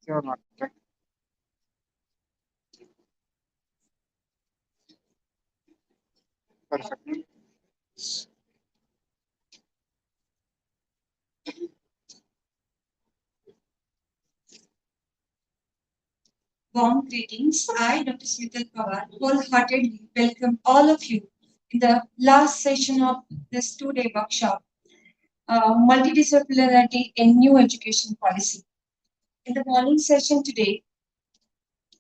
You're not right. Perfect. Warm greetings. I, Dr. Smita Pawar, wholeheartedly welcome all of you in the last session of this two-day workshop, Multidisciplinarity in New Education Policy. In the morning session today,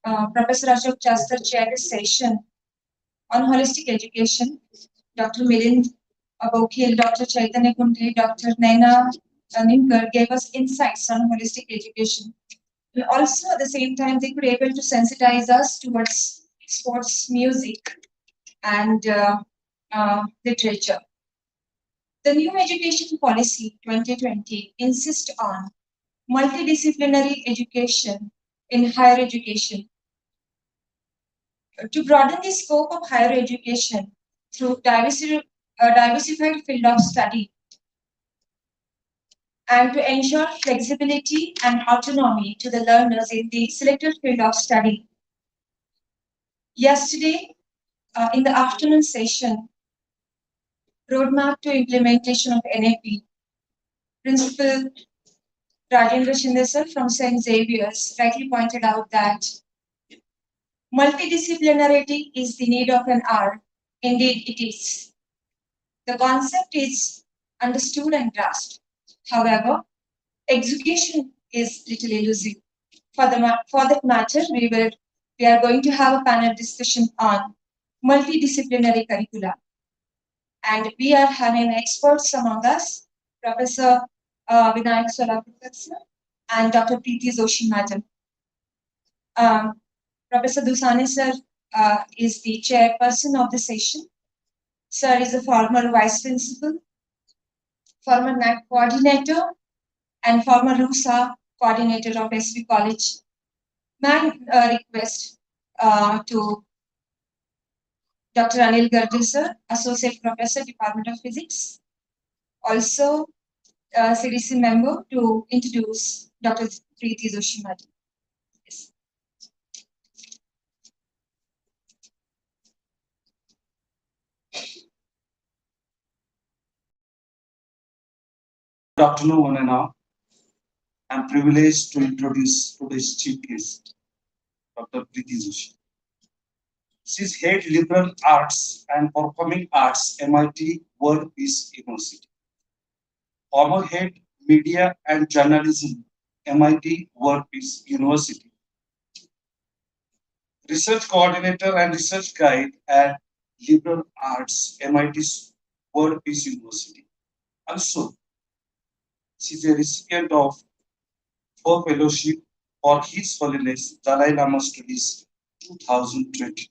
Professor Ashok Chastar chaired a session on holistic education. Dr. Milind Bokil, Dr. Chaitanya Kunte, Dr. Nayana Nimkar gave us insights on holistic education. And also, at the same time, they were able to sensitize us towards sports, music, and literature. The new education policy 2020 insists on multidisciplinary education in higher education. To broaden the scope of higher education through diversified field of study and to ensure flexibility and autonomy to the learners in the selected field of study. Yesterday, in the afternoon session, Roadmap to Implementation of NEP, Principal Rajendra Shinde from St. Xavier's rightly pointed out that multidisciplinarity is the need of an hour. Indeed, it is. The concept is understood and grasped. However, execution is little elusive. For that matter, we are going to have a panel discussion on multidisciplinary curricula. And we are having experts among us, Professor Vinayak Solapur and Dr. Preeti Joshi Madam. Professor Dusane sir is the chairperson of the session. Sir is a former vice principal, former NEP coordinator, and former RUSA coordinator of SV College. My request to Dr. Anil Garde sir, Associate Professor, Department of Physics, also CDC member, to introduce Dr. Preeti Joshi Madam. Yes. Good afternoon, and I'm privileged to introduce today's chief guest, Dr. Preeti Joshi. She's head liberal arts and performing arts, MIT World Peace University. Former head media and journalism, MIT World Peace University. Research coordinator and research guide at liberal arts, MIT World Peace University. Also, she's a recipient of 4 fellowship for His Holiness Dalai Lama Studies 2022.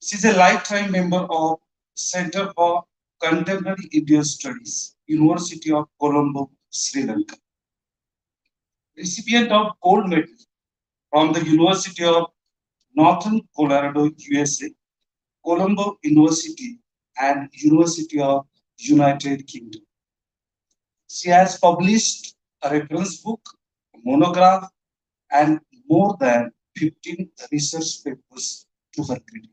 She's a lifetime member of Center for Contemporary Indian Studies, University of Colombo, Sri Lanka. Recipient of gold medal from the University of Northern Colorado, USA, Colombo University, and University of United Kingdom. She has published a reference book, a monograph, and more than 15 research papers to her credit.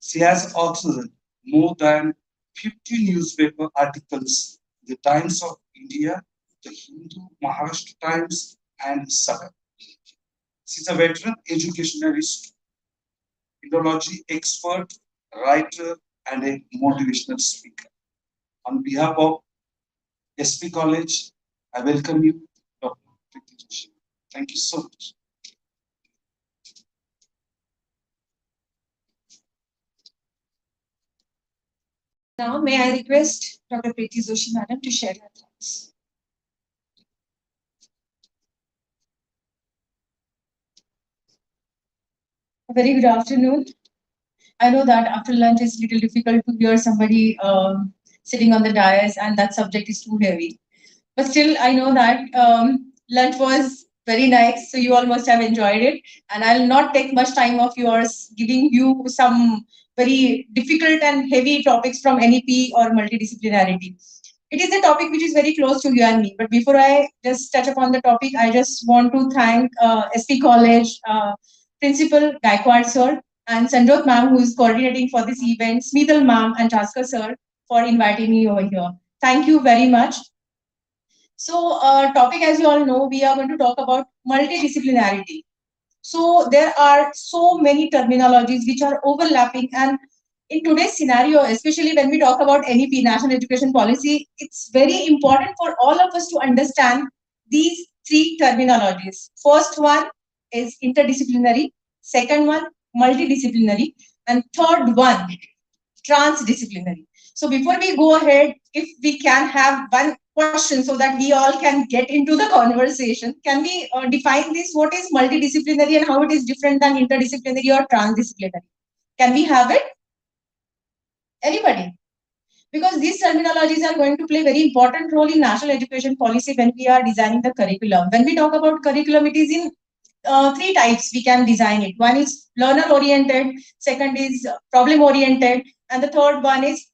She has authored more than 50 newspaper articles in the Times of India, the Hindu, Maharashtra Times, and Sagar. She's a veteran educationalist, philology expert, writer, and a motivational speaker. On behalf of SV College, I welcome you, Dr. Preeti Joshi. Thank you so much. Now, may I request Dr. Preeti Joshi Madam to share her thoughts. A very good afternoon. I know that after lunch it's a little difficult to hear somebody sitting on the dais and that subject is too heavy. But still, I know that lunch was very nice, so you all must have enjoyed it. And I'll not take much time of yours giving you some very difficult and heavy topics from NEP or multidisciplinarity. It is a topic which is very close to you and me. But before I just touch upon the topic, I just want to thank SP College Principal Gaikwad sir and Sanjot ma'am, who is coordinating for this event, Smithal ma'am and Chaskar sir for inviting me over here. Thank you very much. So, topic, as you all know, we are going to talk about multidisciplinarity. So there are so many terminologies which are overlapping, and in today's scenario, especially when we talk about NEP, National Education Policy, it's very important for all of us to understand these three terminologies. First one is interdisciplinary, second one multidisciplinary, and third one transdisciplinary. So before we go ahead, if we can have one question so that we all can get into the conversation, can we define this? What is multidisciplinary and how it is different than interdisciplinary or transdisciplinary? Can we have it? Anybody? Because these terminologies are going to play very important role in national education policy when we are designing the curriculum. When we talk about curriculum, it is in three types we can design it. One is learner oriented, second is problem oriented, and the third one is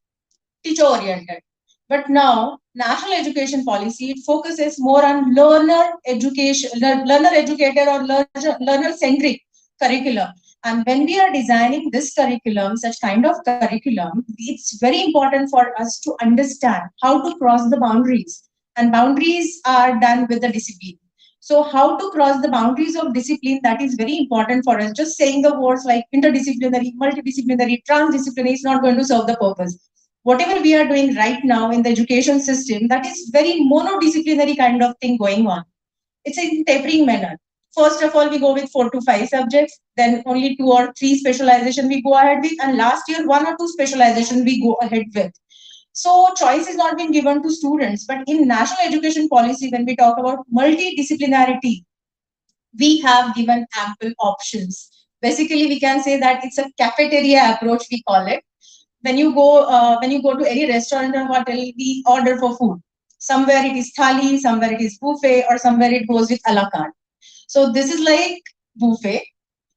teacher oriented. But now, national education policy, it focuses more on learner education, learner educated or learner centric curriculum. And when we are designing this curriculum, such kind of curriculum, it's very important for us to understand how to cross the boundaries. And boundaries are done with the discipline. So how to cross the boundaries of discipline, that is very important for us. Just saying the words like interdisciplinary, multidisciplinary, transdisciplinary is not going to serve the purpose. Whatever we are doing right now in the education system, that is very monodisciplinary kind of thing going on. It's in tapering manner. First of all, we go with 4 to 5 subjects, then only 2 or 3 specialization we go ahead with, and last year 1 or 2 specialization we go ahead with. So choice is not being given to students, but in national education policy, when we talk about multidisciplinarity, we have given ample options. Basically, we can say that it's a cafeteria approach, we call it. When you go to any restaurant or hotel, we order for food. Somewhere it is thali, somewhere it is buffet, or somewhere it goes with a la carte. So this is like buffet.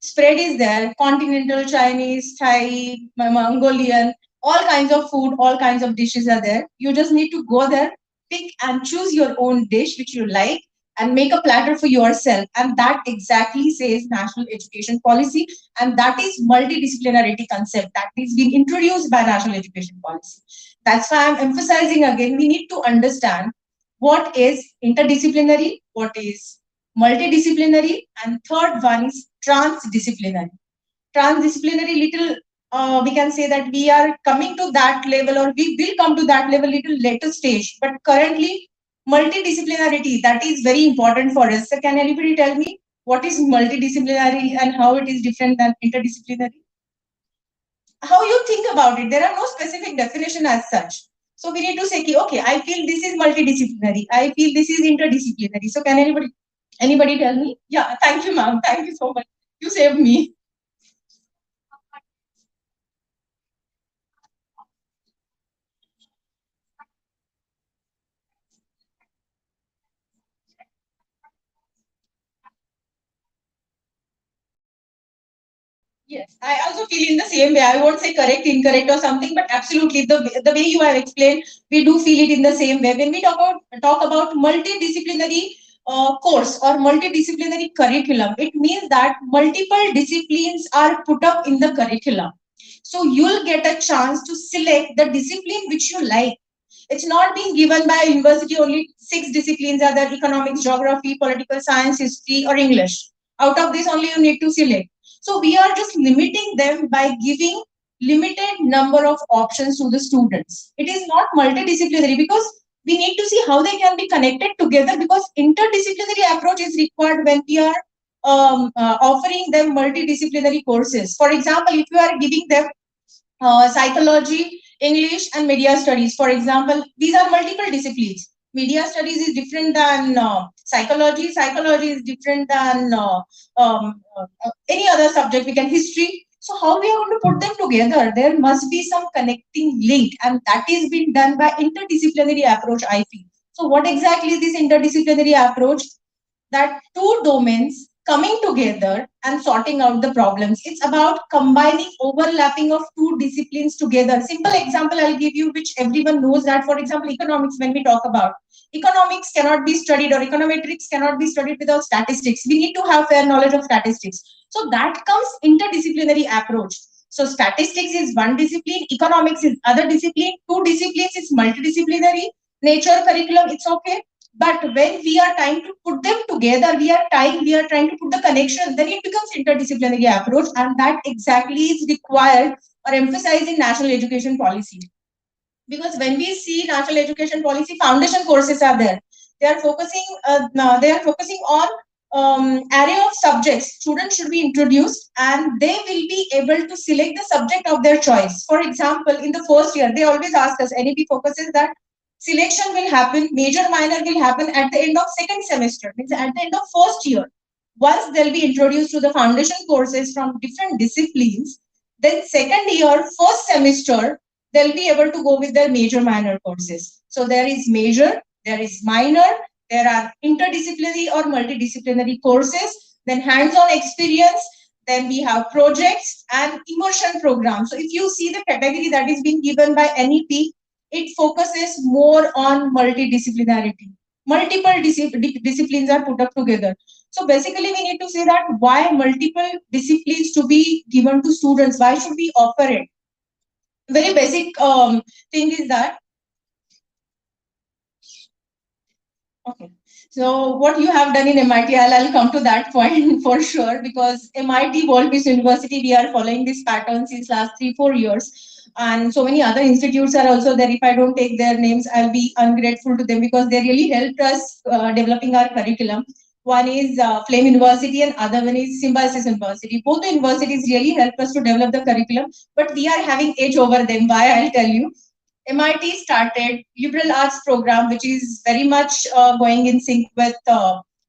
Spread is there: continental, Chinese, Thai, Mongolian, all kinds of food, all kinds of dishes are there. You just need to go there, pick and choose your own dish which you like, and make a platter for yourself. And that exactly says national education policy. And that is multidisciplinarity concept that is being introduced by national education policy. That's why I'm emphasizing again, we need to understand what is interdisciplinary, what is multidisciplinary, and third one is transdisciplinary. Transdisciplinary, little we can say that we are coming to that level, or we will come to that level little later stage. But currently, multidisciplinarity, that is very important for us. So can anybody tell me what is multidisciplinary and how it is different than interdisciplinary? How you think about it? There are no specific definition as such. So we need to say, okay, I feel this is multidisciplinary. I feel this is interdisciplinary. So can anybody tell me? Yeah, thank you, ma'am. Thank you so much. You saved me. Yes, I also feel in the same way. I won't say correct, incorrect, or something, but absolutely the way you have explained, we do feel it in the same way. When we talk about multidisciplinary course or multidisciplinary curriculum, it means that multiple disciplines are put up in the curriculum. So you'll get a chance to select the discipline which you like. It's not being given by a university. Only 6 disciplines are there: economics, geography, political science, history, or English. Out of this, only you need to select. So we are just limiting them by giving limited number of options to the students. It is not multidisciplinary because we need to see how they can be connected together, because interdisciplinary approach is required when we are offering them multidisciplinary courses. For example, if you are giving them psychology, English, and media studies, for example, these are multiple disciplines. Media studies is different than psychology. Psychology is different than any other subject. We can history. So how we are going to put them together? There must be some connecting link, and that is being done by interdisciplinary approach, I feel. So what exactly is this interdisciplinary approach? That 2 domains coming together and sorting out the problems. It's about combining overlapping of two disciplines together. Simple example I'll give you, which everyone knows that, for example, economics, when we talk about economics cannot be studied or econometrics cannot be studied without statistics. We need to have fair knowledge of statistics. So that comes interdisciplinary approach. So statistics is one discipline, economics is other discipline, two disciplines is multidisciplinary, nature curriculum, it's okay. But when we are trying to put them together, we are trying to put the connection, then it becomes interdisciplinary approach, and that exactly is required or emphasized in national education policy. Because when we see national education policy, foundation courses are there. They are focusing on array of subjects. Students should be introduced, and they will be able to select the subject of their choice. For example, in the first year, they always ask us, NEP focuses that selection will happen, major minor will happen at the end of second semester, means at the end of first year. Once they'll be introduced to the foundation courses from different disciplines, then second year, first semester, they'll be able to go with their major minor courses. So there is major, there is minor, there are interdisciplinary or multidisciplinary courses, then hands-on experience, then we have projects and immersion programs. So if you see the category that is being given by NEP, it focuses more on multidisciplinarity. Multiple disciplines are put up together. So basically, we need to say that why multiple disciplines to be given to students? Why should we offer it? Very basic thing is that. Okay. So what you have done in MIT, I'll come to that point for sure, because MIT, World Peace University, we are following this pattern since last 3-4 years. And so many other institutes are also there. If I don't take their names, I'll be ungrateful to them, because they really helped us developing our curriculum. One is Flame University and other one is Symbiosis University. Both the universities really helped us to develop the curriculum, but we are having edge over them. Why? I'll tell you. MIT started liberal arts program, which is very much going in sync with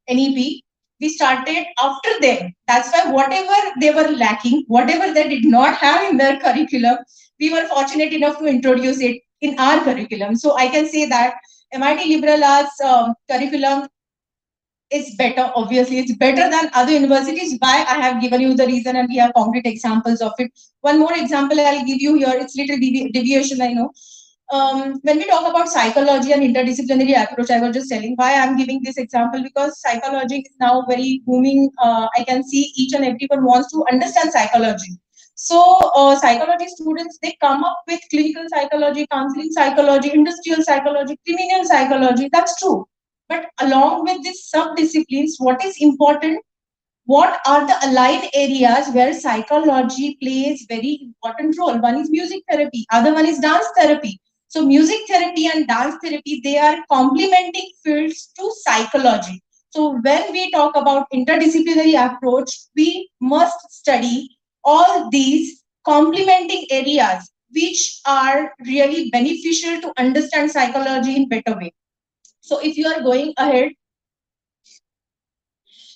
NEP. We started after them. That's why whatever they were lacking, whatever they did not have in their curriculum, we were fortunate enough to introduce it in our curriculum. So I can say that MIT liberal arts curriculum is better. Obviously, it's better than other universities. Why? I have given you the reason, and we have concrete examples of it. One more example I'll give you here. It's little deviation, I know. When we talk about psychology and interdisciplinary approach, I was just telling why I'm giving this example, because psychology is now very booming. I can see each and everyone wants to understand psychology. So psychology students, they come up with clinical psychology, counseling psychology, industrial psychology, criminal psychology. That's true. But along with these sub-disciplines, what is important? What are the aligned areas where psychology plays very important role? One is music therapy, other one is dance therapy. So music therapy and dance therapy, they are complementing fields to psychology. So when we talk about interdisciplinary approach, we must study all these complementing areas which are really beneficial to understand psychology in better way. So if you are going ahead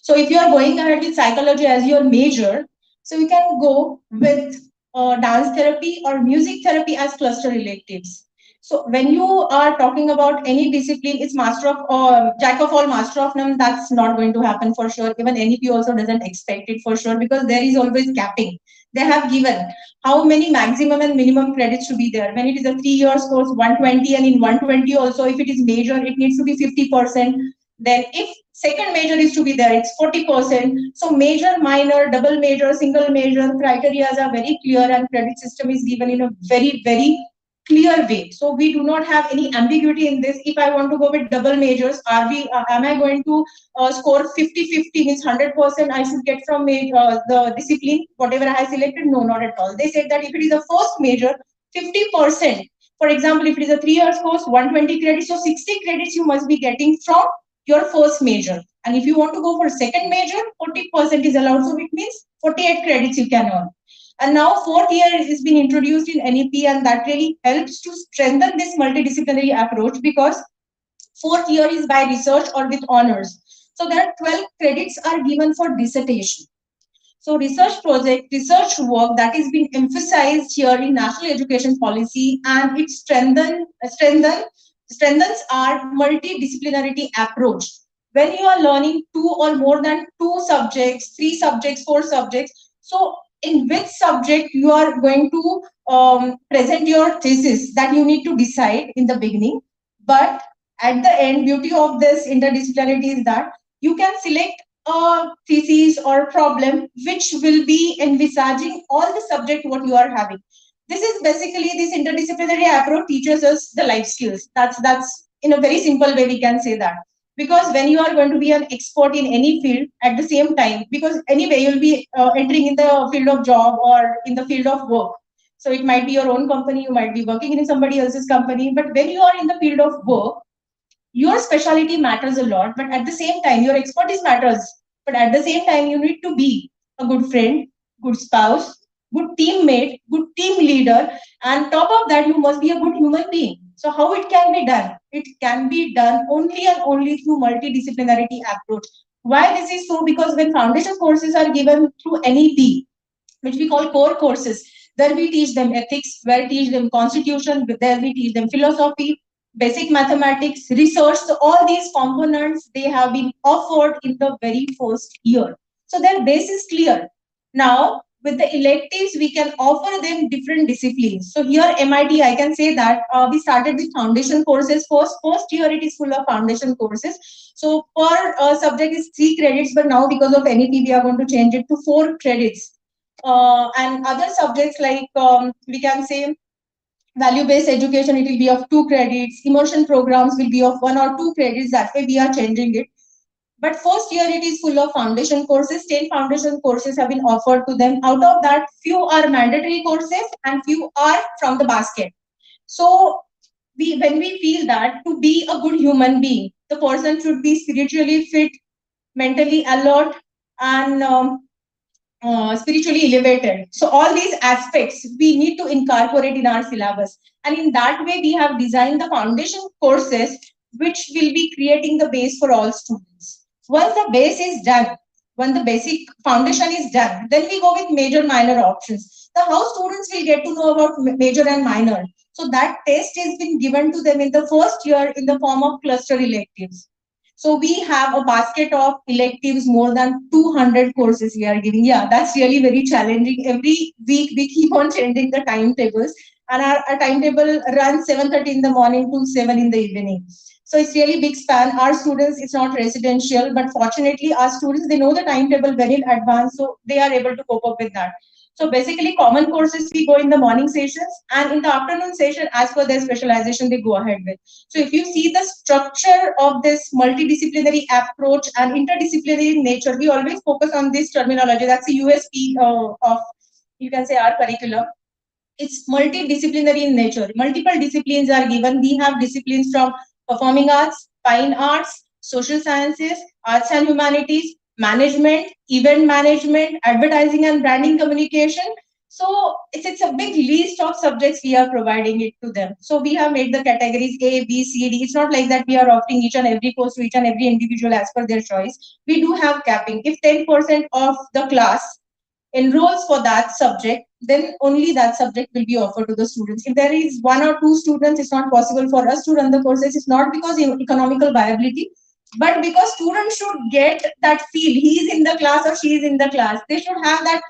with psychology as your major, so you can go with dance therapy or music therapy as cluster electives. So when you are talking about any discipline, it's master of jack of all, master of none. That's not going to happen for sure. Even NEP also doesn't expect it for sure, because there is always capping. They have given how many maximum and minimum credits to be there. When it is a 3 years course, 120, and in 120 also, if it is major, it needs to be 50%. Then if second major is to be there, it's 40%. So major, minor, double major, single major criteria are very clear, and credit system is given in a very, very clear way. So we do not have any ambiguity in this. If I want to go with double majors, am I going to score 50-50, means 100% I should get from the discipline, whatever I have selected? No, not at all. They said that if it is a first major, 50%. For example, if it is a 3 years course, 120 credits, so 60 credits you must be getting from your first major. And if you want to go for second major, 40% is allowed. So it means 48 credits you can earn. And now fourth year is being introduced in NEP, and that really helps to strengthen this multidisciplinary approach, because fourth year is by research or with honors. So there are 12 credits are given for dissertation. So research project, research work, that is being emphasized here in national education policy, and it strengthens our multidisciplinarity approach. when you are learning 2 or more than 2 subjects, 3 subjects, 4 subjects, so in which subject you are going to present your thesis, that you need to decide in the beginning. But at the end, beauty of this interdisciplinarity is that you can select a thesis or problem which will be envisaging all the subject what you are having. This is basically, this interdisciplinary approach teaches us the life skills. That's in a very simple way we can say that. Because when you are going to be an expert in any field at the same time, because anyway you'll be entering in the field of job or in the field of work. So it might be your own company, you might be working in somebody else's company, but when you are in the field of work, your specialty matters a lot, but at the same time your expertise matters. But at the same time you need to be a good friend, good spouse, good teammate, good team leader, and top of that you must be a good human being. So how it can be done? It can be done only and only through multidisciplinarity approach. Why this is so? Because when foundation courses are given through NEP, which we call core courses, there we teach them ethics, where we teach them constitution, there we teach them philosophy, basic mathematics, research. So all these components, they have been offered in the very first year. So their base is clear. Now, with the electives, we can offer them different disciplines. So here, MIT, I can say that we started with foundation courses first. First year, it is full of foundation courses. So per subject is 3 credits, but now because of NEP, we are going to change it to 4 credits. And other subjects like we can say value-based education, it will be of 2 credits. Immersion programs will be of 1 or 2 credits. That way we are changing it. But first year it is full of foundation courses. 10 foundation courses have been offered to them. Out of that, few are mandatory courses and few are from the basket. So when we feel that to be a good human being, the person should be spiritually fit, mentally alert, and spiritually elevated. So all these aspects we need to incorporate in our syllabus. And in that way, we have designed the foundation courses, which will be creating the base for all students. Once the base is done, when the basic foundation is done, then we go with major minor options. The how students will get to know about major and minor. So that test has been given to them in the first year in the form of cluster electives. So we have a basket of electives, more than 200 courses we are giving. Yeah, that's really very challenging. Every week we keep on changing the timetables, and our timetable runs 7:30 in the morning to 7 in the evening. So it's really big span. Our students, it's not residential, but fortunately our students, they know the timetable very in advance, so they are able to cope up with that. So basically common courses we go in the morning sessions, and in the afternoon session, as per their specialization, they go ahead with. So if you see the structure of this multidisciplinary approach and interdisciplinary nature, we always focus on this terminology. That's the USP of, you can say, our curriculum. It's multidisciplinary in nature. Multiple disciplines are given. We have disciplines from performing arts, fine arts, social sciences, arts and humanities, management, event management, advertising and branding communication. So it's a big list of subjects we are providing it to them. So we have made the categories A, B, C, D. It's not like that we are offering each and every course to each and every individual as per their choice. We do have capping. If 10% of the class enrolls for that subject, then only that subject will be offered to the students. If there is 1 or 2 students, it's not possible for us to run the courses. It's not because of economical viability, but because students should get that feel. He is in the class or she is in the class. They should have that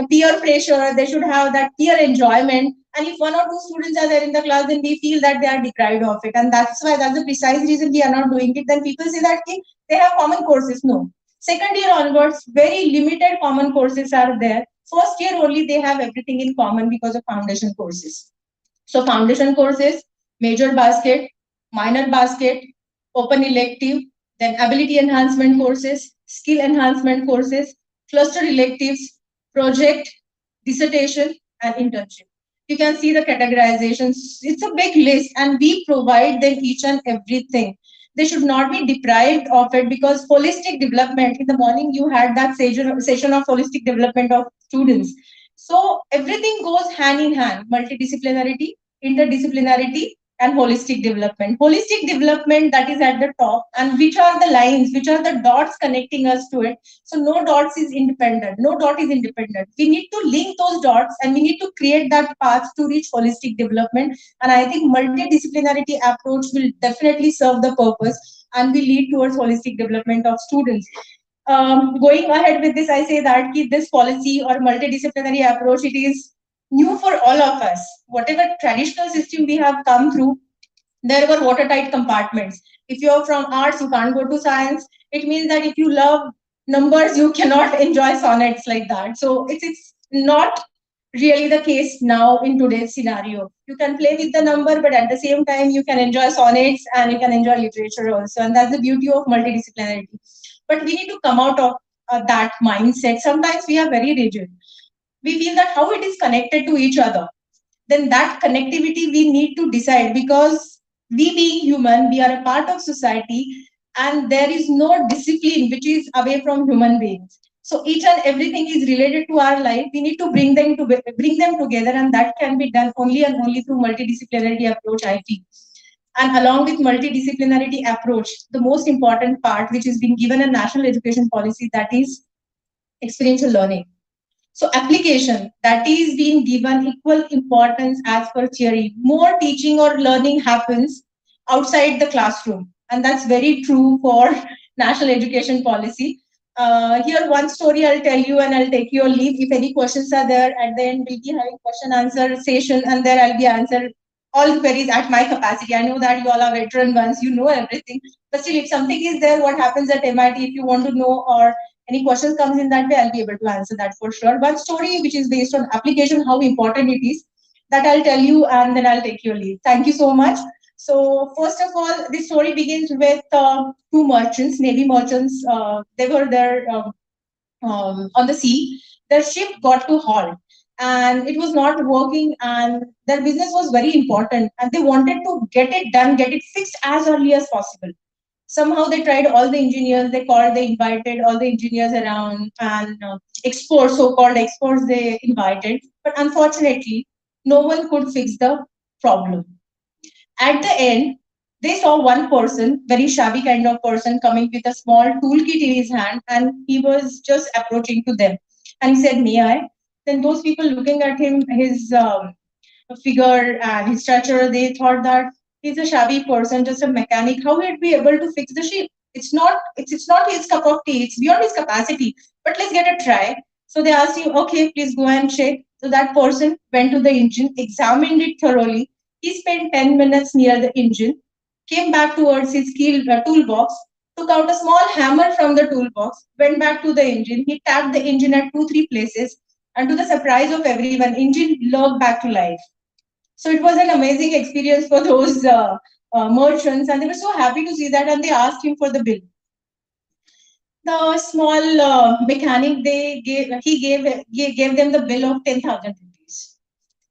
peer pressure. They should have that peer enjoyment. And if 1 or 2 students are there in the class, then we feel that they are deprived of it. And that's the precise reason we are not doing it. Then people say that they have common courses. No. Second year onwards, very limited common courses are there. First year only they have everything in common because of foundation courses. So foundation courses, major basket, minor basket, open elective, then ability enhancement courses, skill enhancement courses, cluster electives, project, dissertation, and internship. You can see the categorizations. It's a big list, and we provide them each and everything. They should not be deprived of it, because holistic development, in the morning you had that session of holistic development of students. So everything goes hand in hand: multidisciplinarity, interdisciplinarity, and holistic development. Holistic development, that is at the top, and which are the lines, which are the dots connecting us to it. So no dots is independent, no dot is independent. We need to link those dots, and we need to create that path to reach holistic development. And I think multidisciplinarity approach will definitely serve the purpose. and will lead towards holistic development of students. Going ahead with this, I say that this policy or multidisciplinary approach, it is new for all of us. Whatever traditional system we have come through, there were watertight compartments. If you're from arts, you can't go to science. It means that if you love numbers, you cannot enjoy sonnets like that. So it's not really the case now in today's scenario. You can play with the number, but at the same time, you can enjoy sonnets and you can enjoy literature also. And that's the beauty of multidisciplinarity. But we need to come out of that mindset. Sometimes we are very rigid. We feel that how it is connected to each other. Then that connectivity we need to decide, because we being human, we are a part of society, and there is no discipline which is away from human beings. So each and everything is related to our life. We need to bring them together, and that can be done only and only through multidisciplinary approach, I feel. And along with multidisciplinarity approach, the most important part which is being given a national education policy, that is experiential learning. So application, that is being given equal importance as per theory. More teaching or learning happens outside the classroom. And that's very true for national education policy. Here, one story I'll tell you and I'll take your leave. If any questions are there, at the end we'll be having question answer session, and there I'll be answer all the queries at my capacity. I know that you all are veteran ones, you know everything. But still, if something is there, what happens at MIT, if you want to know, or any questions comes in that way, I'll be able to answer that for sure. One story which is based on application, how important it is, that I'll tell you, and then I'll take your leave. Thank you so much. So first of all, this story begins with two merchants, Navy merchants. They were there on the sea. Their ship got to halt and it was not working, and their business was very important and they wanted to get it done, get it fixed as early as possible. Somehow they tried all the engineers, they invited all the engineers around, and experts, so-called experts, they invited. But unfortunately, no one could fix the problem. At the end, they saw one person, very shabby kind of person, coming with a small toolkit in his hand, and he was just approaching to them. And he said, "May I?" Then those people looking at him, his figure and his stature, they thought that he's a shabby person, just a mechanic. How he'd be able to fix the ship? It's not his cup of tea. It's beyond his capacity. But let's get a try. So they asked him, "Okay, please go and check." So that person went to the engine, examined it thoroughly. He spent 10 minutes near the engine, came back towards his toolbox, took out a small hammer from the toolbox, went back to the engine. He tapped the engine at 2, 3 places, and to the surprise of everyone, engine lurked back to life. So it was an amazing experience for those merchants, and they were so happy to see that, and they asked him for the bill. The small mechanic, he gave them the bill of 10,000 rupees.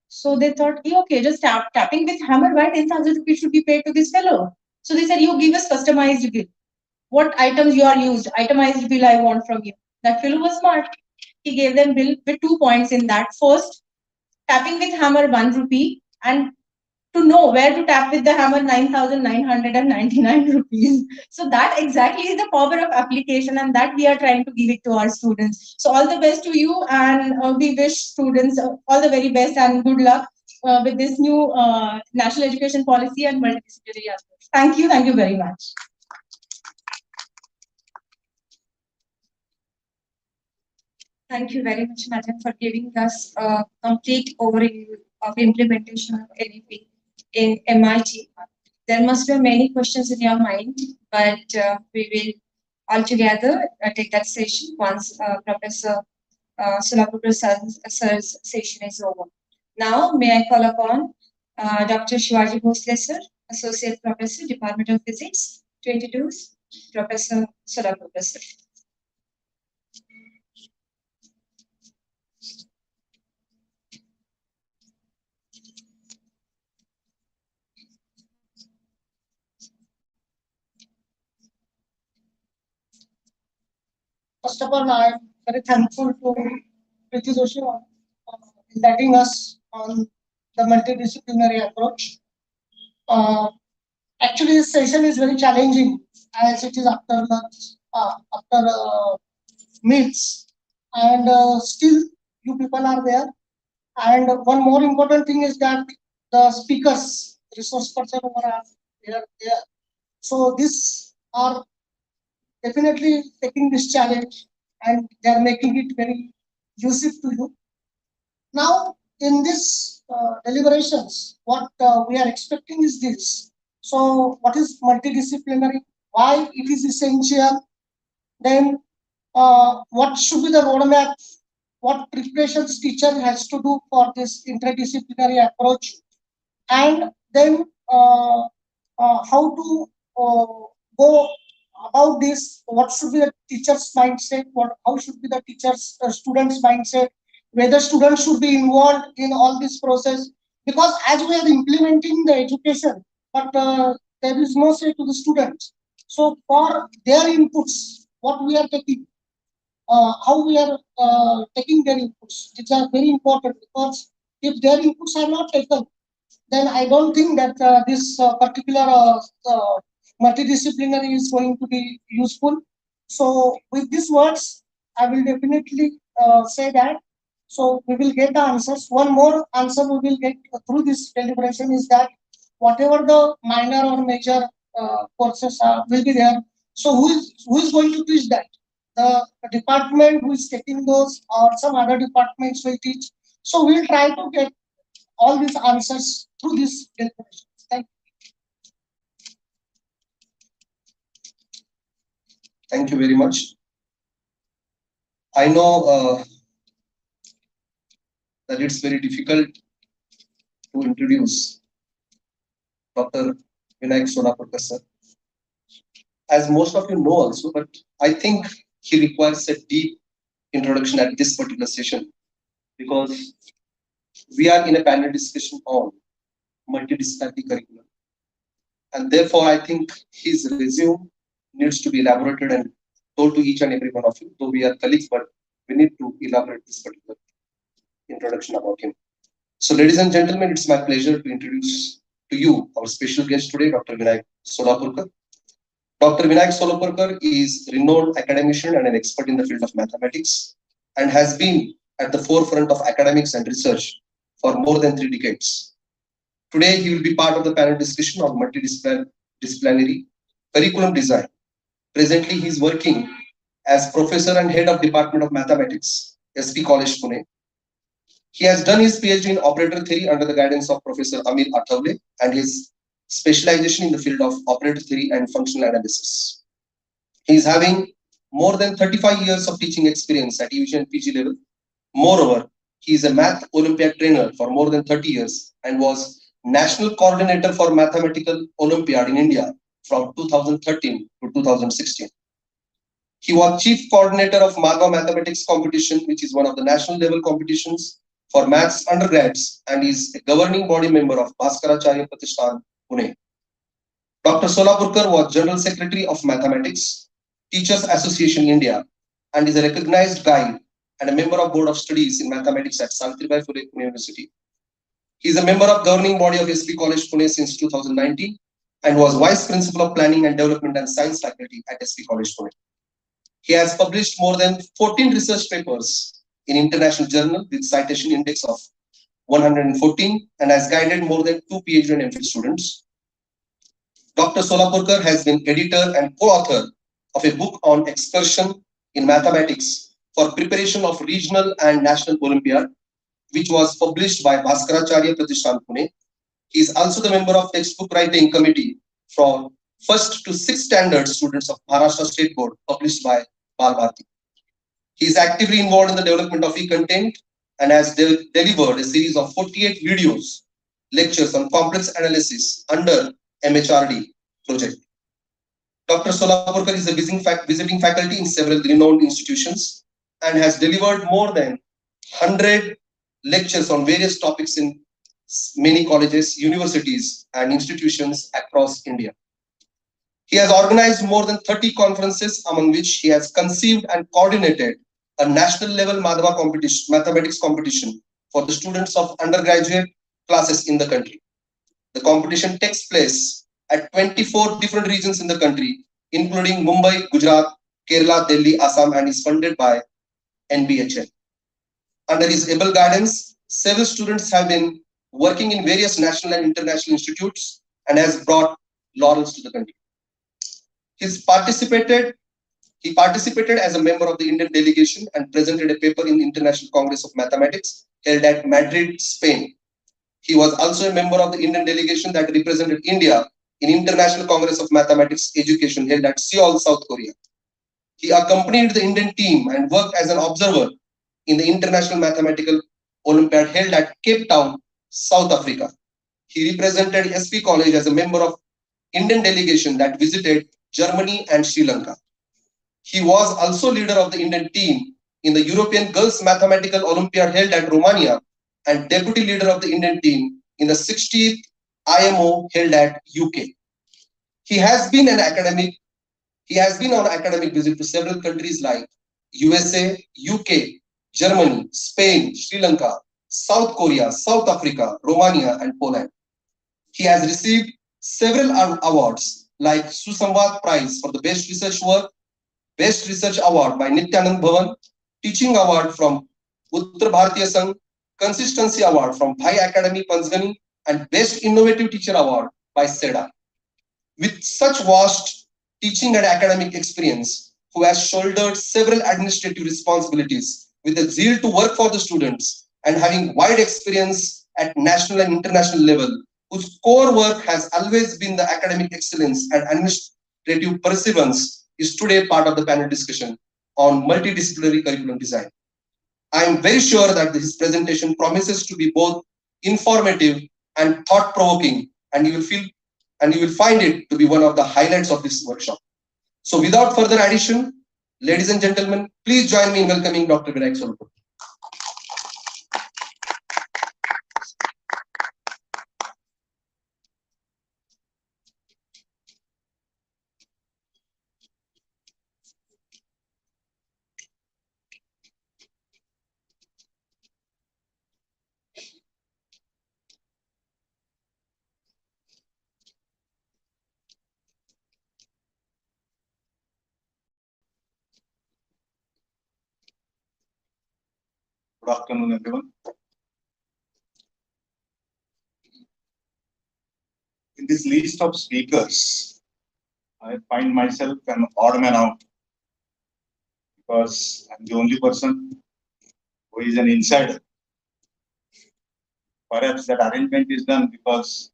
So they thought, okay, just tapping with hammer, why 10,000 rupees should be paid to this fellow? So they said, "You give us customized bill. What items you are used? Itemized bill I want from you." That fellow was smart. He gave them bill with 2 points in that. First, tapping with hammer 1 rupee, and to know where to tap with the hammer 9,999 rupees. So that exactly is the power of application, and that we are trying to give it to our students. So all the best to you, and we wish students all the very best and good luck with this new national education policy and multidisciplinary approach. Thank you very much. Thank you very much, Madam, for giving us a complete overview of implementation of NEP in MIT. There must be many questions in your mind, but we will all together take that session once Professor Sulabhu Prasad's session is over. Now, may I call upon Dr. Shivaji Bhosle, sir, Associate Professor, Department of Physics, to introduce Professor Sulabhu Prasad. First of all, I am very thankful to Priti Joshi letting us on the multidisciplinary approach. Actually, this session is very challenging as it is after lunch, after meals, and still you people are there. And one more important thing is that the speakers, resource person, are there. So this are definitely taking this challenge and they are making it very useful to you. Now, in this deliberations, what we are expecting is this. So, what is multidisciplinary? Why it is essential? Then, what should be the roadmap? What preparations teacher has to do for this interdisciplinary approach? And then, how to go about this? What should be the teacher's mindset? How should be the teacher's students' mindset? Whether students should be involved in all this process, because as we are implementing the education, but there is no say to the students. So for their inputs, what we are taking, how we are taking their inputs, these are very important, because if their inputs are not taken, then I don't think that this particular multidisciplinary is going to be useful. So with these words, I will definitely say that. So we will get the answers. One more answer we will get through this deliberation is that whatever the minor or major courses will be there. So who is going to teach that? The department who is taking those, or some other departments will teach. So we'll try to get all these answers through this deliberation. Thank you. Thank you very much. I know that it's very difficult to introduce Dr. Vinayak Solapurkar sir. As most of you know also, but I think he requires a deep introduction at this particular session, because we are in a panel discussion on multidisciplinary curriculum. And therefore, I think his resume needs to be elaborated and told to each and every one of you. Though we are colleagues, but we need to elaborate this particular introduction about him. So, ladies and gentlemen, it's my pleasure to introduce to you our special guest today, Dr. Vinayak Solapurkar. Dr. Vinayak Solapurkar is a renowned academician and an expert in the field of mathematics, and has been at the forefront of academics and research for more than 3 decades. Today, he will be part of the panel discussion on multidisciplinary curriculum design. Presently, he is working as professor and head of Department of Mathematics, SP College, Pune. He has done his PhD in operator theory under the guidance of Professor Amir Athavle, and his specialization in the field of operator theory and functional analysis. He is having more than 35 years of teaching experience at UG and PG level. Moreover, he is a math Olympiad trainer for more than 30 years and was national coordinator for Mathematical Olympiad in India from 2013 to 2016. He was chief coordinator of Marga Mathematics competition, which is one of the national level competitions for maths undergrads, and is a governing body member of Bhaskaracharya Pratishthan, Pune. Dr. Solapurkar was General Secretary of Mathematics Teachers Association India, and is a recognized guide and a member of Board of Studies in Mathematics at Savitribai Phule Pune University. He is a member of governing body of SP College Pune since 2019 and was Vice Principal of Planning and Development and Science Faculty at SP College Pune. He has published more than 14 research papers in international journal with citation index of 114 and has guided more than 2 PhD and MPhil students. Dr. Solapurkar has been editor and co-author of a book on excursion in mathematics for preparation of regional and national Olympiad, which was published by Bhaskaracharya Pratishthan, Pune. He is also the member of textbook writing committee for 1st to 6th standard students of Maharashtra State Board, published by Bal Bharati. He is actively involved in the development of e-content and has delivered a series of 48 videos, lectures on complex analysis under MHRD project. Dr. Solapurkar is a visiting faculty in several renowned institutions and has delivered more than 100 lectures on various topics in many colleges, universities, and institutions across India. He has organized more than 30 conferences, among which he has conceived and coordinated a national level mathematics competition for the students of undergraduate classes in the country. The competition takes place at 24 different regions in the country, including Mumbai, Gujarat, Kerala, Delhi, Assam, and is funded by NBHL. Under his able guidance, several students have been working in various national and international institutes and has brought laurels to the country. He participated as a member of the Indian delegation and presented a paper in the International Congress of Mathematics held at Madrid, Spain. He was also a member of the Indian delegation that represented India in International Congress of Mathematics Education held at Seoul, South Korea. He accompanied the Indian team and worked as an observer in the International Mathematical Olympiad held at Cape Town, South Africa. He represented SP College as a member of Indian delegation that visited Germany and Sri Lanka. He was also leader of the Indian team in the European Girls Mathematical Olympiad held at Romania and deputy leader of the Indian team in the 60th IMO held at UK. He has been on academic visit to several countries like USA, UK, Germany, Spain, Sri Lanka, South Korea, South Africa, Romania, and Poland. He has received several awards like Susamvad Prize for the Best Research Work, Best Research Award by Nityanand Bhavan, Teaching Award from Uttar Bharatiya Sangh, Consistency Award from Bhai Academy Panchgani, and Best Innovative Teacher Award by SEDA. With such vast teaching and academic experience, who has shouldered several administrative responsibilities with a zeal to work for the students and having wide experience at national and international level, whose core work has always been the academic excellence and administrative perseverance, is today part of the panel discussion on multidisciplinary curriculum design. I am very sure that his presentation promises to be both informative and thought-provoking, and you will find it to be one of the highlights of this workshop. So without further addition, ladies and gentlemen, please join me in welcoming Dr. Vinayak Solapur. Good afternoon, everyone. In this list of speakers, I find myself an odd man out because I'm the only person who is an insider. Perhaps that arrangement is done because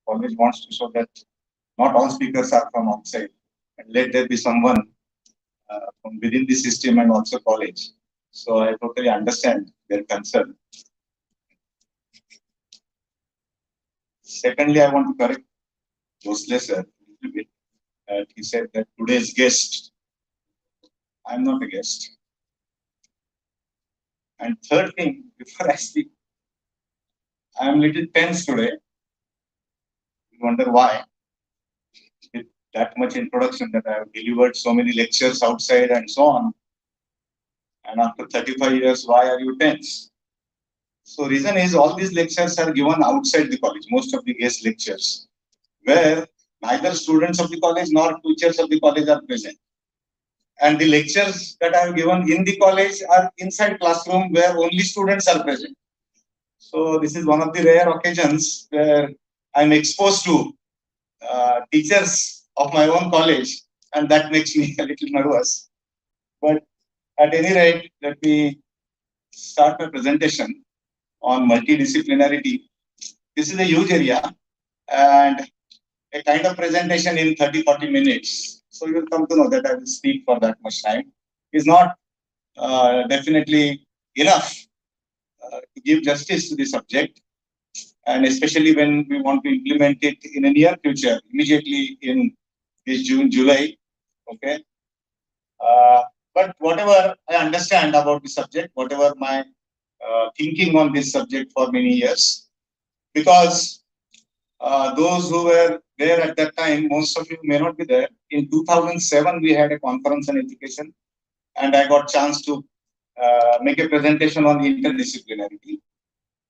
college wants to show that not all speakers are from outside, and let there be someone from within the system and also college. So I totally understand their concern. Secondly, I want to correct Josle sir a little bit. He said that today's guest, I'm not a guest. And third thing, before I speak, I'm a little tense today. You wonder why. With that much introduction that I have delivered so many lectures outside and so on. And after 35 years, why are you tense? So reason is all these lectures are given outside the college, most of the guest lectures, where neither students of the college nor teachers of the college are present. And the lectures that I have given in the college are inside classroom where only students are present. So this is one of the rare occasions where I'm exposed to teachers of my own college, and that makes me a little nervous. But at any rate, let me start my presentation on multidisciplinarity. This is a huge area and a kind of presentation in 30-40 minutes. So you will come to know that I will speak for that much time. Is not definitely enough to give justice to the subject, and especially when we want to implement it in a near future, immediately in this June, July. Okay. But whatever I understand about the subject, whatever my thinking on this subject for many years, because those who were there at that time, most of you may not be there. In 2007, we had a conference on education, and I got chance to make a presentation on interdisciplinarity.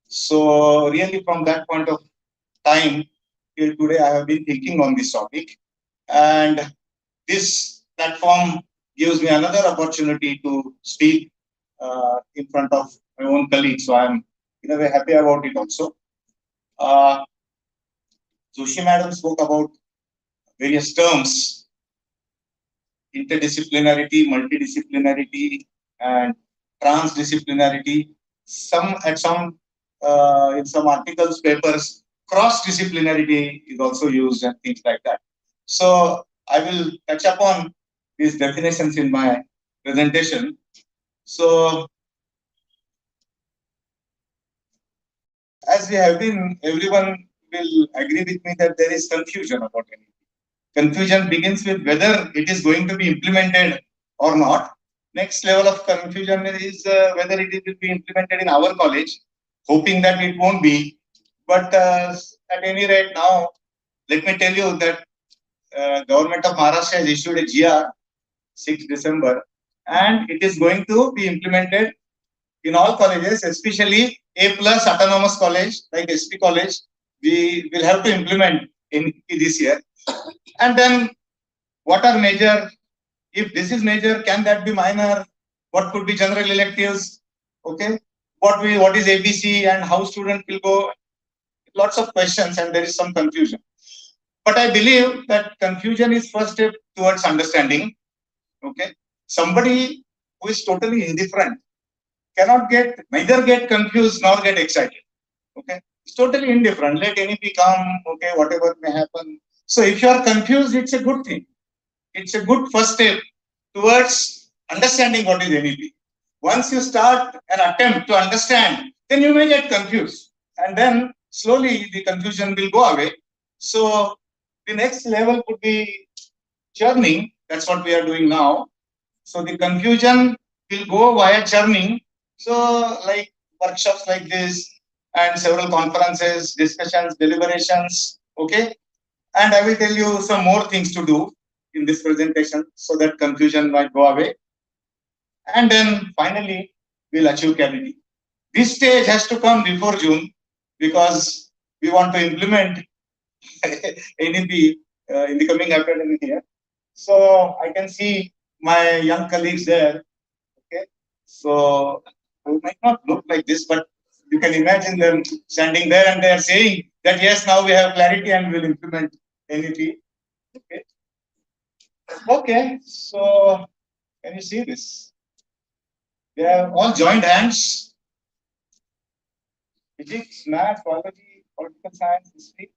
So really from that point of time till today, I have been thinking on this topic, and this platform gives me another opportunity to speak in front of my own colleagues. So I'm in a way happy about it also. Joshi madam spoke about various terms interdisciplinarity, multidisciplinarity, and transdisciplinarity. In some articles, papers, cross-disciplinarity is also used and things like that. So I will touch upon these definitions in my presentation. So as we have been, everyone will agree with me that there is confusion about NEP. Confusion begins with whether it is going to be implemented or not. Next level of confusion is whether it will be implemented in our college, hoping that it won't be. But at any rate, now let me tell you that Government of Maharashtra has issued a GR 6 December, and it is going to be implemented in all colleges, especially A+ autonomous college like SP College. We will have to implement in this year. And then what are major? If this is major, can that be minor? What could be general electives? Okay. What is ABC and how student will go? Lots of questions, and there is some confusion. But I believe that confusion is first step towards understanding. Okay. Somebody who is totally indifferent cannot neither get confused nor get excited. Okay. It's totally indifferent. Let NEP come. Okay. Whatever may happen. So if you are confused, it's a good thing. It's a good first step towards understanding what is NEP. Once you start an attempt to understand, then you may get confused. And then slowly the confusion will go away. So the next level could be churning. That's what we are doing now. So the confusion will go via churning. So like workshops like this and several conferences, discussions, deliberations. Okay. And I will tell you some more things to do in this presentation so that confusion might go away. And then finally, we'll achieve clarity. This stage has to come before June because we want to implement NEP in the coming academic year. So I can see my young colleagues there. Okay, so it might not look like this, but you can imagine them standing there and they are saying that yes, now we have clarity and we'll implement NEP. Okay. Okay, so can you see this? They have all joined hands. Physics, math, biology, political science, history.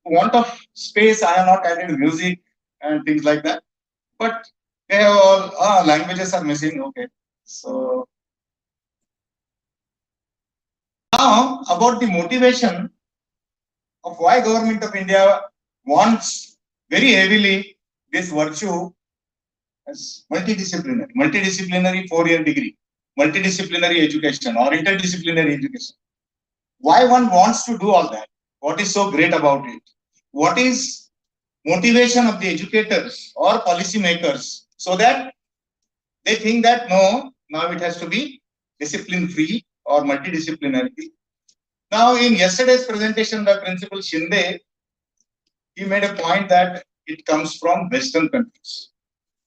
For want of space, I have not added music and things like that. But they have all languages are missing. Okay, so now about the motivation of why Government of India wants very heavily this virtue as multidisciplinary 4-year degree, multidisciplinary education or interdisciplinary education. Why one wants to do all that? What is so great about it? What is motivation of the educators or policy makers so that they think that no, now it has to be discipline free or multidisciplinarity. Now in yesterday's presentation by Principal Shinde, he made a point that it comes from Western countries.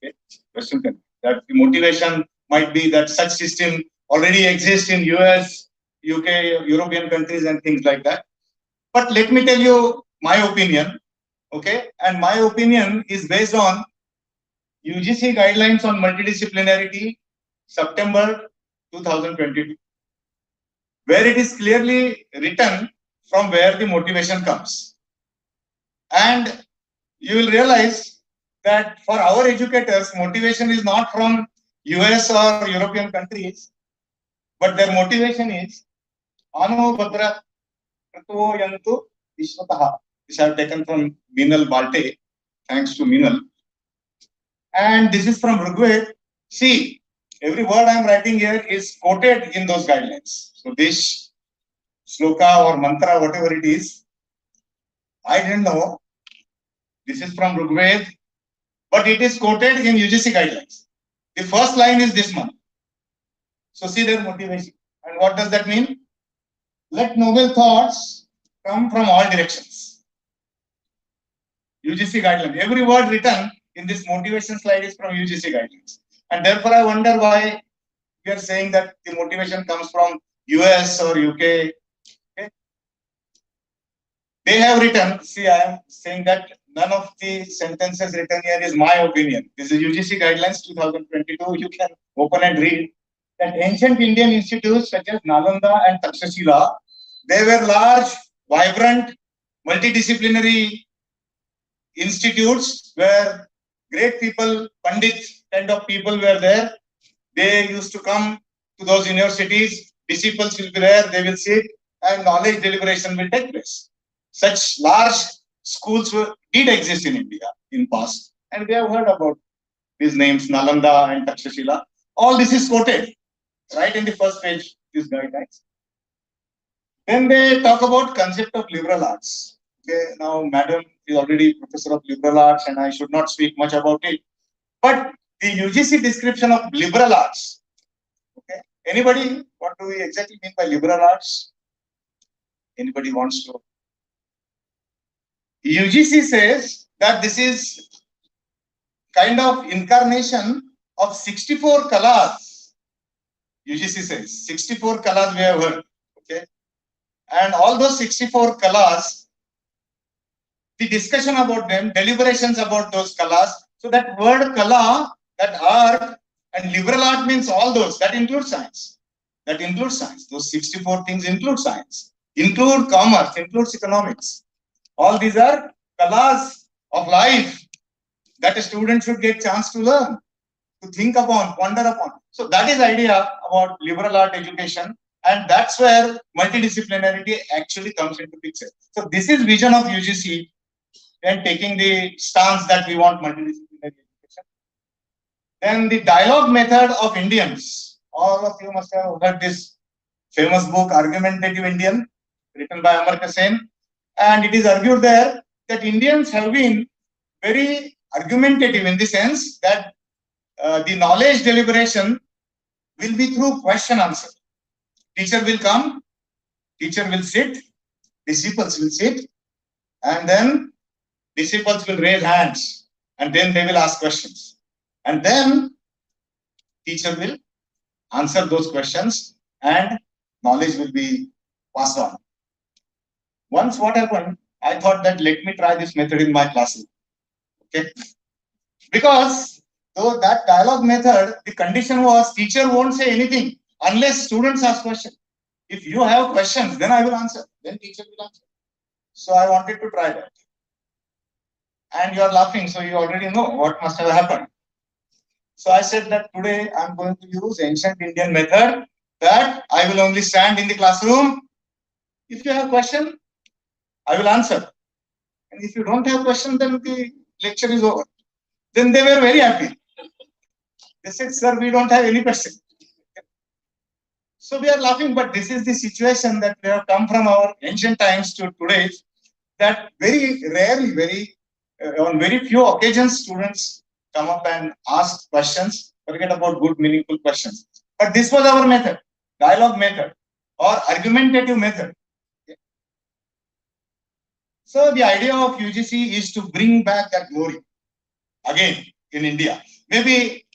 Okay? Western countries. That the motivation might be that such system already exists in US, UK, European countries and things like that. But let me tell you my opinion. Okay, and my opinion is based on UGC guidelines on multidisciplinarity, September 2022, where it is clearly written from where the motivation comes. And you will realize that for our educators, motivation is not from US or European countries, but their motivation is Ano Badra Kratuo Yantu Vishwataha. This I have taken from Minal Balte, thanks to Minal. And this is from Rigved. See, every word I am writing here is quoted in those guidelines. So this sloka or mantra, whatever it is, I didn't know. This is from Rigved, but it is quoted in UGC guidelines. The first line is this one. So see their motivation. And what does that mean? Let noble thoughts come from all directions. UGC guidelines. Every word written in this motivation slide is from UGC guidelines. And therefore, I wonder why we are saying that the motivation comes from US or UK. Okay? They have written, see, I am saying that none of the sentences written here is my opinion. This is UGC guidelines 2022. You can open and read that ancient Indian institutes such as Nalanda and Takshashila, they were large, vibrant, multidisciplinary institutes where great people, Pandit kind of people were there. They used to come to those universities, disciples will be there, they will sit, and knowledge deliberation will take place. Such large schools did exist in India in past, and we have heard about these names, Nalanda and Takshashila. All this is quoted right in the first page, these guidelines. Then they talk about concept of liberal arts. Okay, now Madam is already professor of liberal arts, and I should not speak much about it. But the UGC description of liberal arts. Okay, anybody, what do we exactly mean by liberal arts? Anybody wants to? UGC says that this is kind of incarnation of 64 kalas. UGC says 64 kalas we have heard. Okay, and all those 64 kalas, the discussion about them, deliberations about those kalas. So that word kala, that art, and liberal art means all those. That includes science. That includes science. Those 64 things include science, include commerce, includes economics. All these are kalas of life that a student should get chance to learn, to think upon, ponder upon. So that is idea about liberal art education, and that's where multidisciplinarity actually comes into picture. So this is vision of UGC and taking the stance that we want multidisciplinary education. Then the dialogue method of Indians. All of you must have heard this famous book, Argumentative Indian, written by Amartya Sen. And it is argued there that Indians have been very argumentative in the sense that the knowledge deliberation will be through question answer. Teacher will come, teacher will sit, disciples will sit, and then disciples will raise hands, and then they will ask questions. And then teacher will answer those questions and knowledge will be passed on. Once what happened, I thought that let me try this method in my classroom. Okay, because though that dialogue method, the condition was teacher won't say anything unless students ask questions. If you have questions, then I will answer. Then teacher will answer. So I wanted to try that. And you are laughing, so you already know what must have happened. So I said that today I am going to use ancient Indian method, that I will only stand in the classroom. If you have a question, I will answer. And if you don't have a question, then the lecture is over. Then they were very happy. They said, sir, we don't have any question. So we are laughing, but this is the situation that we have come from our ancient times to today, that very rarely, on very few occasions, students come up and ask questions, forget about good, meaningful questions. But this was our method, dialogue method or argumentative method. So the idea of UGC is to bring back that glory again in India. Maybe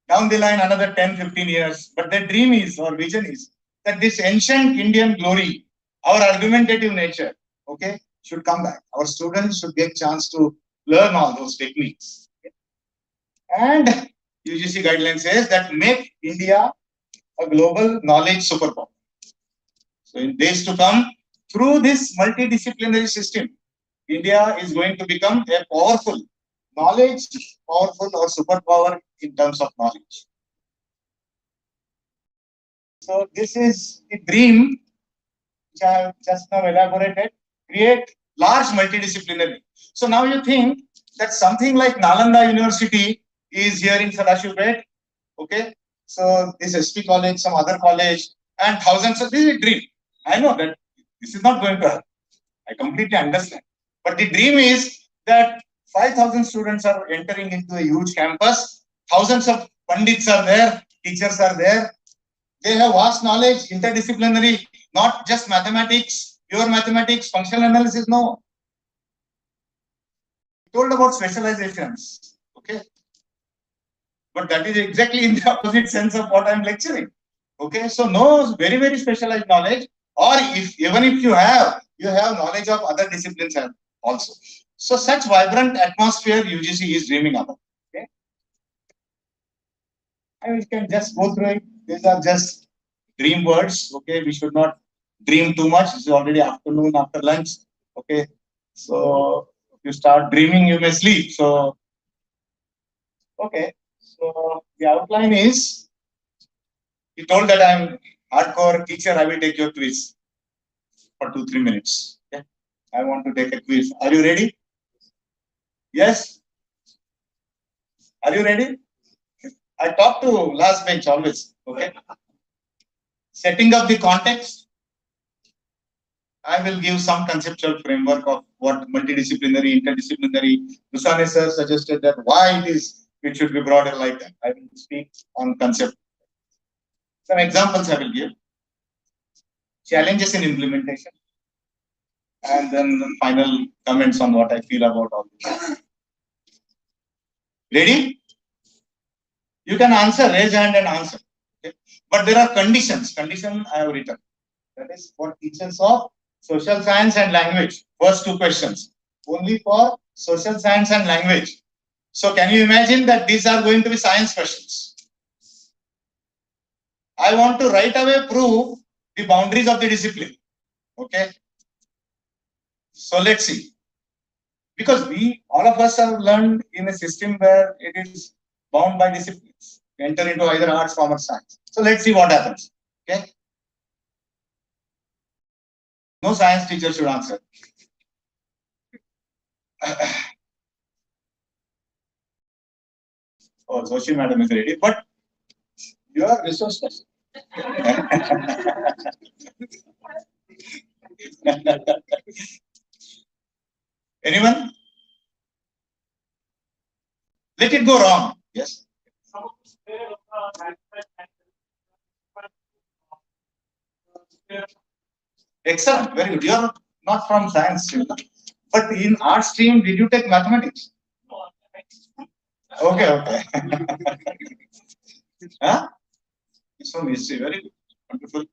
down the line another 10, 15 years, but the dream is or vision is that this ancient Indian glory, our argumentative nature, okay, should come back. Our students should get chance to learn all those techniques. Okay. And UGC guidelines says that make India a global knowledge superpower. So in days to come, through this multidisciplinary system, India is going to become a powerful knowledge, powerful or superpower in terms of knowledge. So this is the dream which I have just now elaborated, create large multidisciplinary. So now you think that something like Nalanda University is here in Sadashivpet, okay? So this SP college, some other college, and thousands of, this is a dream. I know that this is not going to happen. I completely understand. But the dream is that 5,000 students are entering into a huge campus. Thousands of pandits are there, teachers are there. They have vast knowledge, interdisciplinary, not just mathematics, pure mathematics, functional analysis, no. Told about specializations, okay? But that is exactly in the opposite sense of what I am lecturing. Okay, so no very, very specialized knowledge, or even if you have knowledge of other disciplines also. So such vibrant atmosphere UGC is dreaming about. Okay. And we can just go through it. These are just dream words. Okay. We should not dream too much. It's already afternoon after lunch. Okay. So if you start dreaming, you may sleep. So, okay. So the outline is, he told that I'm hardcore teacher. I will take your quiz for 2-3 minutes. Okay. I want to take a quiz. Are you ready? Yes? Are you ready? I talk to last bench always. Okay. Setting up the context. I will give some conceptual framework of what multidisciplinary, interdisciplinary. Lusane sir suggested that why it should be broader like that. I will speak on concept. Some examples I will give. Challenges in implementation. And then the final comments on what I feel about all this. Ready? You can answer, raise hand and answer. Okay? But there are conditions. Condition I have written. That is for teachers of social science and language. First 2 questions. Only for social science and language. So can you imagine that these are going to be science questions? I want to right away prove the boundaries of the discipline. Okay. So let's see. Because all of us have learned in a system where it is bound by disciplines. We enter into either arts, commerce, science. So let's see what happens. Okay. No science teacher should answer. Oh, Joshi madam is ready, but you are resource person. Anyone? Let it go wrong. Yes. Excellent. Very good. You are not from science, but in art stream, did you take mathematics? Okay, okay. Huh? It's from history. Very good. Wonderful.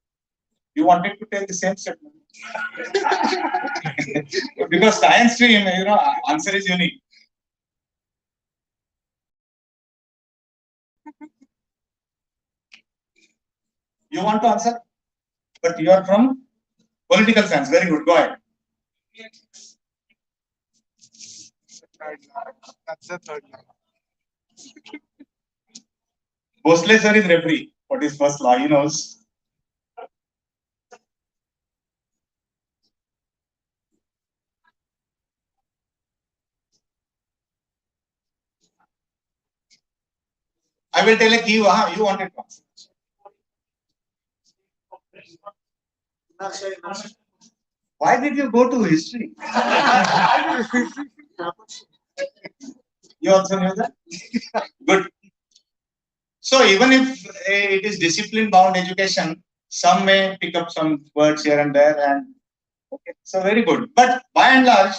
You wanted to take the same statement. Because science stream, answer is unique. You want to answer? But you are from political science. Very good. Go ahead. That's the third line. Bosle sir is referee. What is first law? He knows. I will tell a key. You wanted to answer. Why did you go to history? You also knew that? Good. So even if it is discipline bound education, some may pick up some words here and there, and okay, so very good. But by and large,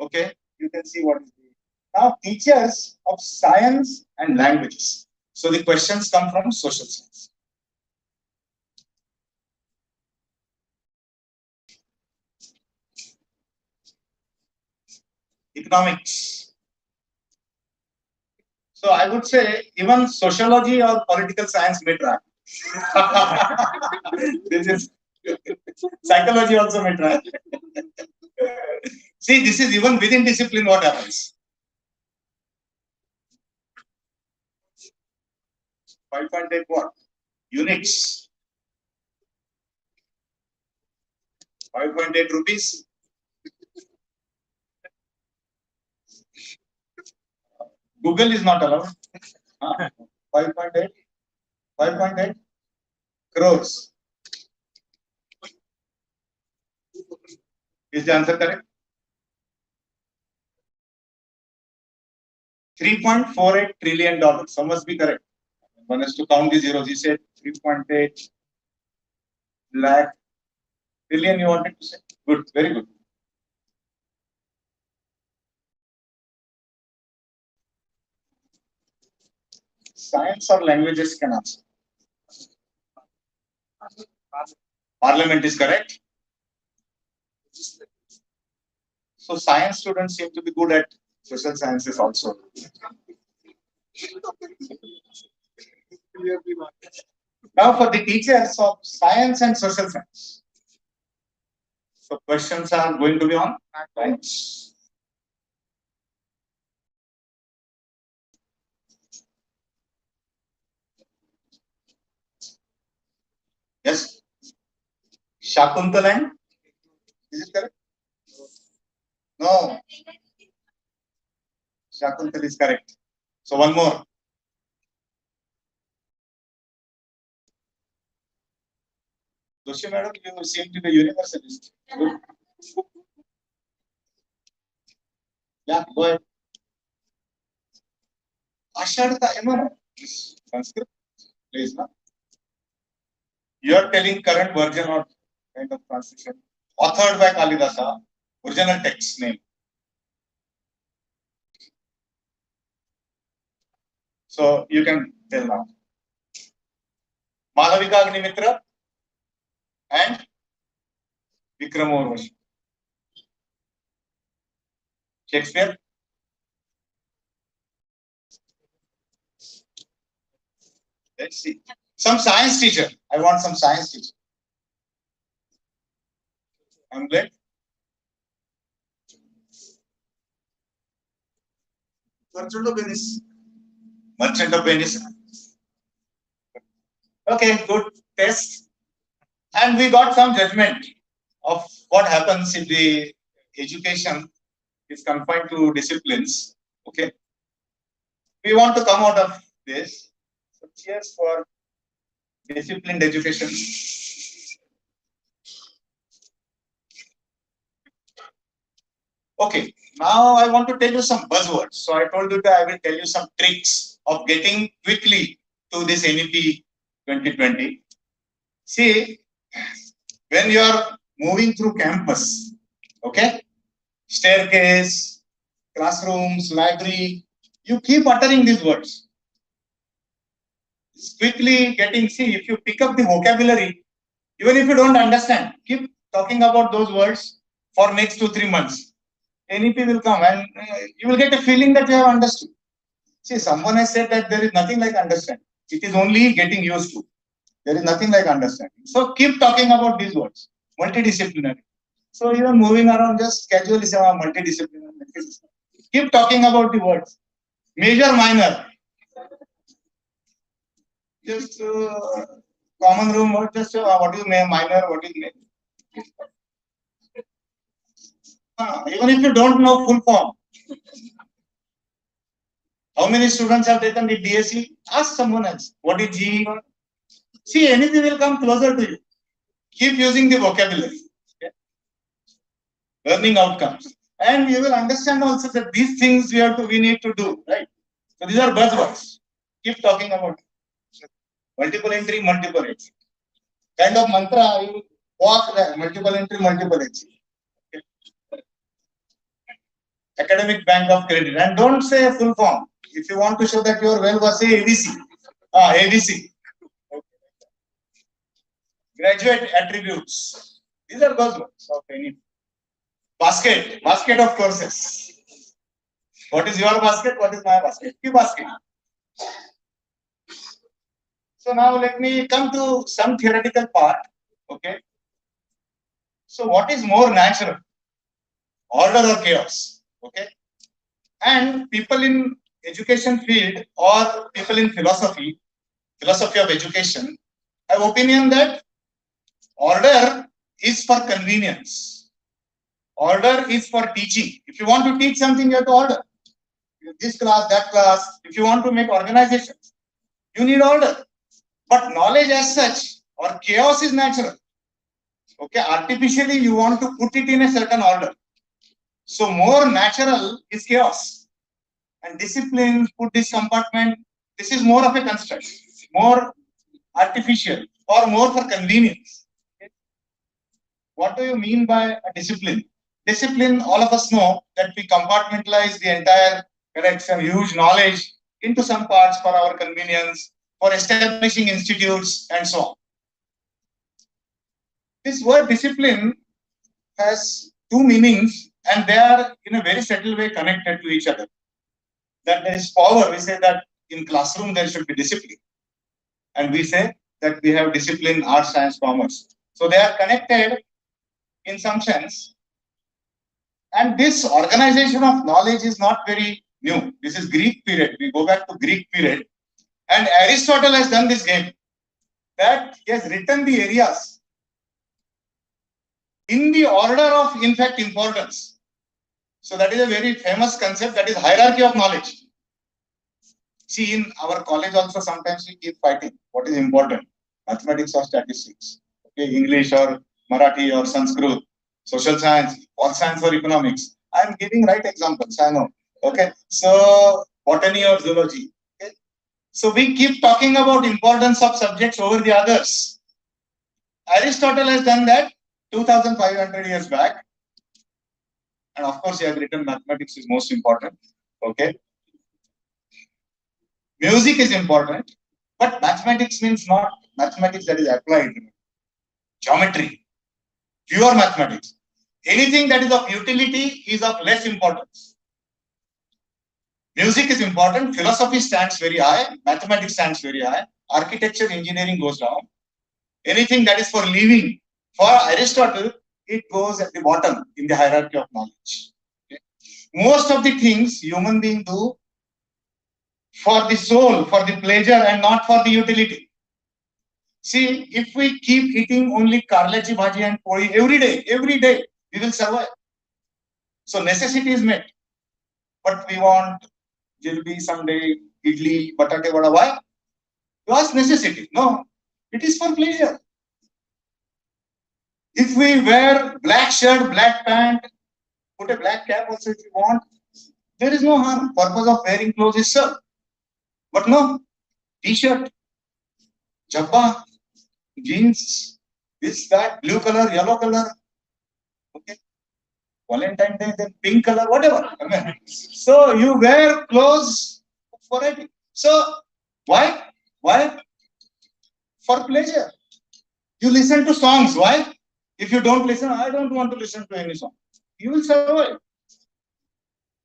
okay, you can see what is the now teachers of science and languages. So the questions come from social science. Economics. So I would say even sociology or political science may try. This is psychology also may try. See, this is even within discipline what happens. 5.8 what? Units. 5.8 rupees. Google is not allowed. 5.8. 5.8 crores. Is the answer correct? 3.48 trillion dollars. So must be correct. One has to count the zeros. He said 3.8 lakh trillion. You wanted to say? Good, very good. Science or languages can answer. Parliament is correct. So science students seem to be good at social sciences also. Now for the teachers of science and social science. So questions are going to be on science. Yes. Shakuntalan. Is it correct? No. Shakuntal is correct. So one more. Doshi madam, you seem to be a universalist. Good. Yeah, go ahead. Ashadta, Sanskrit, please. Na? You are telling current version or kind of translation. Authored by Kalidasa, original text name. So you can tell now. Malavika Agnimitra and Vikramoorvashi. Shakespeare. Let's see. Some science teacher. I want some science teacher. I'm glad. Merchant of Venice. Merchant of Venice. Okay, good test. And we got some judgment of what happens if the education is confined to disciplines. Okay. We want to come out of this. So cheers for disciplined education. Okay, now I want to tell you some buzzwords. So I told you that I will tell you some tricks of getting quickly to this NEP 2020. See, when you are moving through campus, okay, staircase, classrooms, library, you keep uttering these words. It's quickly getting, see, if you pick up the vocabulary, even if you don't understand, keep talking about those words for next 2-3 months. NEP will come and you will get a feeling that you have understood. See, someone has said that there is nothing like understanding. It is only getting used to. There is nothing like understanding. So keep talking about these words. Multidisciplinary. So even moving around, just casually say multidisciplinary. Keep talking about the words. Major, minor. Just common room word. Just what is minor, what is major. Even if you don't know full form. How many students have taken the DSE? Ask someone else. What is G? See, anything will come closer to you. Keep using the vocabulary. Okay? Learning outcomes. And you will understand also that these things we need to do, right? So these are buzzwords. Keep talking about it. Multiple entry, multiple exit. Kind of mantra, you walk there, multiple entry, multiple exit. Okay. Academic bank of credit. And don't say full form. If you want to show that you are well versed, say ABC. ABC. Okay. Graduate attributes. These are buzzwords of any. Basket of courses. What is your basket? What is my basket? Keep basket. So now let me come to some theoretical part. Okay. So what is more natural? Order or chaos? Okay. And people in education field or people in philosophy of education, have opinion that order is for convenience. Order is for teaching. If you want to teach something, you have to order. This class, that class. If you want to make organizations, you need order. But knowledge as such or chaos is natural. Okay, artificially you want to put it in a certain order. So more natural is chaos. And discipline, put this compartment, this is more of a construct, more artificial or more for convenience. Okay. What do you mean by a discipline? Discipline, all of us know that we compartmentalize the entire collection, huge knowledge into some parts for our convenience, for establishing institutes and so on. This word discipline has two meanings and they are in a very subtle way connected to each other. That there is power. We say that in classroom there should be discipline. And we say that we have discipline, art, science, commerce. So they are connected in some sense. And this organization of knowledge is not very new. This is Greek period. We go back to Greek period. And Aristotle has done this game. That he has written the areas in the order of, in fact, importance. So that is a very famous concept, that is hierarchy of knowledge. See, in our college also sometimes we keep fighting. What is important? Mathematics or statistics? Okay, English or Marathi or Sanskrit, social science, or science or economics. I am giving right examples, I know. Okay, so botany or zoology. Okay, so we keep talking about importance of subjects over the others. Aristotle has done that 2,500 years back. And of course, he has written mathematics is most important. Okay. Music is important, but mathematics means not mathematics that is applied. Geometry, pure mathematics. Anything that is of utility is of less importance. Music is important, philosophy stands very high, mathematics stands very high, architecture, engineering goes down. Anything that is for living, for Aristotle, it goes at the bottom in the hierarchy of knowledge. Okay. Most of the things human beings do for the soul, for the pleasure and not for the utility. See, if we keep eating only karlachi bhaji and poi every day, we will survive. So necessity is met. But we want jalebi someday, idli, batate vada. Why? Because necessity. No, it is for pleasure. If we wear black shirt, black pant, put a black cap also if you want, there is no harm. Purpose of wearing clothes is served. But no, t-shirt, jabba, jeans, this, that, blue color, yellow color, okay, Valentine Day, then pink color, whatever. So you wear clothes for it. So why? Why? For pleasure. You listen to songs. Why? If you don't listen, I don't want to listen to any song. You will survive.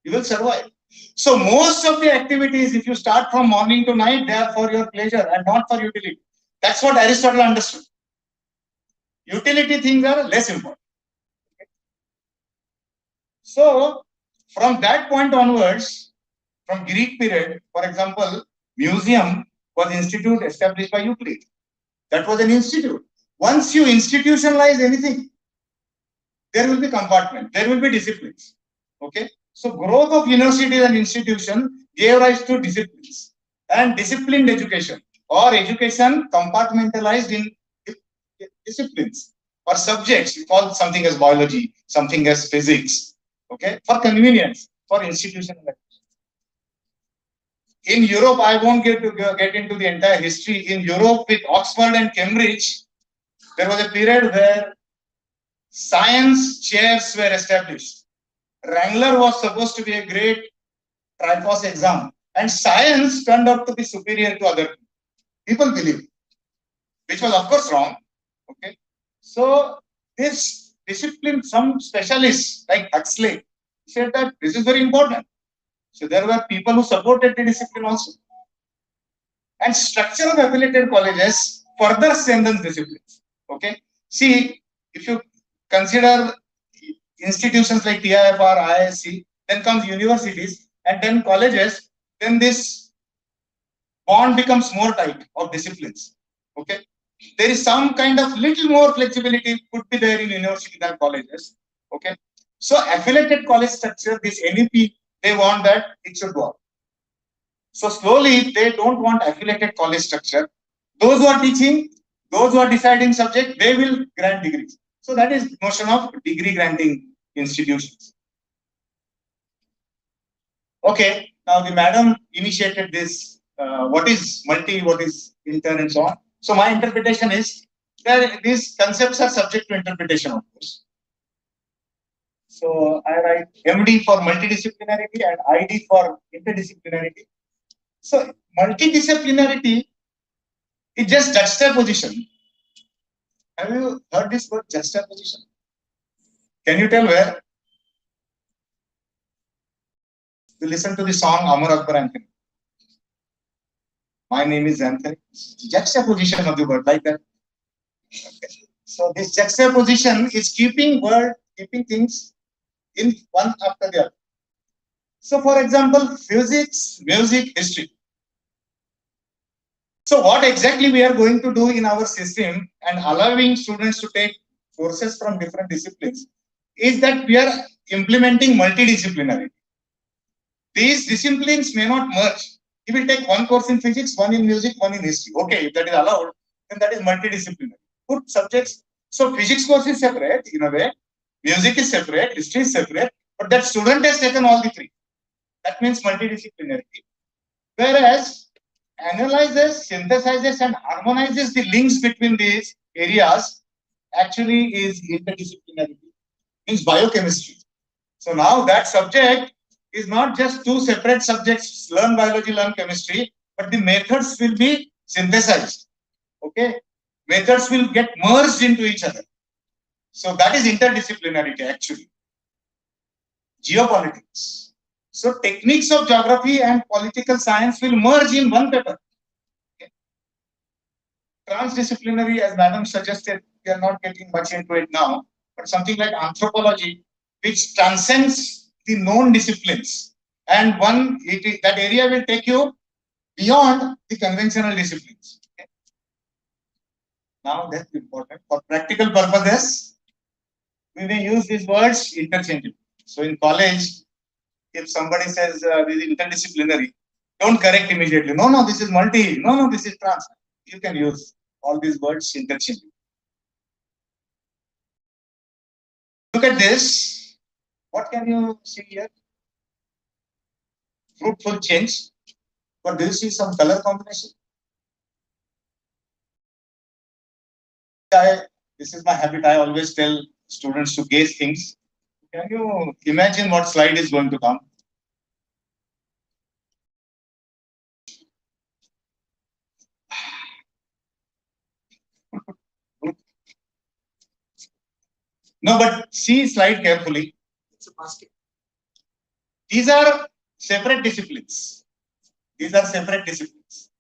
You will survive. So most of the activities, if you start from morning to night, they are for your pleasure and not for utility. That's what Aristotle understood. Utility things are less important. Okay. So from that point onwards, from Greek period, for example, museum was institute established by Euclid. That was an institute. Once you institutionalize anything, there will be compartment, there will be disciplines. Okay. So growth of universities and institutions gave rise to disciplines and disciplined education or education compartmentalized in disciplines or subjects. We call something as biology, something as physics. Okay, for convenience, for institutional education. In Europe, I won't get into the entire history. In Europe, with Oxford and Cambridge, there was a period where science chairs were established. Wrangler was supposed to be a great Tripos exam, and science turned out to be superior to other people believe, which was of course wrong. Okay, so this discipline, some specialists like Huxley said that this is very important. So there were people who supported the discipline also, and structure of affiliated colleges further strengthens disciplines. Okay, see, if you consider institutions like TIFR, IISc, then comes universities, and then colleges, then this bond becomes more tight of disciplines. Okay, there is some kind of little more flexibility could be there in university than colleges. Okay, so affiliated college structure, this NEP, they want that it should go up. So slowly they don't want affiliated college structure. Those who are teaching, those who are deciding subject, they will grant degrees. So that is notion of degree granting institutions. Okay, now the madam initiated this, what is multi, what is inter and so on. So my interpretation is that these concepts are subject to interpretation, of course. So I write MD for multidisciplinarity and ID for interdisciplinarity. So multidisciplinarity is just juxtaposition. Have you heard this word juxtaposition? Can you tell where? You listen to the song Amar Akbar Anthony. My name is Anthony. Juxtaposition of the word like that. Okay. So this juxtaposition is keeping things in one after the other. So for example, physics, music, history. So what exactly we are going to do in our system and allowing students to take courses from different disciplines is that we are implementing multidisciplinary. These disciplines may not merge. You will take one course in physics, one in music, one in history. Okay, if that is allowed, then that is multidisciplinary. Put subjects. So physics course is separate in a way, music is separate, history is separate, but that student has taken all the three. That means multidisciplinarity. Whereas analyzes, synthesizes, and harmonizes the links between these areas actually is interdisciplinarity, means biochemistry. So now that subject is not just two separate subjects, learn biology, learn chemistry, but the methods will be synthesized. Okay, methods will get merged into each other. So that is interdisciplinarity actually. Geopolitics. So techniques of geography and political science will merge in one paper. Okay. Transdisciplinary, as Madam suggested, we are not getting much into it now, but something like anthropology, which transcends the known disciplines, and that area will take you beyond the conventional disciplines. Okay. Now that's important. For practical purposes, we may use these words interchangeably. So in college, if somebody says this is interdisciplinary, don't correct immediately. No, this is multi. No, this is trans. You can use all these words interchangeably. Look at this. What can you see here? Fruitful change. But do you see some color combination? This is my habit. I always tell students to guess things. Can you imagine what slide is going to come? No, but see slide carefully. It's a basket. These are separate disciplines. These are separate disciplines.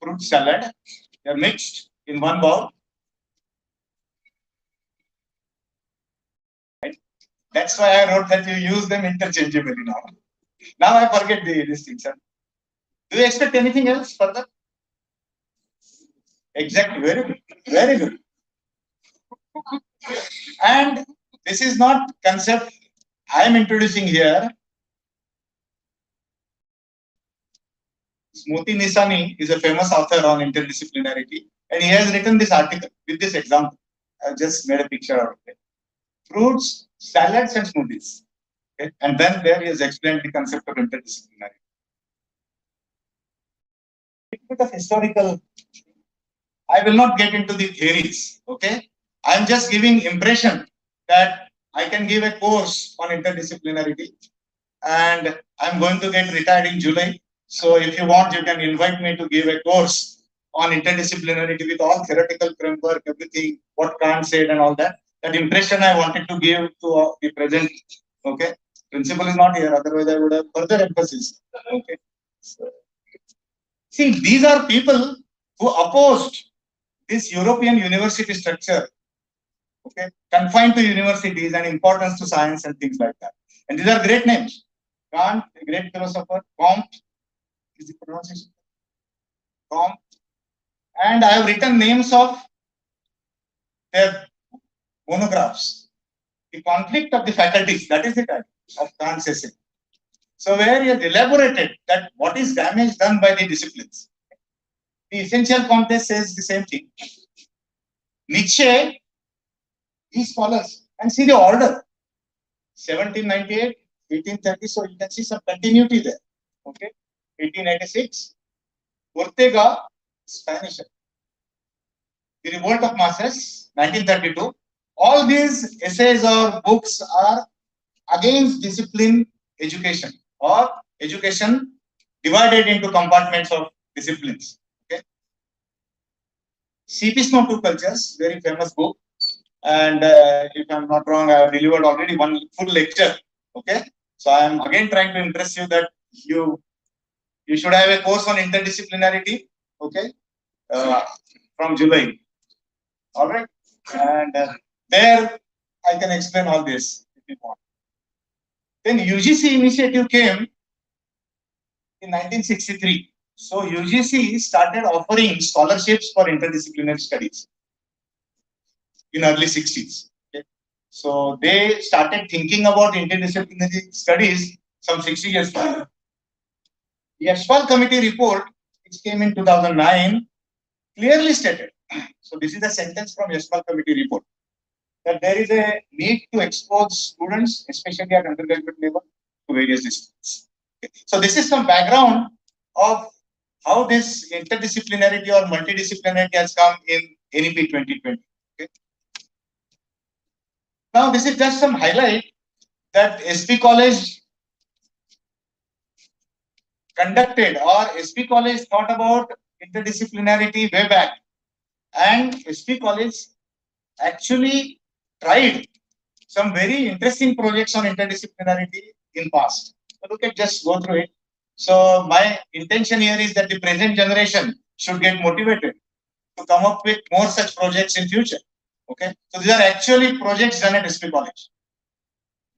Fruit salad, they are mixed in one bowl. Right? That's why I wrote that you use them interchangeably now. Now I forget these things. Do you expect anything else further? Exactly, very good. Very good. And this is not concept I am introducing here. Smriti Nisani is a famous author on interdisciplinarity, and he has written this article with this example. I've just made a picture out of it. Fruits, salads, and smoothies. Okay? And then there he has explained the concept of interdisciplinarity. A bit of historical. I will not get into the theories. Okay, I am just giving impression that I can give a course on interdisciplinarity, and I'm going to get retired in July. So if you want, you can invite me to give a course on interdisciplinarity with all theoretical framework, everything, what Kant said and all that. That impression I wanted to give to the present. Okay, principal is not here, otherwise I would have further emphasis. Okay. So, see, these are people who opposed this European university structure, okay, confined to universities and importance to science and things like that. And these are great names. Kant, a great philosopher. Comte is the pronunciation. Comte. And I have written names of their monographs. The conflict of the faculties, that is the title of Kant's essay. So where he has elaborated that what is damage done by the disciplines. The essential contest says the same thing. Nietzsche, these scholars, and see the order. 1798, 1830, so you can see some continuity there. Okay, 1886, Ortega, Spanish. The Revolt of Masses, 1932. All these essays or books are against discipline education or education divided into compartments of disciplines. Okay. CP Snow Two Cultures, very famous book. And if I'm not wrong, I have delivered already one full lecture. Okay, so I am again trying to impress you that you should have a course on interdisciplinarity. Okay, from July. All right, and there I can explain all this if you want. Then UGC initiative came in 1963. So UGC started offering scholarships for interdisciplinary studies in early 60s. Okay. So they started thinking about interdisciplinary studies some 60 years back. The Yashpal Committee report, which came in 2009, clearly stated. So this is a sentence from Yashpal Committee report, that there is a need to expose students, especially at undergraduate level, to various disciplines. Okay. So this is some background of how this interdisciplinarity or multidisciplinarity has come in NEP 2020. Okay. Now, this is just some highlight that SP College conducted, or SP College thought about interdisciplinarity way back, and SP College actually tried some very interesting projects on interdisciplinarity in past. So look at, just go through it. So my intention here is that the present generation should get motivated to come up with more such projects in future. Okay, so these are actually projects done at SP College.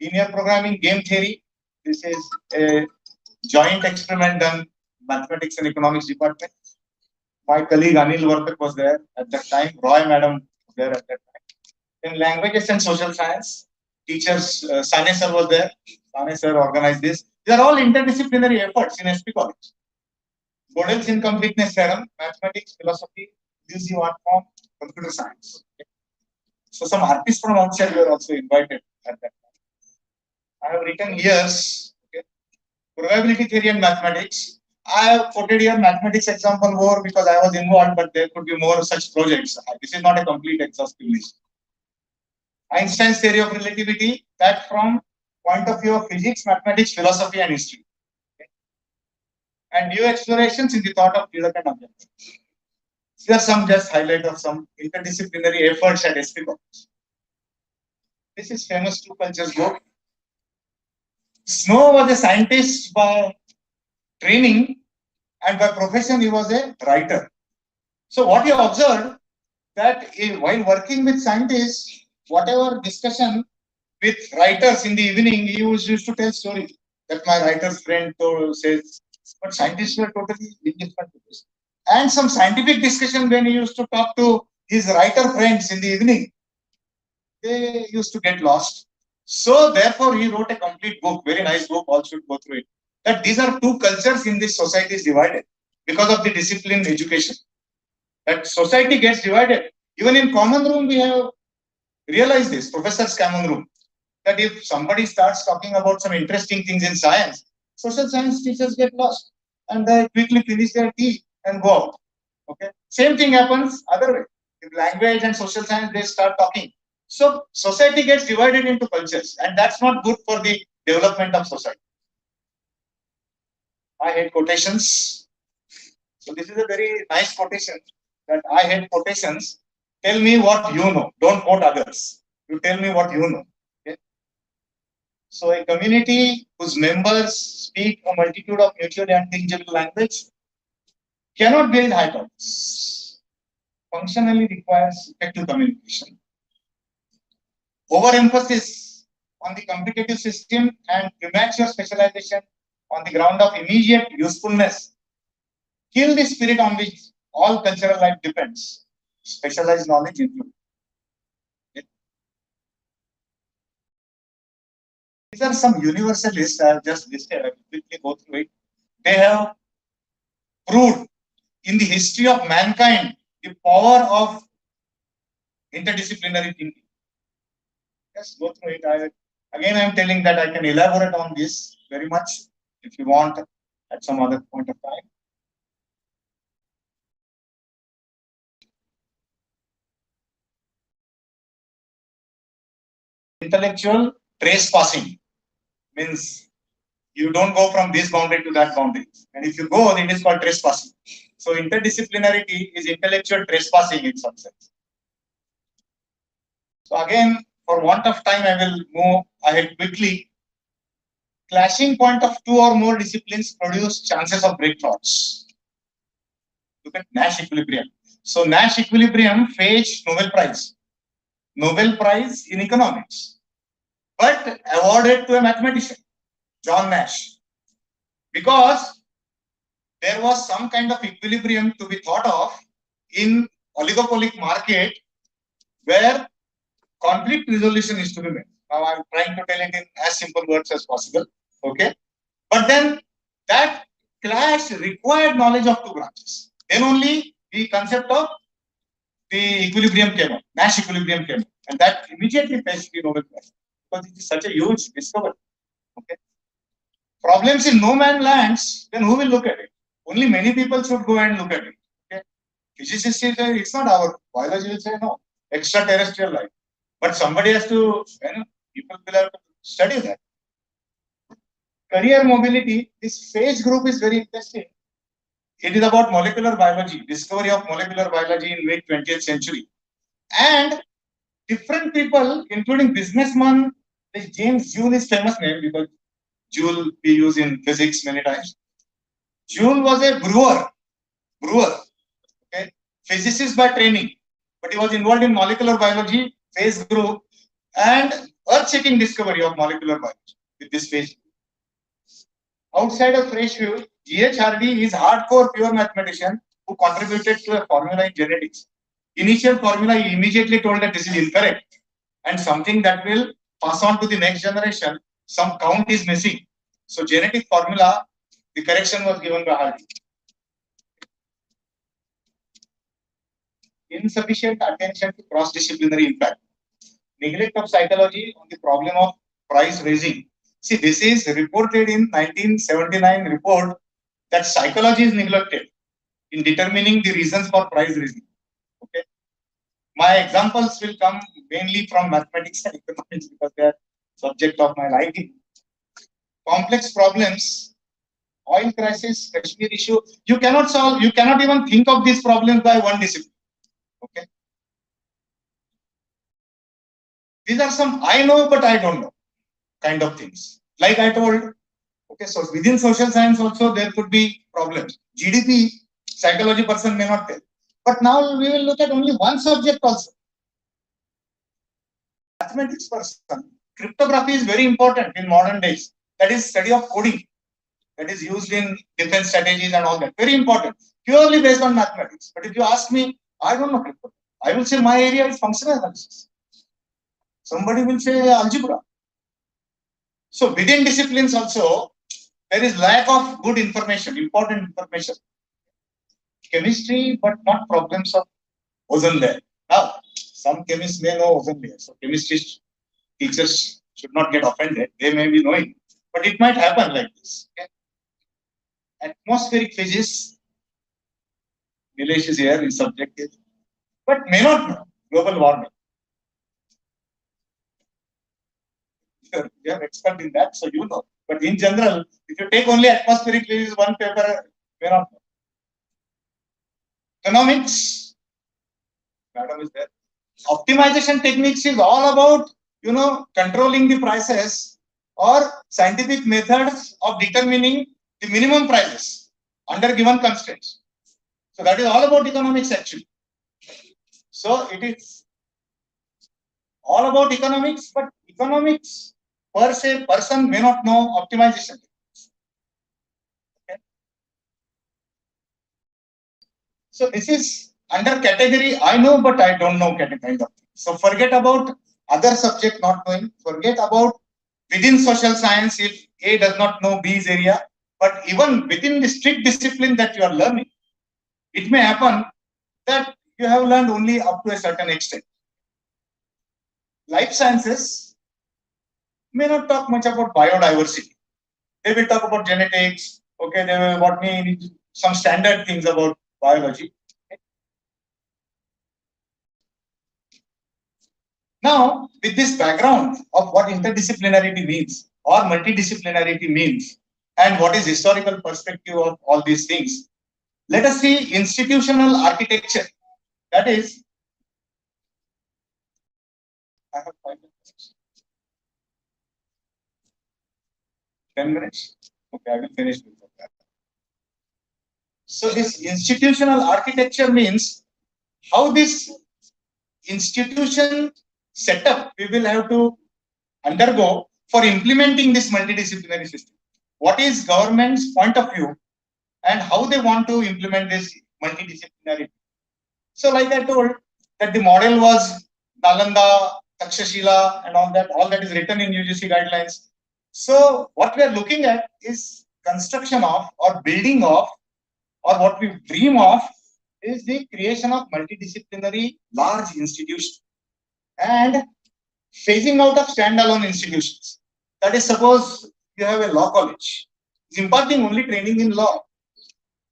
Linear programming, game theory. This is a joint experiment done mathematics and economics department. My colleague Anil Vartak was there at that time. Roy Madam was there at that time. Then languages and social science. Teachers, Sane sir was there. Sane sir organized this. These are all interdisciplinary efforts in SP College. Gödel's incompleteness theorem, mathematics, philosophy, UC art form, computer science. Okay. So some artists from outside were also invited at that time. I have written years. Okay. Probability theory and mathematics. I have quoted here mathematics example more because I was involved, but there could be more such projects. This is not a complete exhaustive list. Einstein's theory of relativity, that from point of view of physics, mathematics, philosophy, and history. Okay. And new explorations in the thought of Tilak and Abhyanga. These are some just highlight of some interdisciplinary efforts at SP College. This is famous Two Cultures book. Snow was a scientist by training, and by profession he was a writer. So what he observed, that while working with scientists, whatever discussion with writers in the evening, he used to tell stories that my writer's friend says, but scientists were totally indifferent to this. And some scientific discussion when he used to talk to his writer friends in the evening, they used to get lost. So therefore he wrote a complete book, very nice book, all should go through it. That these are two cultures in this society is divided because of the discipline education. That society gets divided. Even in common room, we have realized this, professor's common room, that if somebody starts talking about some interesting things in science, social science teachers get lost and they quickly finish their tea and go out. Okay. Same thing happens other way. If language and social science, they start talking. So society gets divided into cultures, and that's not good for the development of society. I hate quotations. So this is a very nice quotation, that I hate quotations. Tell me what you know. Don't quote others. You tell me what you know. Okay? So a community whose members speak a multitude of mutually intelligible language cannot build high topics. Functionally requires effective communication. Overemphasis on the competitive system and premature specialization on the ground of immediate usefulness kill the spirit on which all cultural life depends. Specialized knowledge included. Okay. These are some universalists I have just listed. I will quickly go through it. They have proved in the history of mankind the power of interdisciplinary thinking. Just go through it. I am telling that I can elaborate on this very much if you want at some other point of time. Intellectual trespassing means you don't go from this boundary to that boundary. And if you go, it is called trespassing. So interdisciplinarity is intellectual trespassing in some sense. So again, for want of time, I will move ahead quickly. Clashing point of two or more disciplines produce chances of breakthroughs. Look at Nash equilibrium. So Nash equilibrium fetched Nobel Prize. Nobel Prize in economics, but awarded to a mathematician, John Nash, because there was some kind of equilibrium to be thought of in oligopolic market where conflict resolution is to be made. Now I'm trying to tell it in as simple words as possible. Okay. But then that clash required knowledge of two branches. Then only the concept of the equilibrium came up, Nash equilibrium came up. And that immediately fetched the Nobel Prize because it is such a huge discovery. Okay. Problems in no man lands, then who will look at it? Only many people should go and look at it. Okay. Physicists say it's not our, biology will say no, extraterrestrial life. But somebody has to, people will have to study that. Career mobility, this phase group is very interesting. It is about molecular biology, discovery of molecular biology in mid 20th century. And different people, including businessman, James Joule is famous name because Joule we use in physics many times. Joule was a brewer, okay, physicist by training, but he was involved in molecular biology, phase group, and earth-shaking discovery of molecular biology with this phase group. Outside of fresh view, G.H. Hardy is hardcore pure mathematician who contributed to a formula in genetics. Initial formula, he immediately told that this is incorrect and something that will pass on to the next generation. Some count is missing. So genetic formula, the correction was given by Hardy. Insufficient attention to cross-disciplinary impact. Neglect of psychology on the problem of price raising. See, this is reported in 1979 report that psychology is neglected in determining the reasons for price raising. Okay. My examples will come mainly from mathematics and economics because they are subject of my liking. Complex problems, oil crisis, Kashmir issue, you cannot solve, you cannot even think of these problems by one discipline. Okay. These are some I know but I don't know kind of things. Like I told, okay, so within social science also there could be problems. GDP, psychology person may not tell. But now we will look at only one subject also. Mathematics person, cryptography is very important in modern days. That is study of coding. That is used in defense strategies and all that. Very important. Purely based on mathematics. But if you ask me, I don't know cryptography. I will say my area is functional analysis. Somebody will say algebra. So within disciplines also, there is lack of good information, important information. Chemistry, but not problems of ozone layer. Now, some chemists may know ozone layer. So chemistry teachers should not get offended. They may be knowing. But it might happen like this. Okay? Atmospheric physics, Nilesh is here, is subjective, but may not know global warming. You are expert in that, so you know. But in general, if you take only atmospheric physics, one paper, may not know. Economics, madam is there. Optimization techniques is all about, controlling the prices or scientific methods of determining the minimum prices under given constraints. So that is all about economics actually. So it is all about economics, but economics per se person may not know optimization. Okay. So this is under category I know but I don't know kind of thing. So forget about other subject not knowing, forget about within social science if A does not know B's area, but even within the strict discipline that you are learning, it may happen that you have learned only up to a certain extent. Life sciences may not talk much about biodiversity. They will talk about genetics, okay, they will botany, some standard things about biology. Okay. Now, with this background of what interdisciplinarity means or multidisciplinarity means and what is historical perspective of all these things, Let us see institutional architecture. That is, I have 5 minutes. 10 minutes? Okay, I will finish before that. So this institutional architecture means how this institution setup we will have to undergo for implementing this multidisciplinary system. What is government's point of view and how they want to implement this multidisciplinary? So like I told that the model was Nalanda, Takshashila and all that is written in UGC guidelines. So what we are looking at is construction of or building of or what we dream of is the creation of multidisciplinary large institutions and phasing out of standalone institutions. That is, suppose you have a law college, is imparting only training in law.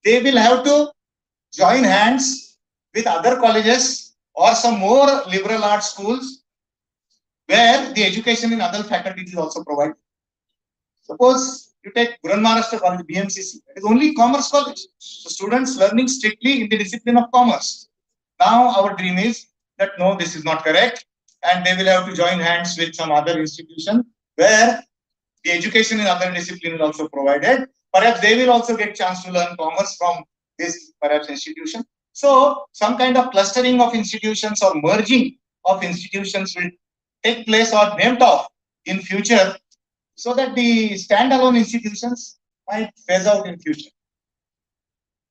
They will have to join hands with other colleges or some more liberal arts schools where the education in other faculties is also provided. Suppose you take Buran Maharashtra College, BMCC, it is only commerce college. So students learning strictly in the discipline of commerce. Now our dream is that no, this is not correct, and they will have to join hands with some other institution where the education in other discipline is also provided. Perhaps they will also get chance to learn commerce from this perhaps institution. So some kind of clustering of institutions or merging of institutions will take place or named off in future, so that the standalone institutions might phase out in future.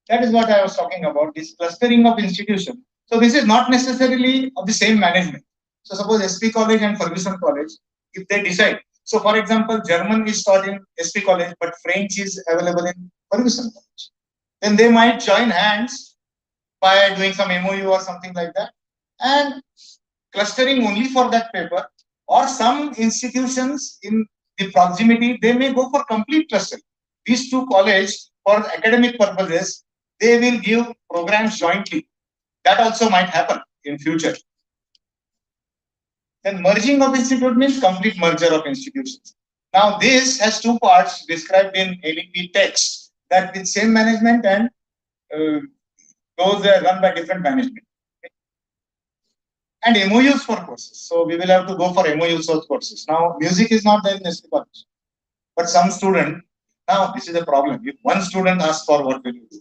That is what I was talking about, this clustering of institutions. So this is not necessarily of the same management. So suppose SP College and Ferguson College, if they decide. So for example, German is taught in SP College, but French is available in Ferguson College. Then they might join hands by doing some MOU or something like that, and clustering only for that paper, or some institutions in the proximity, they may go for complete clustering. These two colleges, for academic purposes, they will give programs jointly. That also might happen in future. Then merging of institute means complete merger of institutions. Now this has two parts described in NEP text, that with same management and those are run by different management. Okay. And MOUs for courses. So we will have to go for MOUs for courses. Now music is not there in SP College, but some student, now this is a problem. If one student asks for, what will you do?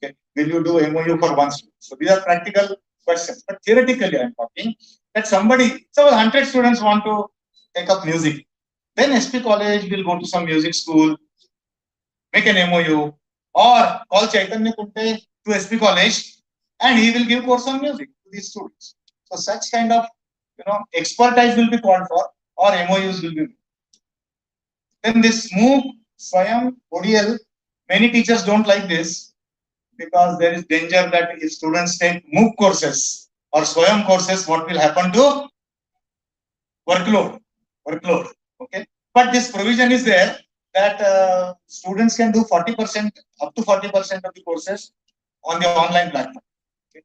Okay. Will you do MOU for one student? So these are practical questions, but theoretically I am talking that somebody, so 100 students want to take up music. Then SP College will go to some music school, make an MOU, or call Chaitanya Kunte to SP College, and he will give course on music to these students. So such kind of expertise will be called for, or MOUs will be made. Then this MOOC, Swayam, ODL, many teachers don't like this because there is danger that if students take MOOC courses or Swayam courses, what will happen to workload? Okay. But this provision is there that students can do 40%, up to 40% of the courses on the online platform. Okay.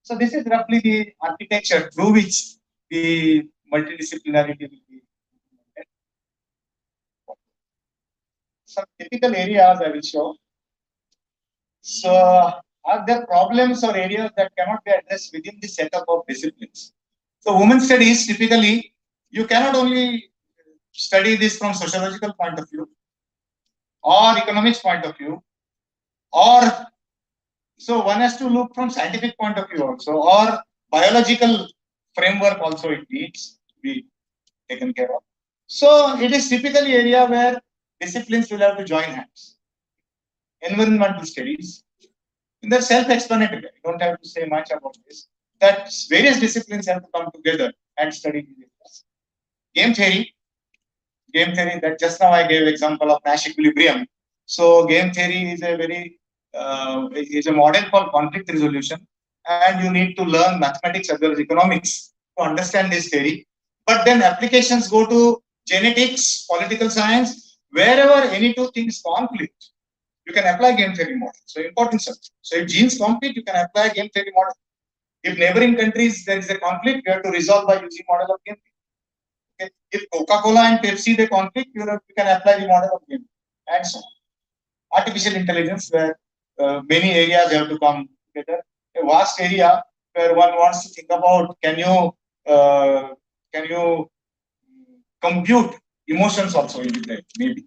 So this is roughly the architecture through which the multidisciplinarity will be implemented. Some typical areas I will show. So are there problems or areas that cannot be addressed within the setup of disciplines? So women's studies, typically, you cannot only study this from sociological point of view or economics point of view, or so one has to look from scientific point of view also, or biological framework also it needs to be taken care of. So it is typically area where disciplines will have to join hands. Environmental studies, they're self-explanatory. I don't have to say much about this. That various disciplines have to come together and study these. Game theory, that just now I gave example of Nash equilibrium. So game theory is a very is a model for conflict resolution, and you need to learn mathematics as well as economics to understand this theory. But then applications go to genetics, political science, wherever any two things conflict, you can apply game theory model. So important subject. So if genes compete, you can apply game theory model. If neighboring countries there is a conflict, you have to resolve by using model of game theory. Okay. If Coca-Cola and Pepsi they conflict, you can apply the model of game theory, and so on. Artificial intelligence, where many areas have to come together. A vast area where one wants to think about, can you compute emotions also in it? Maybe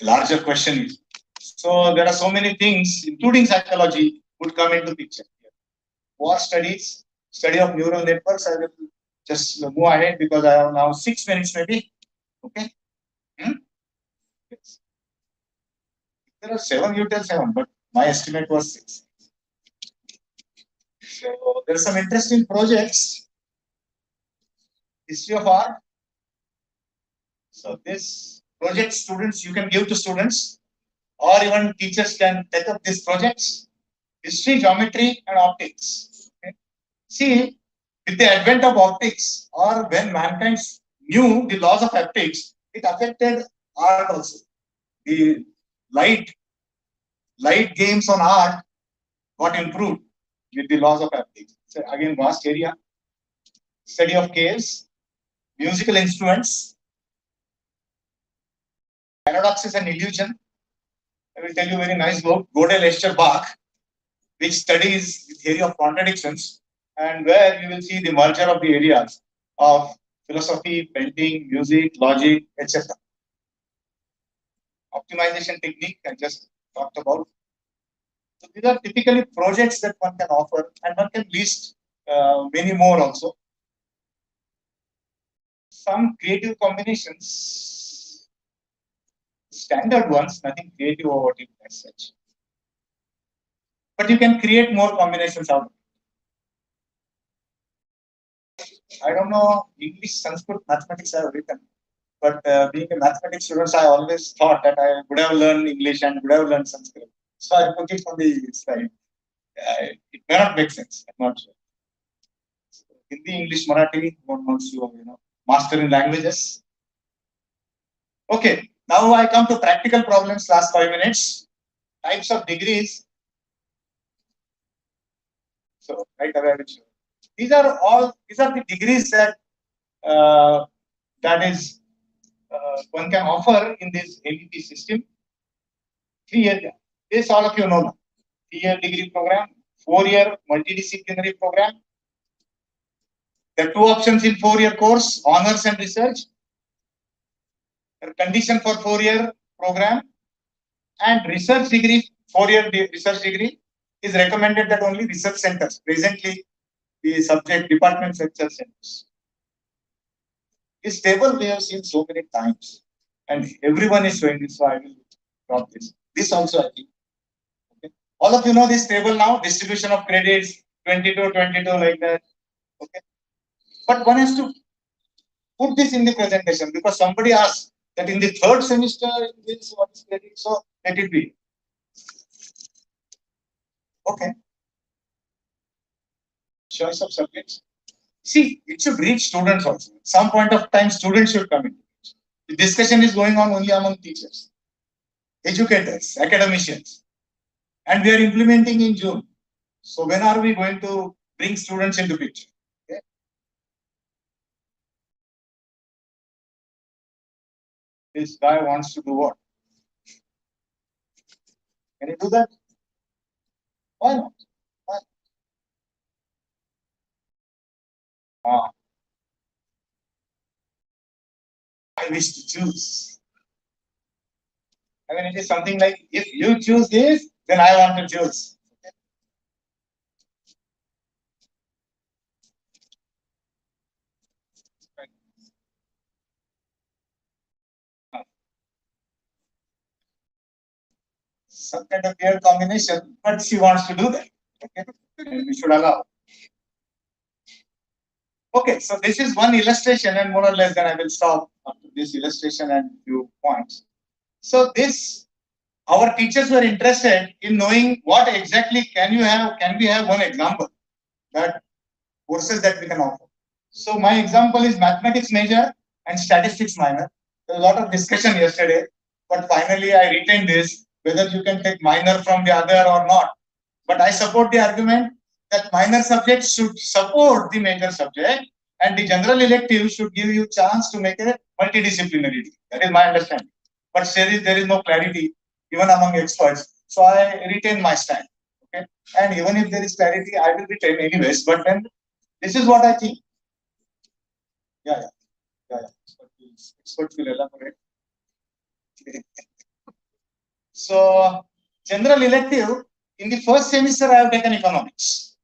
a larger question is. So there are so many things, including psychology, would come into picture. What studies, study of neural networks. I will just move ahead because I have now 6 minutes maybe. Okay. Yes. There are 7, you tell 7, but my estimate was 6. So there are some interesting projects. History of art. So this project students, you can give to students, or even teachers can take up these projects. History, geometry, and optics. Okay. See, with the advent of optics, or when mankind knew the laws of haptics, it affected art also. The light games on art got improved with the laws of haptics. So again, vast area. Study of caves, musical instruments, paradoxes and illusion. I will tell you a very nice book, Godel Escherbach, which studies the theory of contradictions, and where you will see the merger of the areas of philosophy, painting, music, logic, etc. Optimization technique I just talked about. So these are typically projects that one can offer, and one can list many more also. Some creative combinations, standard ones, nothing creative about it as such. But you can create more combinations out of it. I don't know English, Sanskrit, mathematics I have written, but being a mathematics student, I always thought that I would have learned English and would have learned Sanskrit. So I put it on the slide. It may not make sense. I'm not sure. Hindi, English, Marathi, one wants to, master in languages. Okay, now I come to practical problems. Last 5 minutes. Types of degrees. So right away I will show. These are the degrees that one can offer in this NEP system. 3-year. This all of you know now. 3-year degree program, 4-year multidisciplinary program. There are 2 options in 4-year course, honors and research. The condition for 4-year program and research degree, 4-year research degree is recommended that only research centers. Presently, the subject department research centers. This table we have seen so many times, and everyone is showing this, so I will drop this. This also I think. Okay. All of you know this table now, distribution of credits, 22, like that. Okay. But one has to put this in the presentation because somebody asked that in the 3rd semester, this what is credit, so let it be. Okay. Choice of subjects. See, it should reach students also. At some point of time, students should come in. The discussion is going on only among teachers, educators, academicians, and we are implementing in June. So when are we going to bring students into picture? Okay. This guy wants to do what? Can you do that? Why not? Why? I wish to choose. I mean, it is something like, if you choose this, then I want to choose. Okay. Some kind of weird combination, but she wants to do that. Okay, and we should allow. Okay, so this is one illustration, and more or less, then I will stop after this illustration and few points. So this, our teachers were interested in knowing what exactly can we have one example that courses that we can offer. So my example is mathematics major and statistics minor. There was a lot of discussion yesterday, but finally I retained this, whether you can take minor from the other or not. But I support the argument that minor subjects should support the major subject, and the general elective should give you chance to make a multidisciplinary. That is my understanding. But there is no clarity even among experts. So I retain my stand. Okay. And even if there is clarity, I will retain anyways. But then this is what I think. Yeah. Expert will elaborate. So general elective, in the first semester I have taken economics.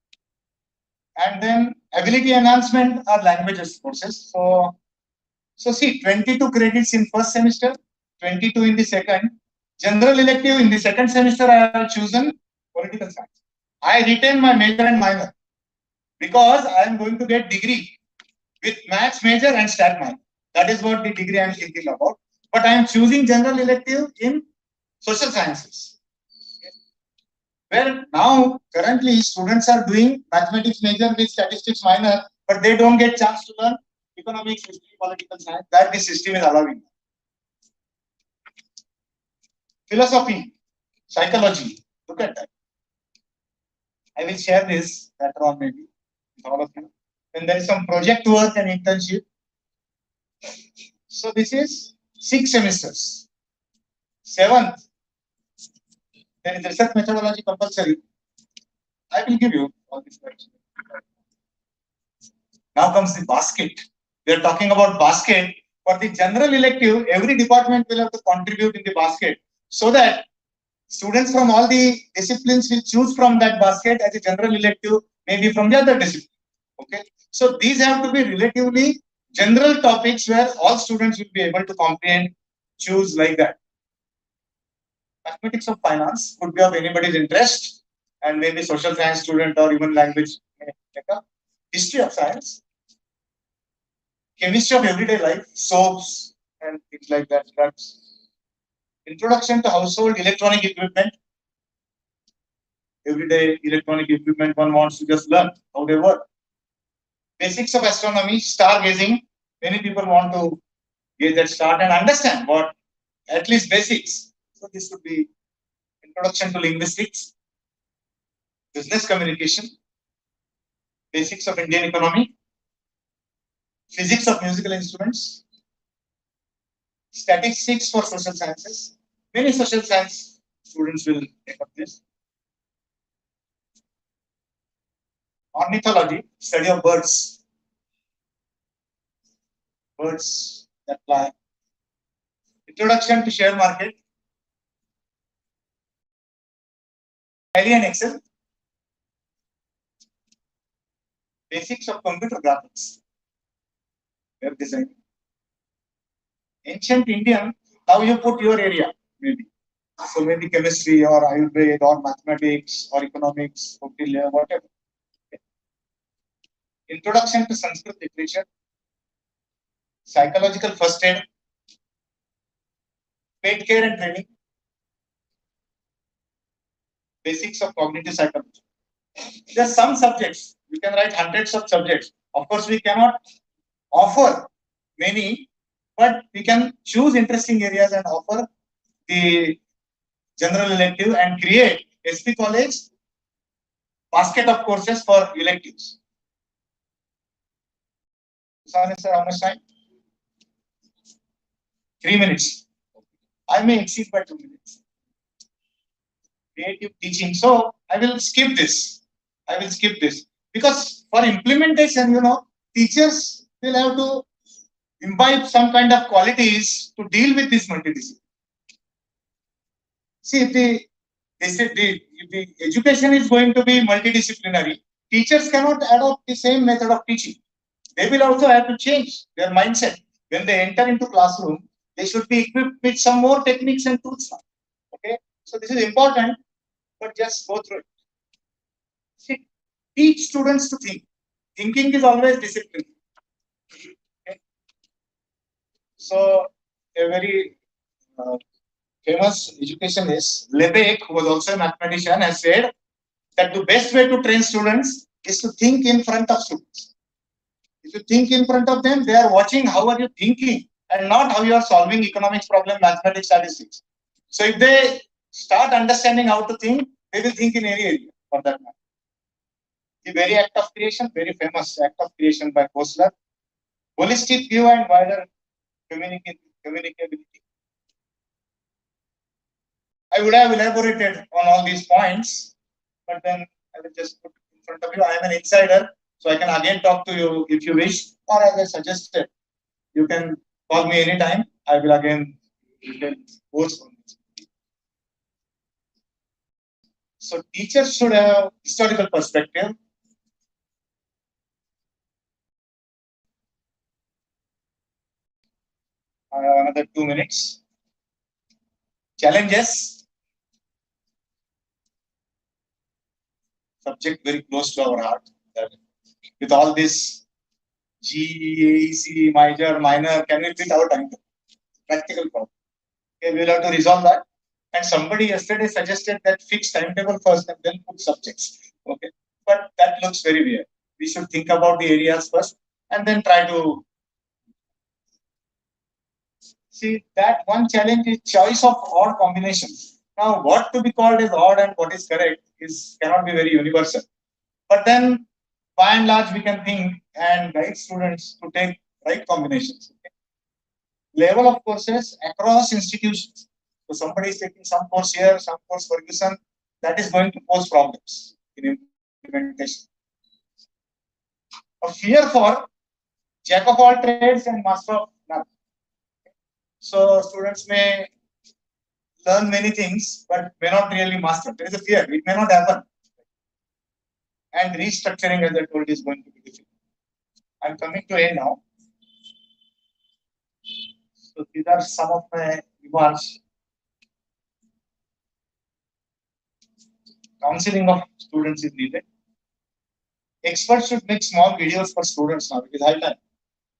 And then ability enhancement are languages courses. So see, 22 credits in first semester, 22 in the second. General elective in the second semester I have chosen political science. I retain my major and minor because I am going to get degree with maths major and stat minor. That is what the degree I am thinking about. But I am choosing general elective in social sciences. Where now currently students are doing mathematics major with statistics minor, but they don't get chance to learn economics, history, political science. That the system is allowing. Philosophy, psychology. Look at that. I will share this later on maybe with all of you. Then there is some project work and internship. So this is 6 semesters. 7th, there is research methodology compulsory. I will give you all this. Now comes the basket. We are talking about basket. For the general elective, every department will have to contribute in the basket so that students from all the disciplines will choose from that basket as a general elective, maybe from the other discipline. Okay. So these have to be relatively general topics where all students will be able to comprehend, choose like that. Mathematics of finance could be of anybody's interest, and maybe social science student or even language. History of science, chemistry of everyday life, soaps and things like that. That's introduction to household electronic equipment. Everyday electronic equipment one wants to just learn how they work. Basics of astronomy, stargazing. Many people want to gaze at star and understand what, at least basics. So this would be introduction to linguistics, business communication, basics of Indian economy, physics of musical instruments, statistics for social sciences. Many social science students will take up this. Ornithology, study of birds. Birds that fly. Introduction to share market. Tally and Excel. Basics of computer graphics. Web design. Ancient Indian, how you put your area, maybe. So maybe chemistry or Ayurveda or mathematics or economics, whatever. Introduction to Sanskrit literature, psychological first aid, pet care and training, basics of cognitive psychology. There are some subjects, we can write hundreds of subjects. Of course, we cannot offer many, but we can choose interesting areas and offer the general elective and create SP College basket of courses for electives. Sir, how much time? 3 minutes. I may exceed by 2 minutes. Creative teaching. So I will skip this. Because for implementation, teachers will have to imbibe some kind of qualities to deal with this multidiscipline. See, if the education is going to be multidisciplinary, teachers cannot adopt the same method of teaching. They will also have to change their mindset. When they enter into classroom, they should be equipped with some more techniques and tools. Okay, so this is important, but just go through it. See, teach students to think. Thinking is always discipline. Okay. So a very famous educationist, Lebesgue, who was also a mathematician, has said that the best way to train students is to think in front of students. If you think in front of them, they are watching how are you thinking and not how you are solving economics problem, mathematics, statistics. So if they start understanding how to think, they will think in any area for that matter. The very act of creation, very famous act of creation by Kostler. Holistic view and wider communicability. I would have elaborated on all these points, but then I will just put in front of you. I am an insider, so I can again talk to you if you wish, or as I suggested, you can call me anytime. I will again post on this. So teachers should have historical perspective. Another 2 minutes. Challenges. Subject very close to our heart. That with all this GEAC, major, minor, can we fit our time? Practical problem. Okay, we'll have to resolve that. And somebody yesterday suggested that fix timetable first and then put subjects. Okay, but that looks very weird. We should think about the areas first and then try to see that one challenge is choice of odd combinations. Now, what to be called as odd and what is correct is cannot be very universal. But then, by and large, we can think and guide students to take right combinations. Okay? Level of courses across institutions. So somebody is taking some course here, some course Ferguson. That is going to pose problems in implementation. A fear for jack of all trades and master of none. So students may learn many things, but may not really master. There is a fear; it may not happen. And restructuring, as I told, is going to be difficult. I'm coming to end now. So these are some of my remarks. Counseling of students is needed. Experts should make small videos for students now. It is high time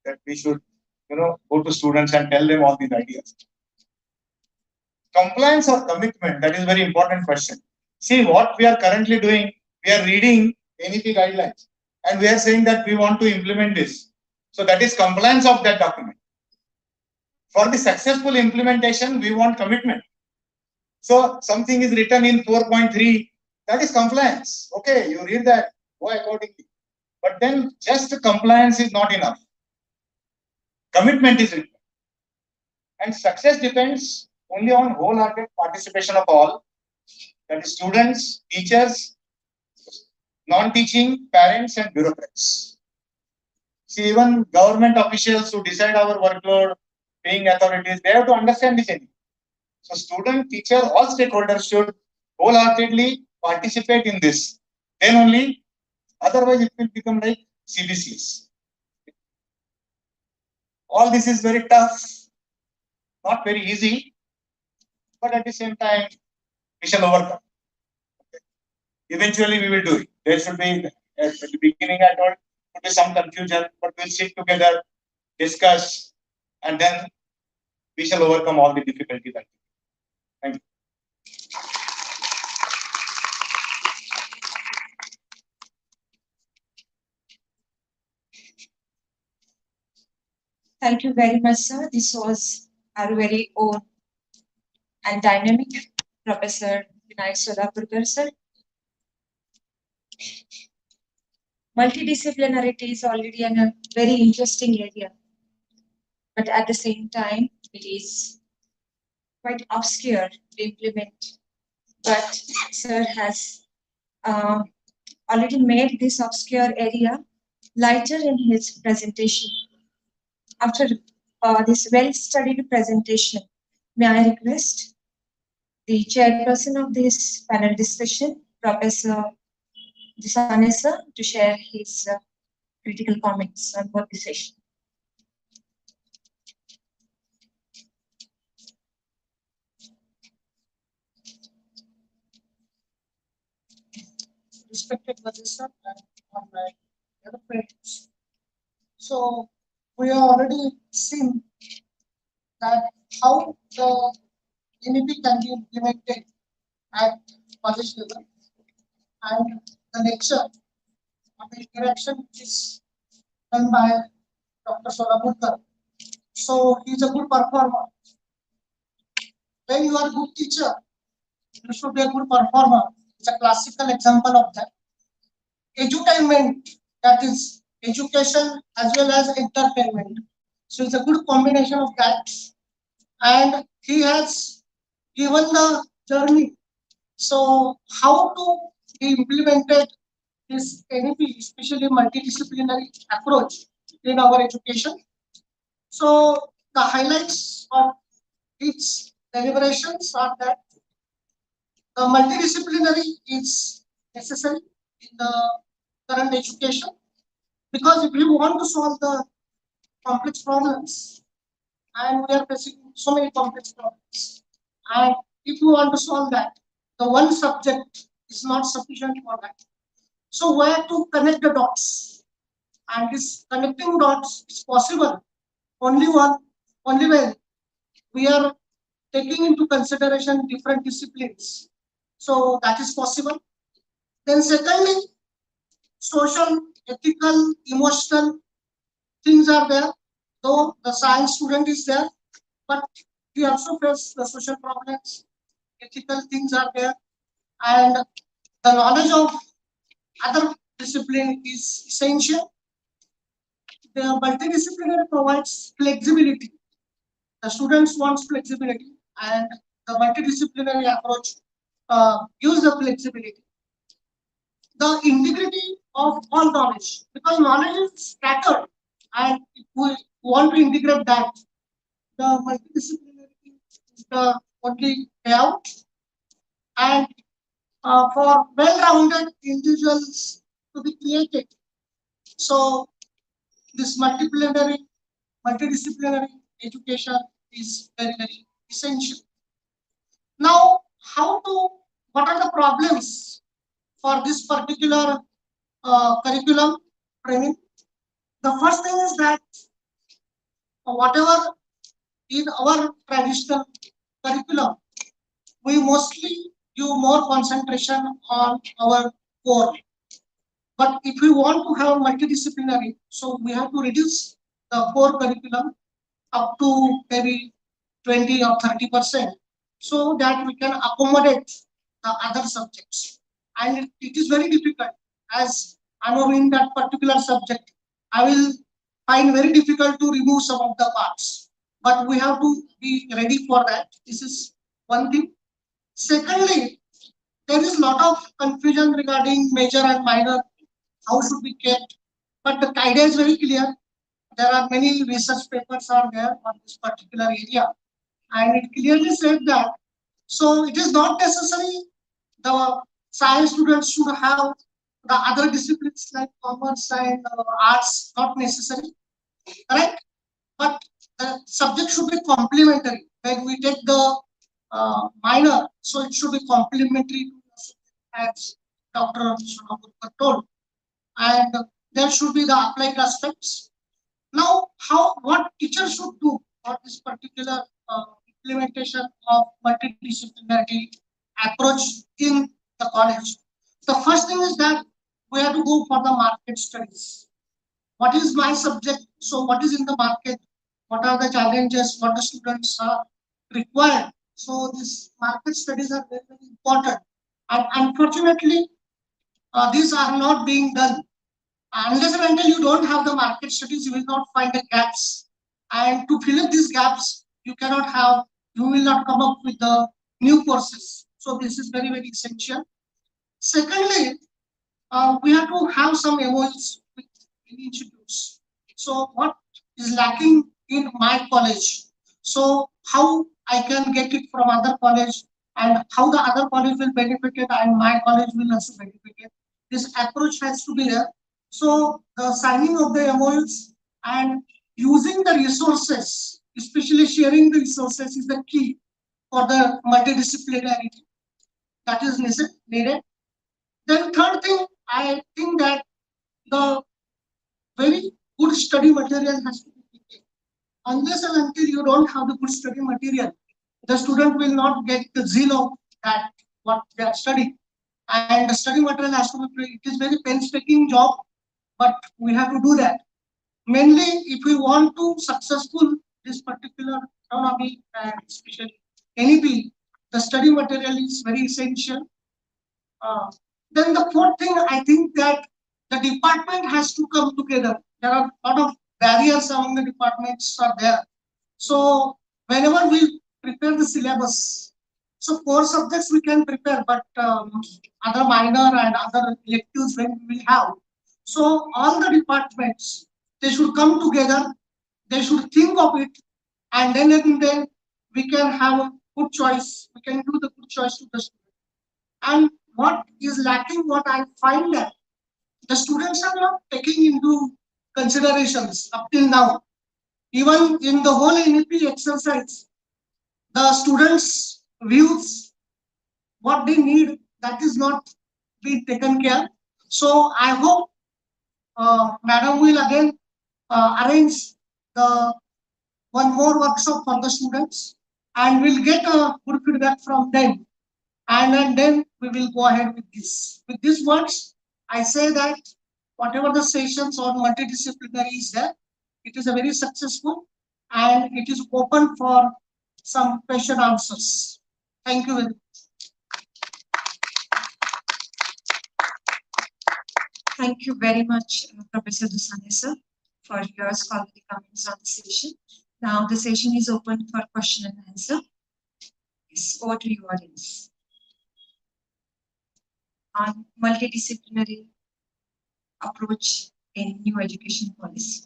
that we should, go to students and tell them all these ideas. Compliance or commitment, that is a very important question. See, what we are currently doing, we are reading NEP guidelines and we are saying that we want to implement this. So that is compliance of that document. For the successful implementation, we want commitment. So something is written in 4.3, that is compliance. Okay, you read that, go accordingly. But then just compliance is not enough. Commitment is required. And success depends only on wholehearted participation of all, that is students, teachers, non-teaching, parents and bureaucrats. See, even government officials who decide our workload, paying authorities, they have to understand this anyway. So student, teacher, all stakeholders should wholeheartedly participate in this. Then only, otherwise it will become like CBCs. All this is very tough, not very easy, but at the same time, we shall overcome. Okay. Eventually, we will do it. There should be, at the beginning, I told, there be some confusion, but we'll sit together, discuss, and then we shall overcome all the difficulties. Thank you. Thank you very much, sir. This was our very own and dynamic Professor Vinay Solapurkar, sir. Multidisciplinarity is already a very interesting area, but at the same time, it is quite obscure to implement. But sir has already made this obscure area lighter in his presentation. After this well-studied presentation, may I request the chairperson of this panel discussion, Professor Disanesa, to share his critical comments on both the session. Respected Professor and my other friends. So we have already seen that how the NEP can be implemented at college level, and the lecture and the interaction is done by Dr. Solapurkar. So he is a good performer. When you are a good teacher, you should be a good performer. It's a classical example of that. Edutainment, that is education as well as entertainment. So it's a good combination of that. And he has given the journey. So how to be implemented this NEP, especially multidisciplinary approach in our education. So the highlights of its deliberations are that the multidisciplinary is necessary in the current education, because if you want to solve the complex problems, and we are facing so many complex problems, and if you want to solve that, the one subject is not sufficient for that. So where to connect the dots, and this connecting dots is possible only when we are taking into consideration different disciplines. So that is possible. Then secondly, social, ethical, emotional things are there. Though the science student is there, but we also face the social problems, ethical things are there, and the knowledge of other discipline is essential. The multidisciplinary provides flexibility. The students want flexibility, and the multidisciplinary approach gives the flexibility. The integrity of all knowledge, because knowledge is scattered, and if we want to integrate that, the multidisciplinarity is the only way out. And for well-rounded individuals to be created, so this multidisciplinary education is very, very essential. Now, what are the problems for this particular curriculum training? The first thing is that whatever in our traditional curriculum, we mostly do more concentration on our core. But if we want to have multidisciplinary, so we have to reduce the core curriculum up to maybe 20 or 30%, so that we can accommodate the other subjects. And it is very difficult, as I know in that particular subject, I will find very difficult to remove some of the parts. But we have to be ready for that. This is one thing. Secondly, there is a lot of confusion regarding major and minor, how should be kept. But the idea is very clear. There are many research papers are there on this particular area, and it clearly said that. So it is not necessary the science students should have the other disciplines like commerce and arts, not necessary, right? But the subject should be complementary. When we take the minor, so it should be complementary to the subject, as Dr. Sonapurkar told, and there should be the applied aspects. Now, what teachers should do for this particular implementation of multidisciplinary approach in the college? The first thing is that we have to go for the market studies. What is my subject? So what is in the market? What are the challenges? What the students are required? So these market studies are very, very important. And unfortunately, these are not being done. Unless and until you don't have the market studies, you will not find the gaps. And to fill up these gaps, you will not come up with the new courses. So this is very, very essential. Secondly, we have to have some MOUs with institutes. So what is lacking in my college? So how I can get it from other college, and how the other college will benefit it and my college will also benefit it. This approach has to be there. So the signing of the MOUs and using the resources, especially sharing the resources, is the key for the multidisciplinarity that is needed. Then third thing, I think that the very good study material has to be prepared. Unless and until you don't have the good study material, the student will not get the zeal of that what they are studying. And the study material has to be, it is very painstaking job, but we have to do that. Mainly, if we want to successful this particular economy and especially NEP, the study material is very essential. Then the fourth thing, I think that the department has to come together. There are a lot of barriers among the departments are there. So whenever we prepare the syllabus, So core subjects we can prepare, but other minor and other electives when we will have. So all the departments, they should come together, they should think of it, and then we can have a good choice. We can do the good choice to the student. And what is lacking, what I find that the students are not taking into considerations up till now. Even in the whole NEP exercise, the students' views, what they need, that is not being taken care. So I hope Madam will again arrange the one more workshop for the students, and we'll get a good feedback from them. And then we will go ahead with this. With these words, I say that whatever the sessions on multidisciplinary is there, it is a very successful and it is open for some question answers. Thank you very much. Thank you very much, Professor Dusane sir, for your scholarly comments on the session. Now the session is open for question and answer. Yes, over to you, audience. On multidisciplinary approach in new education policy.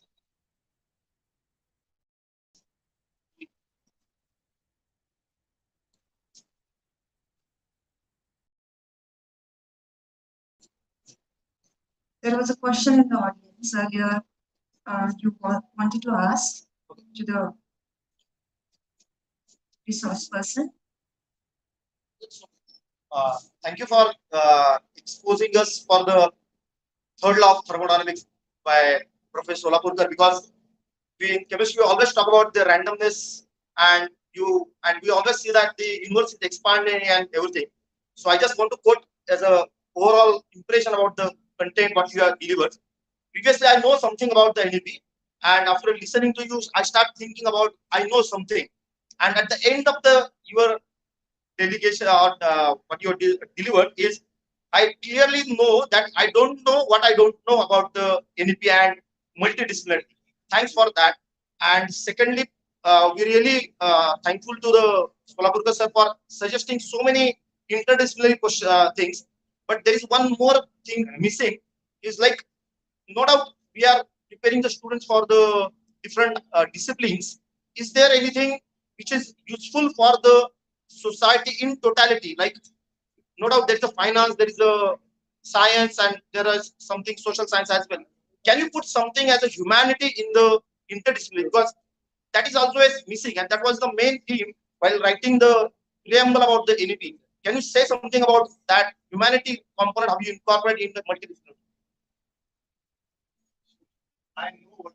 There was a question in the audience earlier. You wanted to ask to the resource person. Thank you for exposing us for the third law of thermodynamics by Professor Solapurkar, because we in chemistry we always talk about the randomness and we always see that the universe is expanding and everything. So I just want to quote as a overall impression about the content what you have delivered. Previously, I know something about the NEP, and after listening to you, I start thinking about I know something. And at the end of your delegation or what you delivered is, I clearly know that I don't know what I don't know about the NEP and multidisciplinary. Thanks for that. And secondly, we really thankful to the Solapurkar sir for suggesting so many interdisciplinary things. But there is one more thing missing, is like, no doubt we are preparing the students for the different disciplines. Is there anything which is useful for the society in totality? Like, no doubt there is a finance, there is a science, and there is something social science as well. Can you put something as a humanity in the interdisciplinary? Because that is always missing, and that was the main theme while writing the preamble about the NEP. Can you say something about that humanity component? How you incorporate in the multidisciplinary? I know what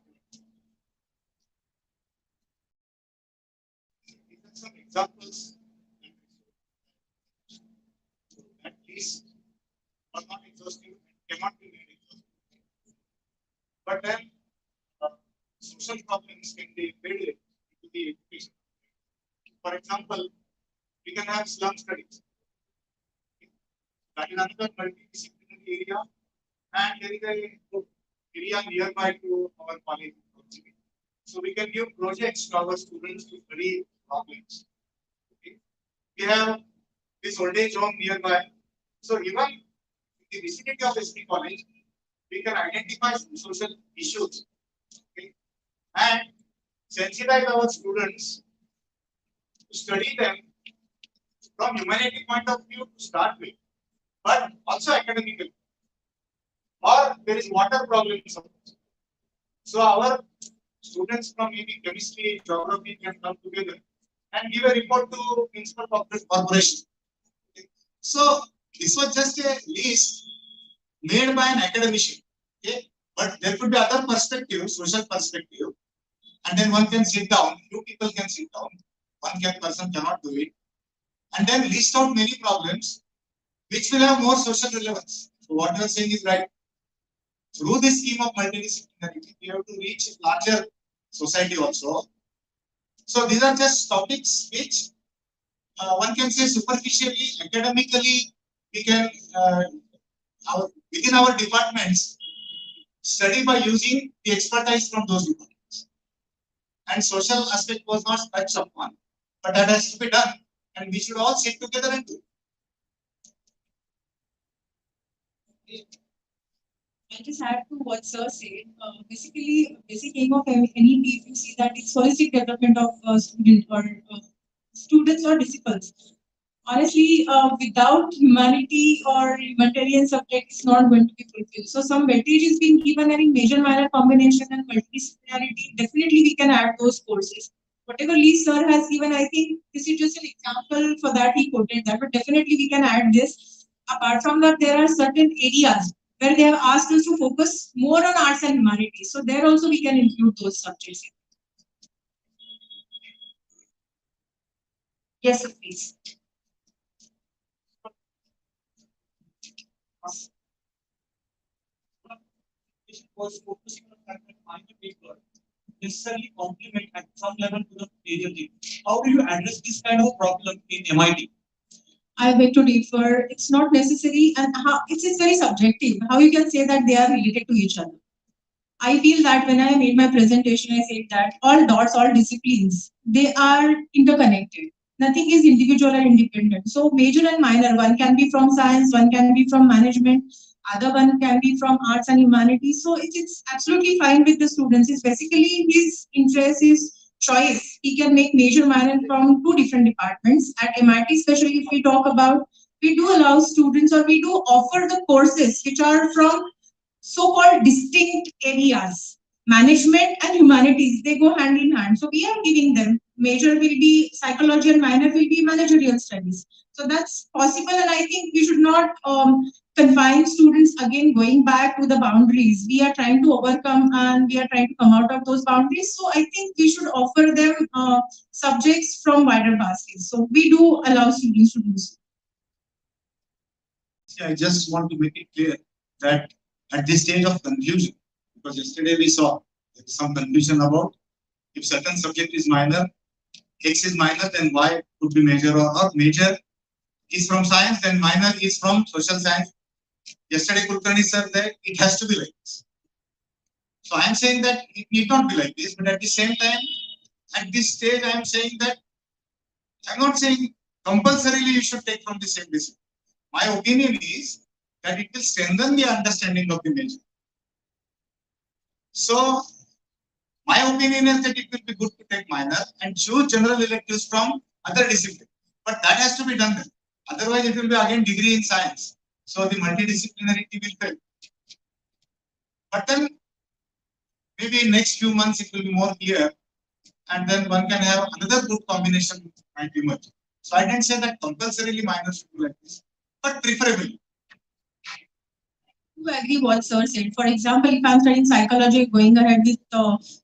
some examples. At least are not exhaustive, cannot be made exhaustive. But then social problems can be made into the education. For example, we can have slum studies. That is another multidisciplinary area, and there is a area nearby to our college. So we can give projects to our students to study problems. Okay. We have this old age home nearby. So even in the vicinity of SB college, we can identify some social issues, okay, and sensitize our students to study them from humanity point of view to start with, but also academically. Or there is water problems. So our students from maybe chemistry, geography can come together and give a report to principal of the corporation. Okay. So this was just a list made by an academician. Okay, but there could be other perspective, social perspective, and then one can sit down. Two people can sit down. One person cannot do it, and then list out many problems which will have more social relevance. So what you are saying is right. Through this scheme of multidisciplinarity, we have to reach larger society also. So these are just topics which one can say superficially, academically, we can within our departments study by using the expertise from those departments. And social aspect was not touched upon, but that has to be done. and we should all sit together and do. I'll just add to what Sir said. Basically, basic aim of NEP, if you see that it's holistic development of student or students or disciples. Honestly, without humanity or humanitarian subject, it's not going to be fulfilled. So some weightage is being given, and in major minor combination and multidisciplinarity, definitely we can add those courses. Whatever Lee Sir has given, I think this is just an example for that he quoted that, but definitely we can add this. Apart from that, there are certain areas where they have asked us to focus more on arts and humanities. So there also we can include those subjects. Yes, sir, please. Was focusing on the fact that minor paper necessarily complement at some level to the major thing. How do you address this kind of a problem in MIT? I beg to differ. It's not necessary, and how it's very subjective. How you can say that they are related to each other? I feel that when I made my presentation, I said that all dots, all disciplines, they are interconnected. Nothing is individual or independent. So major and minor, one can be from science, one can be from management, other one can be from arts and humanities. So it's absolutely fine with the students. It's basically his interest, his choice. He can make major, minor from two different departments. At MIT, especially if we talk about, we do allow students or we do offer the courses which are from so-called distinct areas. Management and humanities, they go hand in hand. So we are giving them, major will be psychology and minor will be managerial studies. So that's possible, and I think we should not confine students again going back to the boundaries. We are trying to overcome and we are trying to come out of those boundaries. So I think we should offer them subjects from wider baskets. So we do allow students to do so. I just want to make it clear that at this stage of confusion, because yesterday we saw there is some confusion about if certain subject is minor, X is minor, then Y could be major, or major is from science, then minor is from social science. Yesterday Kulkarni said that it has to be like this. So I am saying that it need not be like this, but at the same time, at this stage I am saying that I am not saying compulsorily you should take from the same discipline. My opinion is that it will strengthen the understanding of the major. So my opinion is that it will be good to take minor and choose general electives from other disciplines. But that has to be done then. Otherwise, it will be again degree in science. So the multidisciplinarity will fail. But then maybe in next few months it will be more clear, and then one can have another good combination might emerge. So I didn't say that compulsorily minor should be like this, but preferably. To agree what Sir said. For example, if I'm studying psychology, going ahead with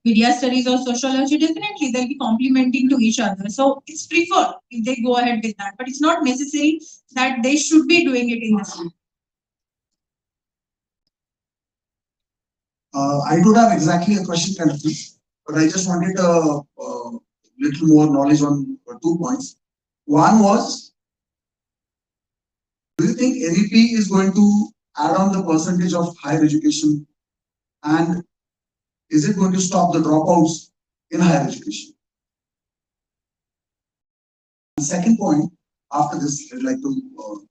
media studies or sociology, definitely they'll be complementing to each other. So it's preferred if they go ahead with that, but it's not necessary that they should be doing it in this way. I don't have exactly a question kind of thing, but I just wanted a little more knowledge on 2 points. One was, do you think NEP is going to add on the percentage of higher education, and is it going to stop the dropouts in higher education? The second point, after this, I'd like to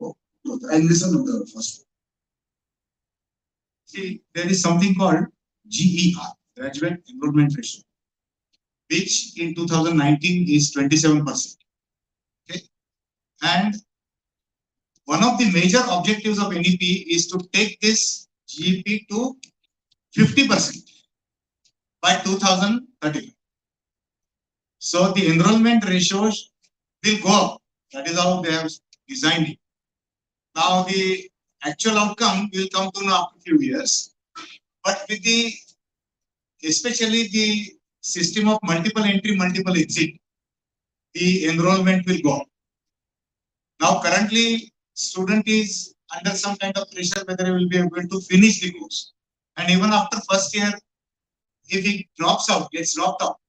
I'll listen to the first one. See, there is something called GER, Graduate Enrollment Ratio, which in 2019 is 27%. Okay, and one of the major objectives of NEP is to take this GEP to 50% by 2030. So the enrollment ratios will go up. That is how they have designed it. Now the actual outcome will come to know after a few years, but with the, especially the system of multiple entry, multiple exit, the enrollment will go up. Now currently, student is under some kind of pressure whether he will be able to finish the course. And even after first year, if he drops out, gets dropped out,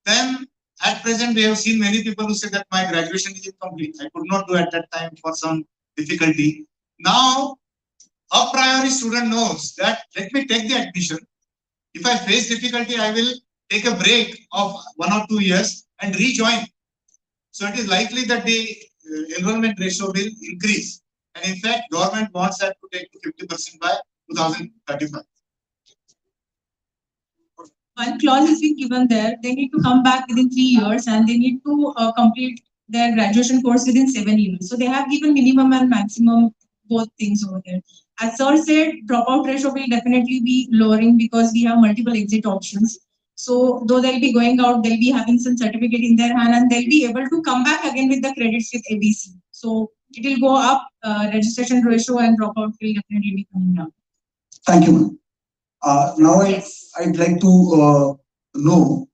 then at present we have seen many people who say that my graduation is incomplete. I could not do at that time for some difficulty. Now, a priori student knows that let me take the admission. If I face difficulty, I will take a break of 1 or 2 years and rejoin. So it is likely that the enrollment ratio will increase. And in fact, government wants that to take to 50% by 2035. One clause has been given there. They need to come back within 3 years and they need to complete their graduation course within 7 years. So they have given minimum and maximum both things over there. As Sir said, dropout ratio will definitely be lowering because we have multiple exit options. So though they'll be going out, they'll be having some certificate in their hand and they'll be able to come back again with the credits with ABC. So it will go up, registration ratio and dropout will definitely be coming down. Thank you, ma'am. Now I'd like to know,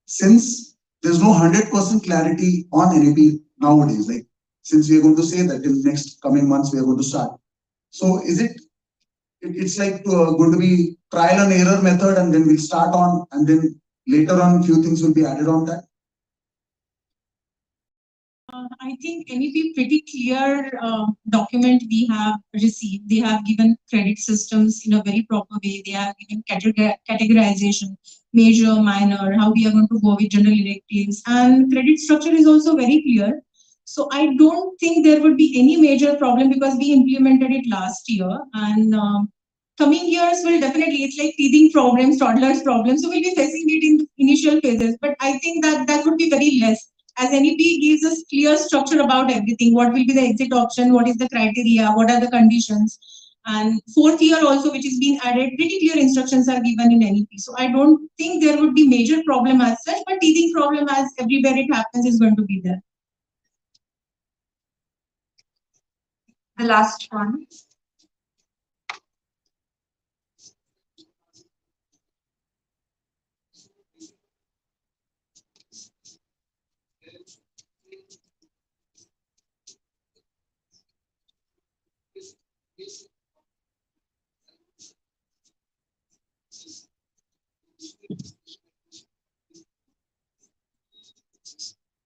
since there's no 100% clarity on NEP nowadays, like since we are going to say that in next coming months we are going to start. So is it's like going to be trial and error method and then we'll start on and then later on few things will be added on that? I think NEP pretty clear document we have received. They have given credit systems in a very proper way. They have given categorization, major, minor, how we are going to go with general electives, and credit structure is also very clear. So I don't think there would be any major problem because we implemented it last year, and coming years will definitely, it's like teething problems, toddlers problems. So we'll be facing it in initial phases, but I think that would be very less. As NEP gives us clear structure about everything, what will be the exit option, what is the criteria, what are the conditions, and fourth year also, which is being added, pretty clear instructions are given in NEP. So I don't think there would be major problem as such, but teething problem as everywhere it happens is going to be there. The last one.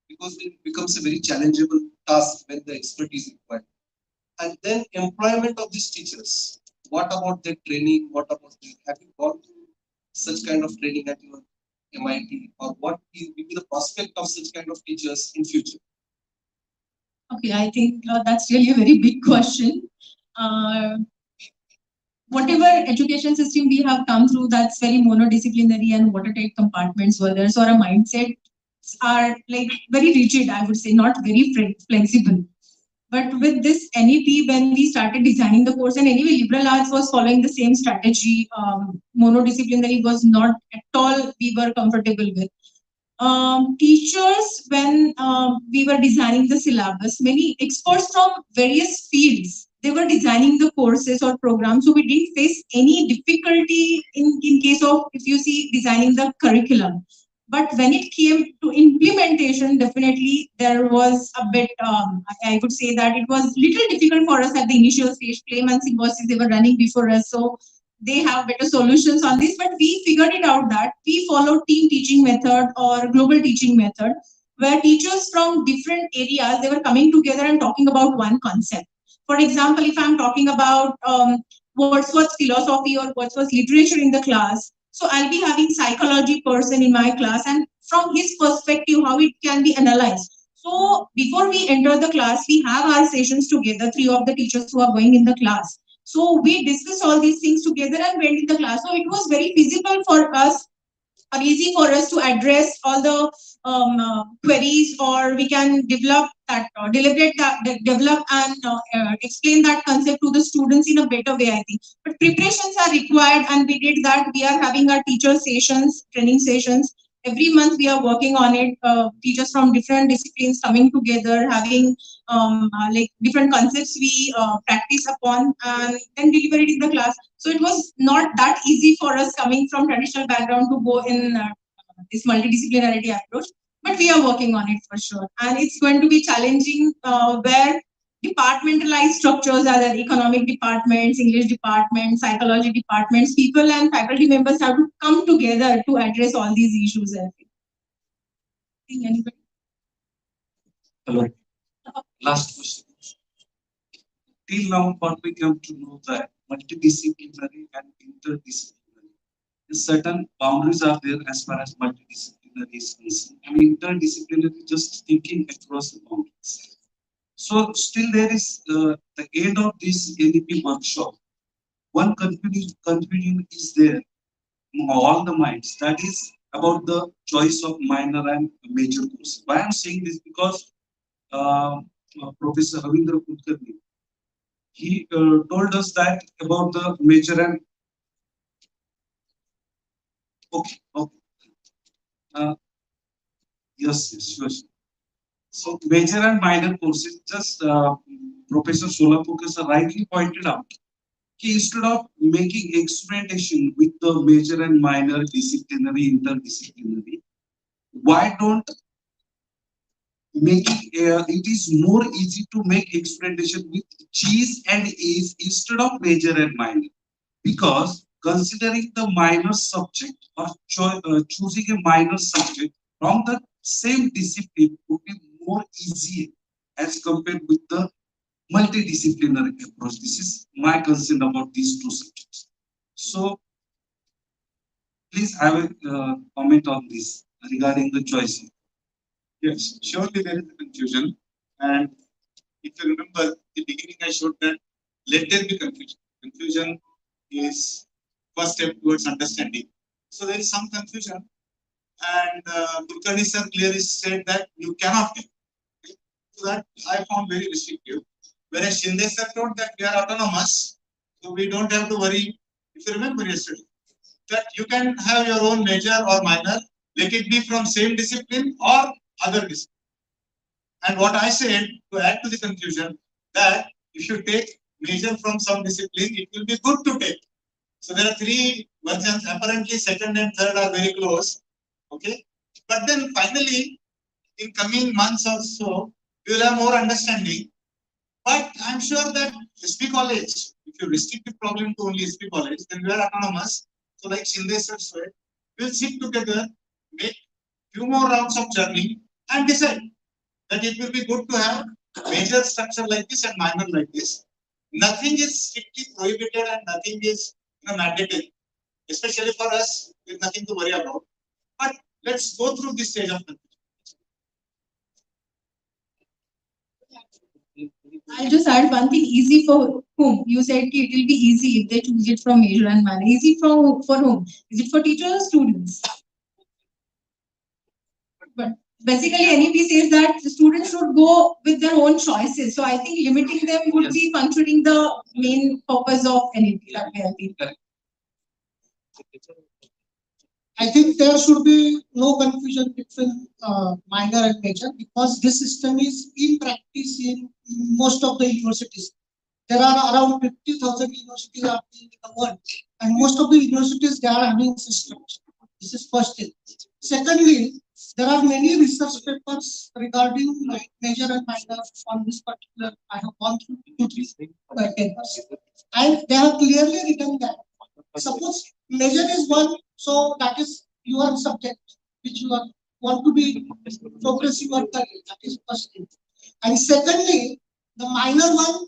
Because it becomes a very challengeable task when the expertise is required. And then employment of these teachers. What about their training? What about have you gone through such kind of training at your MIT, or what will be the prospect of such kind of teachers in future? Okay, I think that's really a very big question. Whatever education system we have come through, that's very monodisciplinary and watertight compartments were there. So our mindsets are like very rigid, I would say, not very flexible. But with this NEP, when we started designing the course, and anyway, liberal arts was following the same strategy, monodisciplinary was not at all we were comfortable with. Teachers, when we were designing the syllabus, many experts from various fields, they were designing the courses or programs, so we didn't face any difficulty in case of, if you see, designing the curriculum. But when it came to implementation, definitely there was a bit, I would say that it was little difficult for us at the initial stage. Flame and Symbiosis, they were running before us, so they have better solutions on this. But we figured it out that we follow team teaching method or global teaching method, where teachers from different areas, they were coming together and talking about one concept. For example, if I'm talking about Wordsworth's philosophy or Wordsworth's literature in the class, so I'll be having psychology person in my class, and from his perspective, how it can be analyzed. So before we enter the class, we have our sessions together, 3 of the teachers who are going in the class. So we discuss all these things together and went in the class. So it was very feasible for us, or easy for us to address all the queries, or we can develop that, develop and explain that concept to the students in a better way, I think. But preparations are required, and we did that. We are having our teacher sessions, training sessions. Every month we are working on it. Teachers from different disciplines coming together, having like different concepts we practice upon and then deliver it in the class. So it was not that easy for us coming from traditional background to go in this multidisciplinarity approach, but we are working on it for sure. And it's going to be challenging where departmentalized structures are there, economic departments, English departments, psychology departments, people and faculty members have to come together to address all these issues. I think anybody? Hello. Last question. Till now, what we come to know that multidisciplinary and interdisciplinary, certain boundaries are there as far as multidisciplinary multidisciplinary is concerned. And interdisciplinary, just thinking across the boundaries. So still there is the end of this NEP workshop. One confusion is there among all the minds. That is about the choice of minor and major course. Why I'm saying this because Professor Ravindra Kulkarni, he told us that about the major and okay. Yes, sure. So major and minor courses, just Professor Solapurkar sir rightly pointed out, instead of making experimentation with the major and minor, disciplinary, interdisciplinary, why don't making it is more easy to make experimentation with cheese and A's instead of major and minor, because considering the minor subject or choosing a minor subject from the same discipline would be more easier as compared with the multidisciplinary approach. This is my concern about these two subjects. So please have a comment on this regarding the choice. Yes, surely there is a confusion. And if you remember, the beginning I showed that let there be confusion. Confusion is first step towards understanding. So there is some confusion. And Kulkarni sir clearly said that you cannot take. So that I found very restrictive. Whereas Shinde sir told that we are autonomous, so we don't have to worry. If you remember yesterday, that you can have your own major or minor, let it be from same discipline or other discipline. And what I said, to add to the confusion, that if you take major from some discipline, it will be good to take. So there are three versions. Apparently, second and third are very close. Okay, but then finally, in coming months or so, you will have more understanding. But I'm sure that SP College, if you restrict the problem to only SP College, then we are autonomous. So like Shinde sir said, we'll sit together, make few more rounds of journey, and decide that it will be good to have major structure like this and minor like this. Nothing is strictly prohibited and nothing is mandatory, especially for us, there's nothing to worry about. But let's go through this stage of confusion. I'll just add one thing. Easy for whom? You said it will be easy if they choose it from major and minor. Easy for whom? Is it for teachers or students? But basically, NEP says that the students should go with their own choices. So I think limiting them would be considering the main purpose of NEP. That way I feel. I think there should be no confusion between minor and major, because this system is in practice in most of the universities. There are around 50,000 universities out in the world, and most of the universities, they are having systems. This is first thing. Secondly, there are many research papers regarding major and minor on this particular. I have gone through 2-3 papers, and they have clearly written that suppose major is one, so that is your subject which you want to be progressing your career. That is first thing. And secondly, the minor one,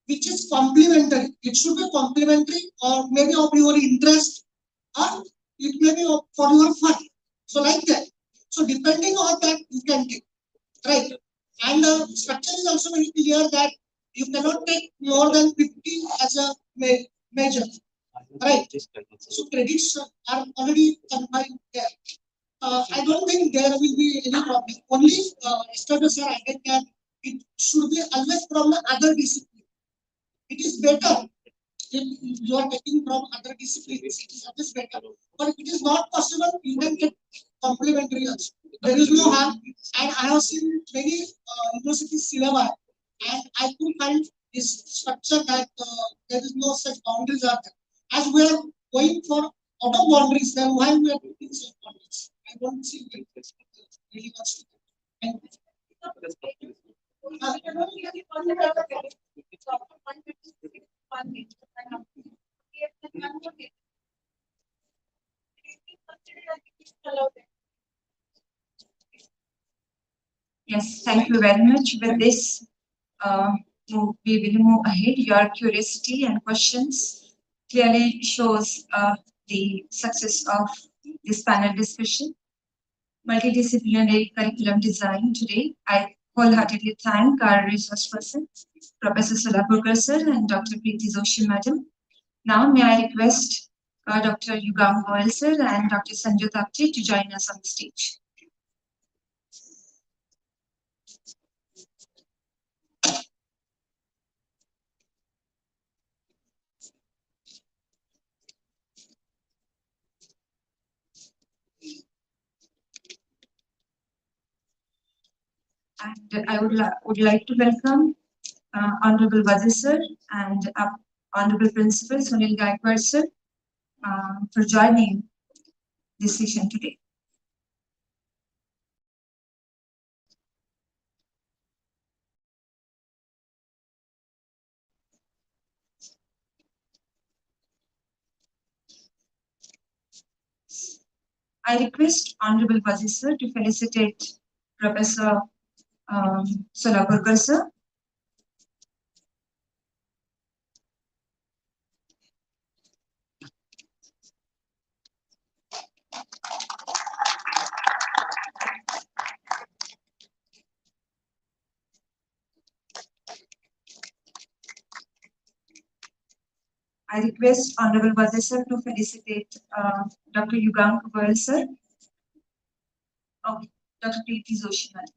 which is complementary. It should be complementary or maybe of your interest, or it may be for your fun. So like that. So depending on that, you can take. Right. And the structure is also very clear that you cannot take more than 50 as a major. Right. So credits are already combined there. I don't think there will be any problem. Only yesterday sir added that it should be always from the other discipline. It is better if you are taking from other disciplines. It is always better. But if it is not possible, you can get complementary also. There is no harm. And I have seen many university syllabi, and I could find this structure that there is no such boundaries are there. As we are going for out of boundaries, then why we are taking such boundaries? I don't see it really much. Thank you. Yes, thank you very much. With this, we will move ahead. Your curiosity and questions clearly shows the success of this panel discussion. multidisciplinary curriculum design today. I wholeheartedly thank our resource person, Professor Solapurkar sir and Dr. Preeti Joshi madam. Now may I request Dr. Yugam Goel sir and Dr. Sanjay Thakti to join us on the stage. And I would like to welcome Honorable Wazir sir and Honorable Principal Sunil Gaikwad sir for joining this session today. I request Honorable Wazir sir to felicitate Professor Solapurkar sir. I request Honorable Wazir sir to felicitate Dr. Yugam Goel sir. Dr. Preeti Joshi madam.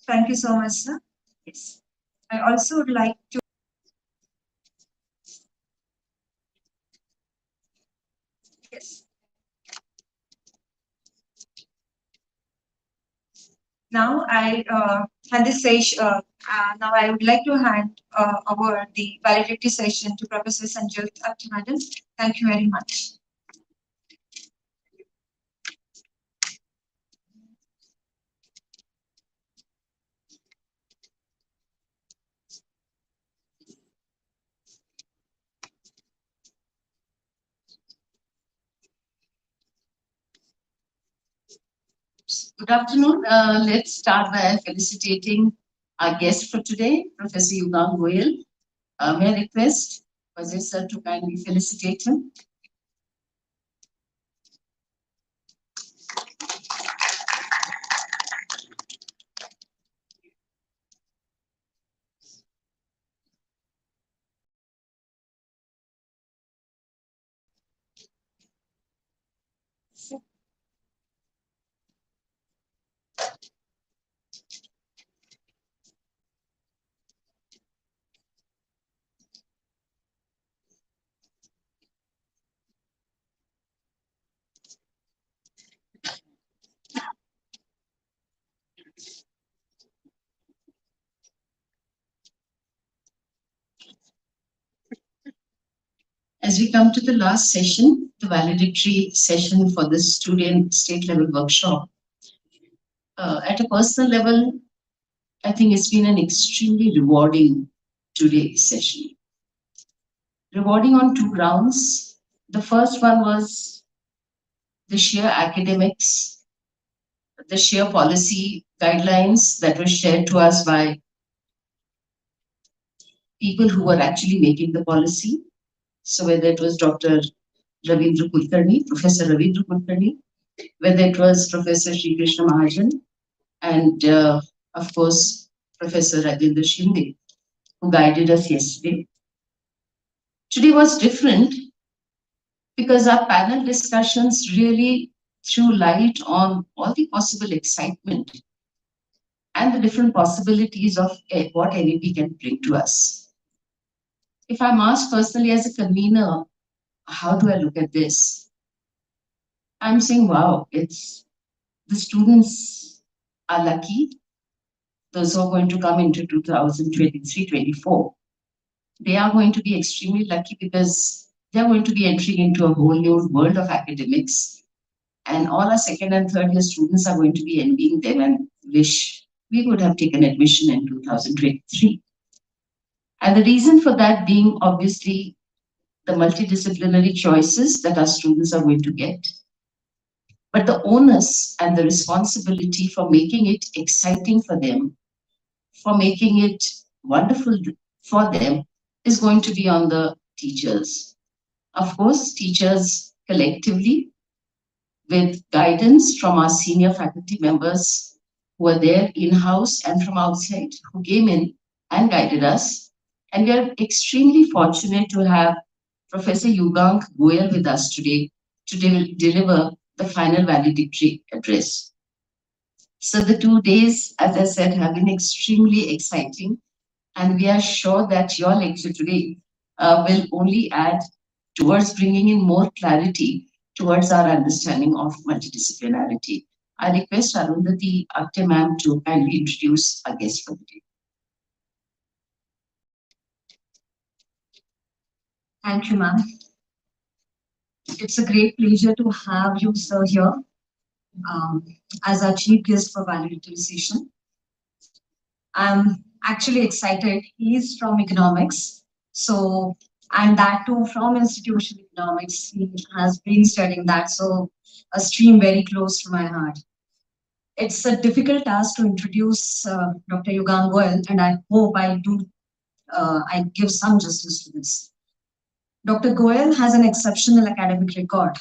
Thank you so much, sir. Yes. I also would like to Now I hand this session. Now I would like to hand over the validity session to Professor Sanjay Thakti madam. Thank you very much. Good afternoon. Let's start by felicitating our guest for today, Professor Yugam Goel. May I request Wazir sir to kindly felicitate him? As we come to the last session, the valedictory session for this student state level workshop, at a personal level, I think it's been an extremely rewarding today's session. Rewarding on two grounds. The first one was the sheer academics, the sheer policy guidelines that were shared to us by people who were actually making the policy. So whether it was Dr. Ravindra Kulkarni, Professor Ravindra Kulkarni, whether it was Professor Sri Krishna Mahajan, and of course, Professor Rajendra Shinde, who guided us yesterday. Today was different because our panel discussions really threw light on all the possible excitement and the different possibilities of what NEP can bring to us. If I'm asked personally as a convener, how do I look at this? I'm saying, wow, it's the students are lucky. Those who are going to come into 2023-24, they are going to be extremely lucky because they're going to be entering into a whole new world of academics. And all our second and third year students are going to be envying them and wish we would have taken admission in 2023. And the reason for that being obviously the multidisciplinary choices that our students are going to get. But the onus and the responsibility for making it exciting for them for making it wonderful for them is going to be on the teachers. Of course, teachers collectively, with guidance from our senior faculty members who are there in-house and from outside, who came in and guided us. And we are extremely fortunate to have Professor Yugang Goyal with us today to deliver the final valedictory address. So the 2 days, as I said, have been extremely exciting, and we are sure that your lecture today will only add towards bringing in more clarity towards our understanding of multidisciplinarity. I request Arundhati Apte ma'am to kindly introduce our guest for the day. Thank you, ma'am. It's a great pleasure to have you, sir, here as our chief guest for valedictory session. I'm actually excited. He's from economics, so and that too from institutional economics. He has been studying that, so a stream very close to my heart. It's a difficult task to introduce Dr. Yugang Goyal, and I hope I give some justice to this. Dr. Goyal has an exceptional academic record.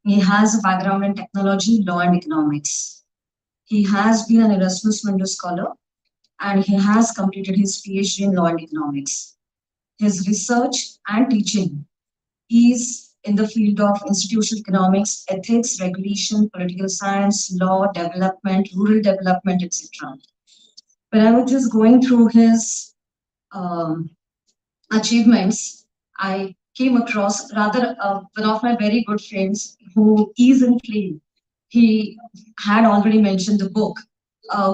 He has a background in technology, law, and economics. He has been an Erasmus Mundus Scholar, and he has completed his PhD in law and economics. His research and teaching is in the field of institutional economics, ethics, regulation, political science, law, development, rural development, etc. When I was just going through his achievements, I came across rather one of my very good friends who is in claim. He had already mentioned the book,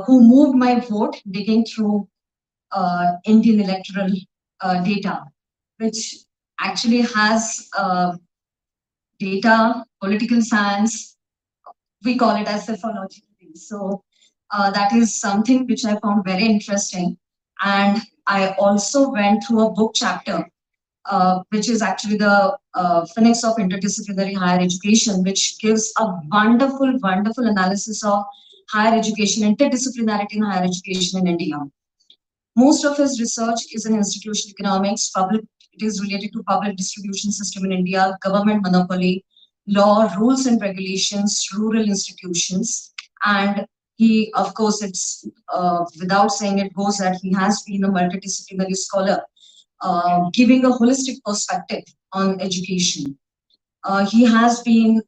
who moved my vote, digging through Indian electoral data, which actually has data, political science, we call it as sociology. So that is something which I found very interesting. And I also went through a book chapter, which is actually the Phoenix of Interdisciplinary Higher Education, which gives a wonderful, wonderful analysis of higher education, interdisciplinarity in higher education in India. Most of his research is in institutional economics, it is related to public distribution system in India, government monopoly, law, rules and regulations, rural institutions. And he, of course, it's without saying it goes that he has been a multidisciplinary scholar, giving a holistic perspective on education. He has been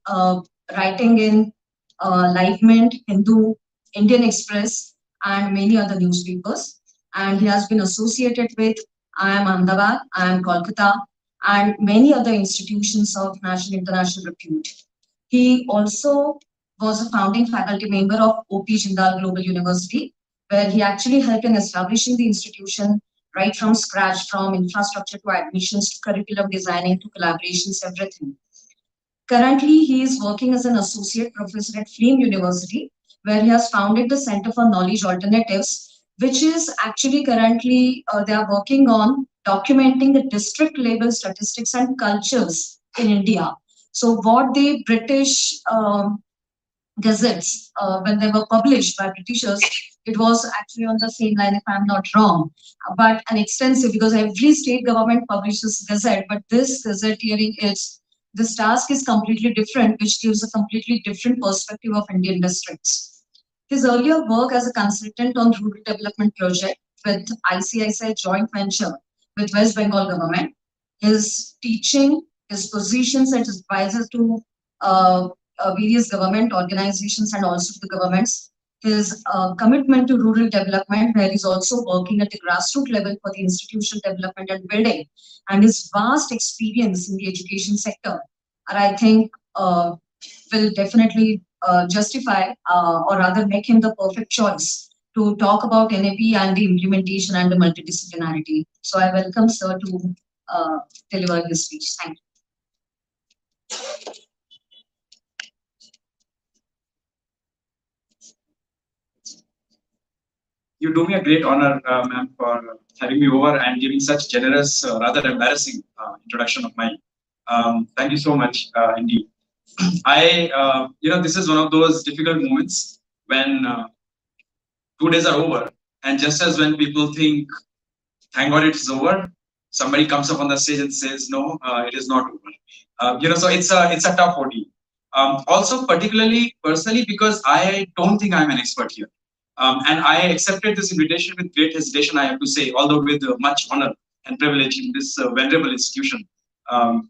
writing in Live Mint, Hindu, Indian Express, and many other newspapers. And he has been associated with IIM Ahmedabad, IIM Kolkata, and many other institutions of national and international repute. He also was a founding faculty member of O.P. Jindal Global University, where he actually helped in establishing the institution right from scratch, from infrastructure to admissions to curriculum designing to collaborations, everything. Currently, he is working as an associate professor at Flame University, where he has founded the Center for Knowledge Alternatives, which is actually currently, they are working on documenting the district level statistics and cultures in India. So what the British gazettes, when they were published by Britishers, it was actually on the same line, if I'm not wrong, but an extensive, because every state government publishes gazette, but this gazetteering this task is completely different, which gives a completely different perspective of Indian districts. His earlier work as a consultant on rural development project with ICICI joint venture with West Bengal government, his teaching, his positions as advisor to various government organizations and also to the governments, his commitment to rural development, where he's also working at the grassroots level for the institutional development and building, and his vast experience in the education sector, and I think will definitely justify or rather make him the perfect choice to talk about NEP and the implementation and the multidisciplinarity. So I welcome sir to deliver his speech. Thank you. You do me a great honor, ma'am, for having me over and giving such generous, rather embarrassing introduction of mine. Thank you so much, indeed. This is one of those difficult moments when 2 days are over And just as when people think, thank God it's over, somebody comes up on the stage and says, no, it is not over. So it's a tough ordeal. Also, particularly personally, because I don't think I'm an expert here. And I accepted this invitation with great hesitation, I have to say, although with much honor and privilege in this venerable institution. And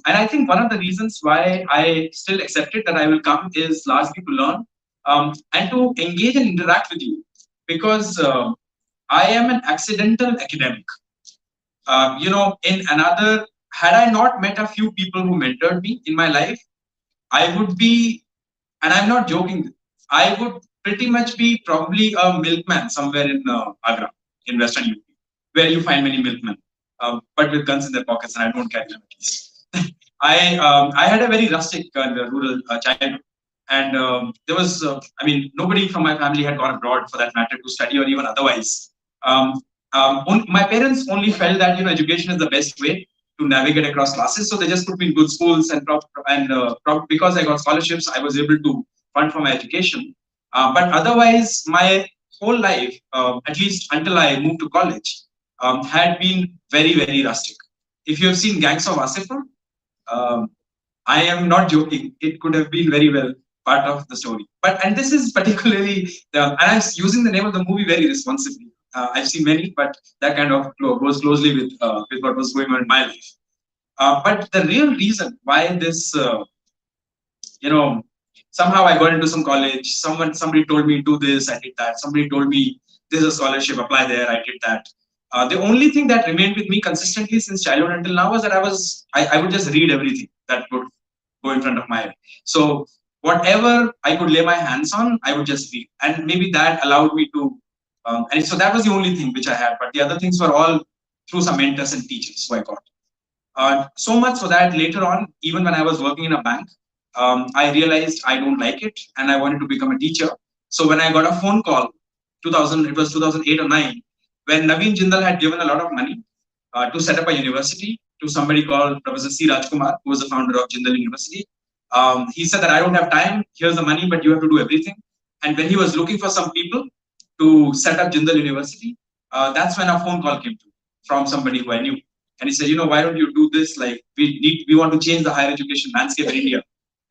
I think one of the reasons why I still accepted that I will come is largely to learn and to engage and interact with you, because I am an accidental academic. Had I not met a few people who mentored me in my life, I would be, and I'm not joking, I would pretty much be probably a milkman somewhere in Agra, in Western UP, where you find many milkmen, but with guns in their pockets, and I don't carry them at least. I had a very rustic rural childhood, and there was, nobody from my family had gone abroad for that matter to study or even otherwise. My parents only felt that education is the best way to navigate across classes, so they just put me in good schools, and because I got scholarships, I was able to fund for my education. But otherwise, my whole life, at least until I moved to college, had been very, very rustic. If you have seen Gangs of Wasseypur, I am not joking. It could have been very well part of the story. And this is particularly, and I'm using the name of the movie very responsibly. I've seen many, but that kind of goes closely with what was going on in my life. But the real reason why this, somehow I got into some college, somebody told me do this, I did that. Somebody told me there's a scholarship, apply there, I did that. The only thing that remained with me consistently since childhood until now was that I would just read everything that would go in front of my eye. So whatever I could lay my hands on, I would just read. And maybe that allowed me to, and so that was the only thing which I had. But the other things were all through some mentors and teachers who I got. So much so that later on, even when I was working in a bank, I realized I don't like it and I wanted to become a teacher. So when I got a phone call, it was 2008 or 9, when Naveen Jindal had given a lot of money to set up a university to somebody called Professor C. Rajkumar, who was the founder of Jindal University. He said that I don't have time, here's the money, but you have to do everything. And when he was looking for some people to set up Jindal University, that's when a phone call came from somebody who I knew. And he said, why don't you do this? Like, we want to change the higher education landscape in India.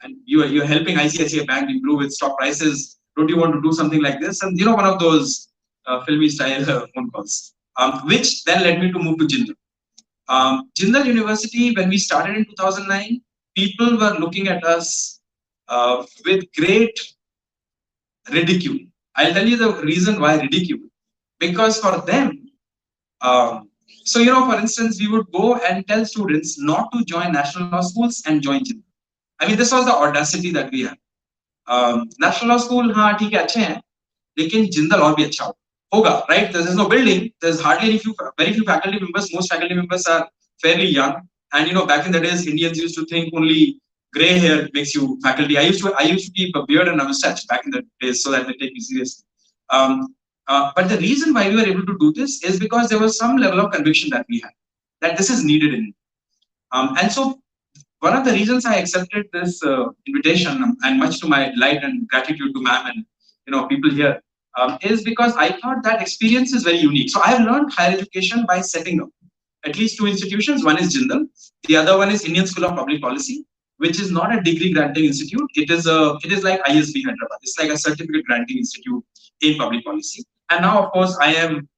And you're helping ICICI Bank improve its stock prices. Don't you want to do something like this? And one of those filmy style phone calls, which then led me to move to Jindal. Jindal University, when we started in 2009, people were looking at us with great ridicule. I'll tell you the reason why ridicule. Because for them, for instance, we would go and tell students not to join national law schools and join Jindal. I mean, this was the audacity that we had. National law school, हाँ ठीक है अच्छे हैं, लेकिन Jindal और भी अच्छा होगा, right? There's no building. There's hardly very few faculty members. Most faculty members are fairly young, and back in the days, Indians used to think only gray hair makes you faculty. I used to keep a beard and a mustache back in the days so that they take me seriously. But the reason why we were able to do this is because there was some level of conviction that we had that this is needed in. And so one of the reasons I accepted this invitation, and much to my delight and gratitude to ma'am and people here, is because I thought that experience is very unique. So I have learned higher education by setting up at least two institutions. One is Jindal, the other one is Indian School of Public Policy, which is not a degree granting institute. It is like ISB Hyderabad. It's like a certificate granting institute in public policy. And now, of course, I am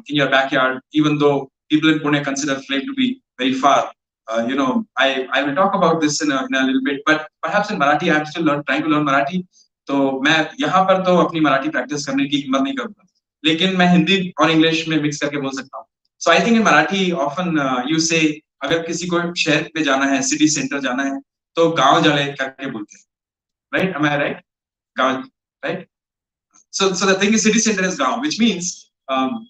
in your backyard, even though people in Pune consider Flame to be very far. I will talk about this in a little bit, but perhaps in Marathi, I'm still trying to learn Marathi. तो मैं यहाँ पर तो अपनी Marathi practice करने की हिम्मत नहीं करूँगा, लेकिन मैं हिंदी और इंग्लिश में मिक्स करके बोल सकता हूँ. So I think in Marathi often you say, अगर किसी को शहर पे जाना है, सिटी सेंटर जाना है, तो गांव जाले करके बोलते हैं, right? Am I right? गांव, right? So the thing is, city center is gaon, which means the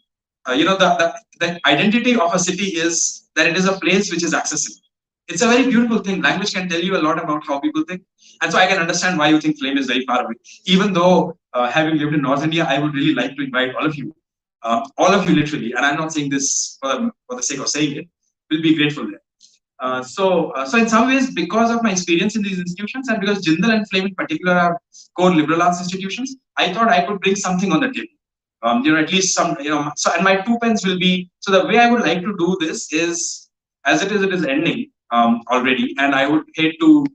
identity of a city is that it is a place which is accessible. It's a very beautiful thing. Language can tell you a lot about how people think. And so I can understand why you think Flame is very far away. Even though having lived in North India, I would really like to invite all of you literally, and I'm not saying this for the sake of saying it, will be grateful there. So in some ways, because of my experience in these institutions, and because Jindal and Flame in particular are core liberal arts institutions, I thought I could bring something on the table. At least some, so, and my 2 pence will be, so the way I would like to do this is, as it is ending already, and I would hate to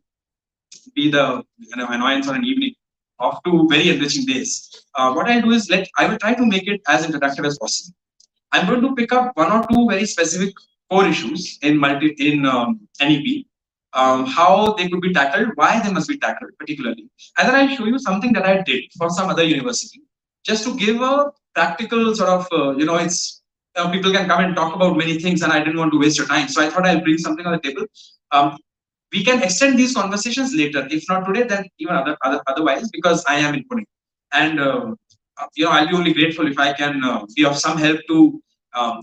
be the annoyance on an evening of 2 very enriching days. What I'll do is I will try to make it as interactive as possible. I'm going to pick up 1 or 2 very specific core issues in NEP, how they could be tackled, why they must be tackled particularly, and then I'll show you something that I did for some other university, just to give a practical sort of, it's people can come and talk about many things, and I didn't want to waste your time, so I thought I'll bring something on the table. We can extend these conversations later, if not today, then even otherwise, because I am in Pune, and I'll be only grateful if I can be of some help to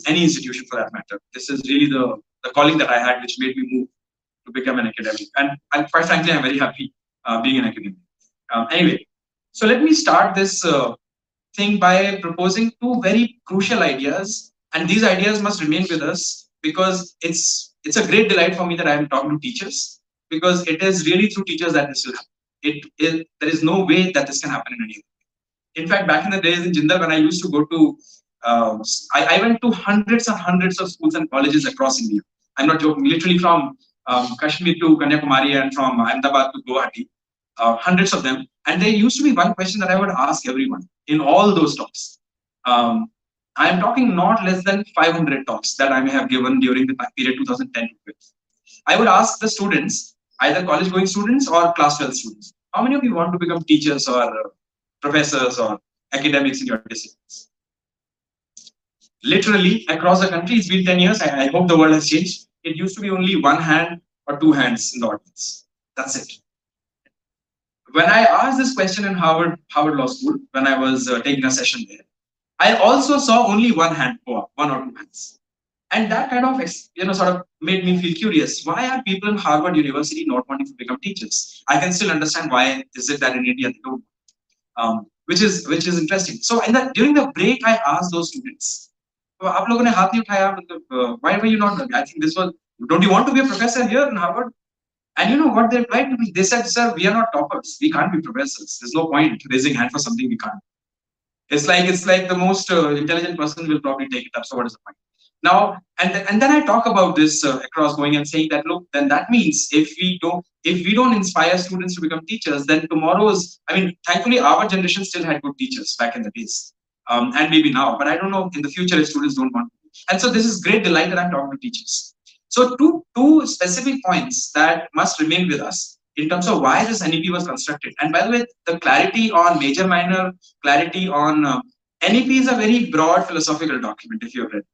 any institution for that matter. This is really the calling that I had, which made me move to become an academic, and quite frankly, I'm very happy being an academic. Anyway, so let me start this thing by proposing 2 very crucial ideas, and these ideas must remain with us, because it's a great delight for me that I am talking to teachers, because it is really through teachers that this will happen. There is no way that this can happen in any other way. In fact, back in the days in Jindal, when I used to go to, I went to hundreds and hundreds of schools and colleges across India. I'm not joking, literally from Kashmir to Kanyakumari and from Ahmedabad to Guwahati, hundreds of them. And there used to be one question that I would ask everyone in all those talks. I am talking not less than 500 talks that I may have given during the period 2010 to 12. I would ask the students, either college going students or class 12 students, how many of you want to become teachers or professors or academics in your disciplines? Literally across the country, it's been 10 years. I hope the world has changed. It used to be only 1 hand or 2 hands in the audience. That's it. When I asked this question in Harvard Law School, when I was taking a session there, I also saw only 1 hand go up, 1 or 2 hands. And that kind of, sort of made me feel curious. Why are people in Harvard University not wanting to become teachers? I can still understand why is it that in India they don't, which is interesting. So during the break, I asked those students, why were you not? I think this was, don't you want to be a professor here in Harvard? And you know what they replied to me? They said, sir, we are not toppers. We can't be professors. There's no point raising hand for something we can't. It's like the most intelligent person will probably take it up. So what is the point? Now, and then I talk about this across going and saying that, look, then that means if we don't inspire students to become teachers, then thankfully our generation still had good teachers back in the days, and maybe now, but I don't know in the future if students don't want to. And so this is great delight that I'm talking to teachers. So two specific points that must remain with us in terms of why this NEP was constructed. And by the way, the clarity on major minor, clarity on NEP is a very broad philosophical document if you've read it.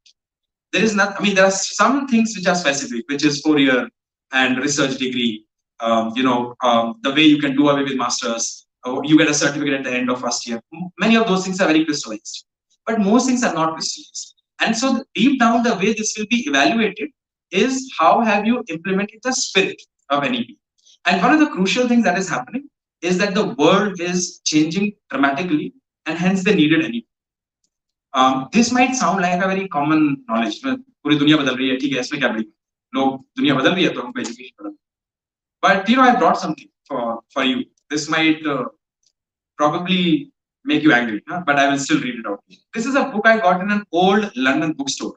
There is not, there are some things which are specific, which is 4-year and research degree, the way you can do away with masters, you get a certificate at the end of first year. Many of those things are very crystallized, but most things are not crystallized. And so deep down, the way this will be evaluated is how have you implemented the spirit of NEP. And one of the crucial things that is happening is that the world is changing dramatically, and hence they needed NEP. This might sound like a very common knowledge. पूरी दुनिया बदल रही है, ठीक है, इसमें क्या बड़ी लोग दुनिया बदल रही है तो हमको education बदल. But I brought something for you. This might probably make you angry, but I will still read it out. This is a book I got in an old London bookstore.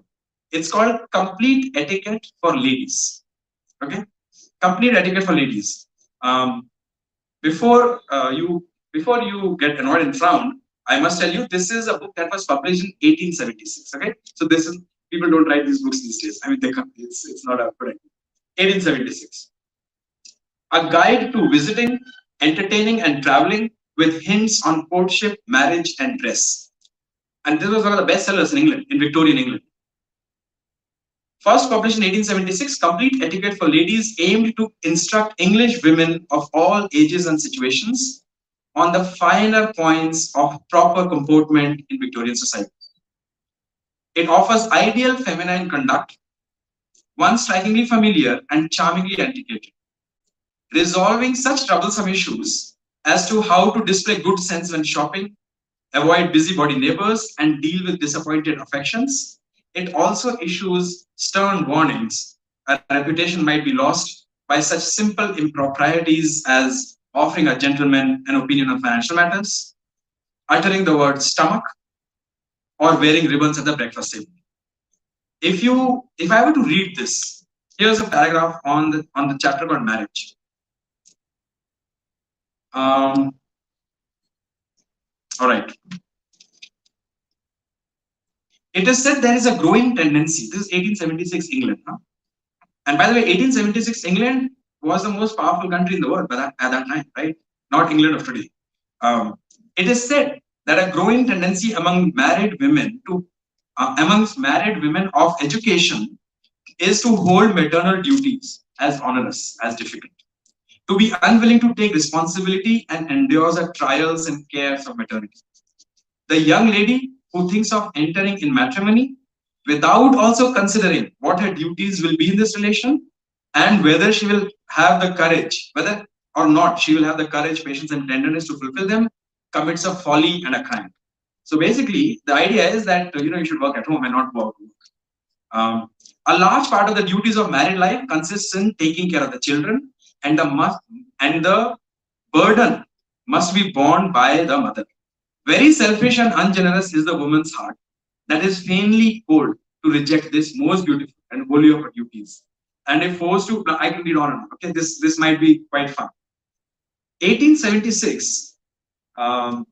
It's called Complete Etiquette for Ladies. Okay, Complete Etiquette for Ladies. Before you get annoyed and frown, I must tell you, this is a book that was published in 1876. Okay, so this is, people don't write these books these days. It's not a correct. 1876. A guide to visiting, entertaining, and traveling with hints on courtship, marriage, and dress. And this was one of the bestsellers in England, in Victorian England. First published in 1876, Complete Etiquette for Ladies aimed to instruct English women of all ages and situations on the finer points of proper comportment in Victorian society. It offers ideal feminine conduct, one strikingly familiar and charmingly antiquated, resolving such troublesome issues as to how to display good sense when shopping, avoid busybody neighbors, and deal with disappointed affections. It also issues stern warnings. A reputation might be lost by such simple improprieties as offering a gentleman an opinion on financial matters, uttering the word stomach, or wearing ribbons at the breakfast table. If I were to read this, here's a paragraph on the chapter called marriage. All right. It is said there is a growing tendency. This is 1876 England. Huh? And by the way, 1876 England was the most powerful country in the world at that time, right? Not England of today. It is said that a growing tendency amongst married women of education is to hold maternal duties as onerous, as difficult, to be unwilling to take responsibility and endure the trials and cares of maternity. The young lady who thinks of entering in matrimony without also considering what her duties will be in this relation and whether she will have the courage, whether or not she will have the courage, patience, and tenderness to fulfill them, commits a folly and a crime. So basically, the idea is that you should work at home and not go out to work. A large part of the duties of married life consists in taking care of the children, and the burden must be borne by the mother. Very selfish and ungenerous is the woman's heart that is vainly cold to reject this most beautiful and holy of her duties. And if forced to, I can read on and on. Okay, this might be quite fun. 1876,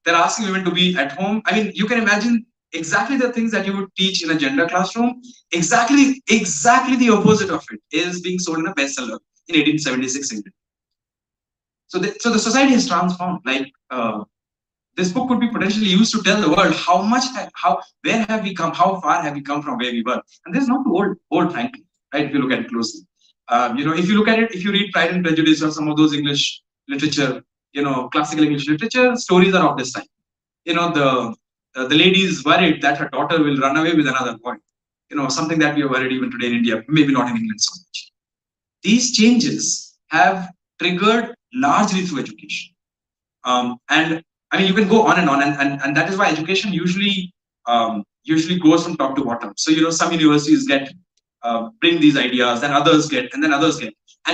they're asking women to be at home. I mean, you can imagine exactly the things that you would teach in a gender classroom. Exactly the opposite of it is being sold in a bestseller in 1876 England. So the society has transformed. Like this book could be potentially used to tell the world where have we come, how far have we come from where we were. And this is not too old, frankly, right? If you look at it closely, if you look at it, if you read Pride and Prejudice or some of those English literature, classical English literature, stories are of this time. The lady is worried that her daughter will run away with another boy. Something that we are worried even today in India, maybe not in England so much. These changes have triggered largely through education. And I mean, you can go on and on, and that is why education usually goes from top to bottom. So, some universities bring these ideas, then others get. And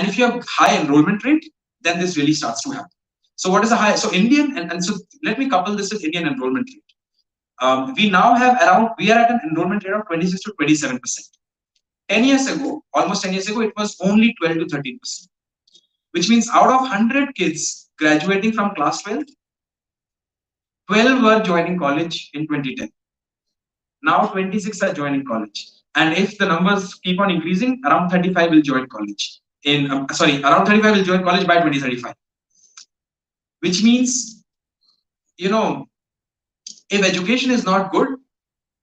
if you have high enrollment rate, then this really starts to happen. So what is a high? So Indian, and so let me couple this with Indian enrollment rate. We now have we are at an enrollment rate of 26 to 27%. 10 years ago, almost 10 years ago, it was only 12 to 13%. Which means out of 100 kids graduating from class 12, 12 were joining college in 2010. Now 26 are joining college. And if the numbers keep on increasing, around 35 will join college. Around 35 will join college by 2035. Which means, if education is not good,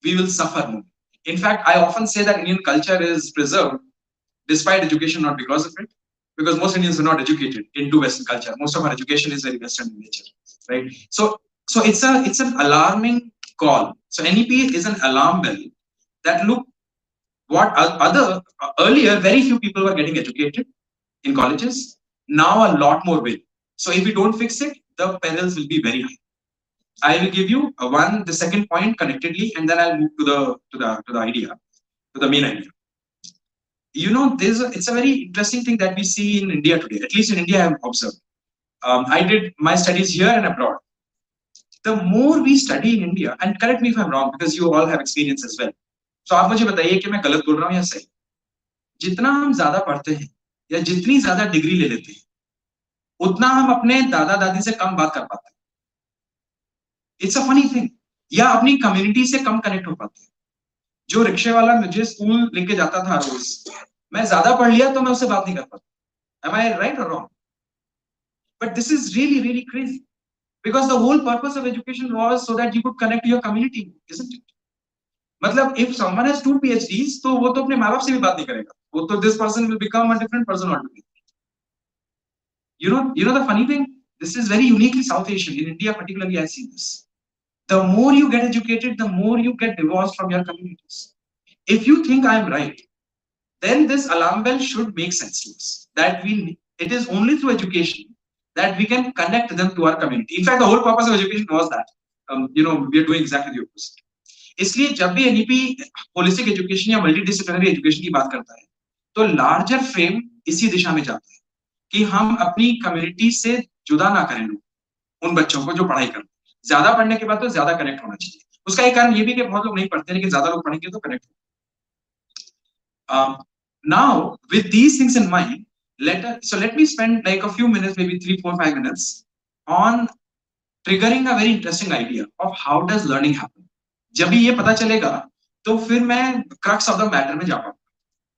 we will suffer more. In fact, I often say that Indian culture is preserved despite education, not because of it. Because most Indians are not educated into Western culture. Most of our education is very Western in nature, right? So it's an alarming call. So NEP is an alarm bell that look what earlier very few people were getting educated in colleges. Now a lot more will. So if we don't fix it, the perils will be very high. I will give you the second point connectedly, and then I'll move to the idea, to the main idea. It's a very interesting thing that we see in India today. At least in India, I have observed. I did my studies here and abroad. The more we study in India, and correct me if I'm wrong, because you all have experience as well. So आप मुझे बताइए कि मैं गलत बोल रहा हूँ या सही? जितना हम ज्यादा पढ़ते हैं या जितनी ज्यादा डिग्री ले लेते हैं, उतना हम अपने दादा दादी से कम बात कर पाते हैं. It's a funny thing. या अपनी कम्युनिटी से कम कनेक्ट हो पाते हैं. जो रिक्शे वाला मुझे स्कूल लेके जाता था रोज, मैं ज्यादा पढ़ लिया तो मैं उससे बात नहीं कर पाता. Am I right or wrong? But this is really, really crazy. Because the whole purpose of education was so that you could connect to your community, isn't it? मतलब if someone has 2 PhDs, तो वो तो अपने माँ बाप से भी बात नहीं करेगा. वो तो this person will become a different person altogether. You know the funny thing? This is very uniquely South Asian. In India particularly, I see this. The more you get educated, the more you get divorced from your communities. If you think I am right, then this alarm bell should make sense to us. That it is only through education that we can connect them to our community. In fact, the whole purpose of education was that. We are doing exactly the opposite. इसलिए जब भी NEP holistic education या multidisciplinary education की बात करता है, तो larger frame इसी दिशा में जाता है कि हम अपनी कम्युनिटी से जुदा ना करें लोग, उन बच्चों को जो पढ़ाई करते हैं. ज्यादा पढ़ने के बाद तो ज्यादा कनेक्ट होना चाहिए. उसका एक कारण ये भी कि बहुत लोग नहीं पढ़ते, लेकिन ज्यादा लोग पढ़ेंगे तो कनेक्ट हो. Now, with these things in mind, let me spend like a few minutes, maybe 3, 4, 5 minutes on triggering a very interesting idea of how does learning happen. जब ये पता चलेगा तो फिर मैं crux of the matter में जा पाऊंगा.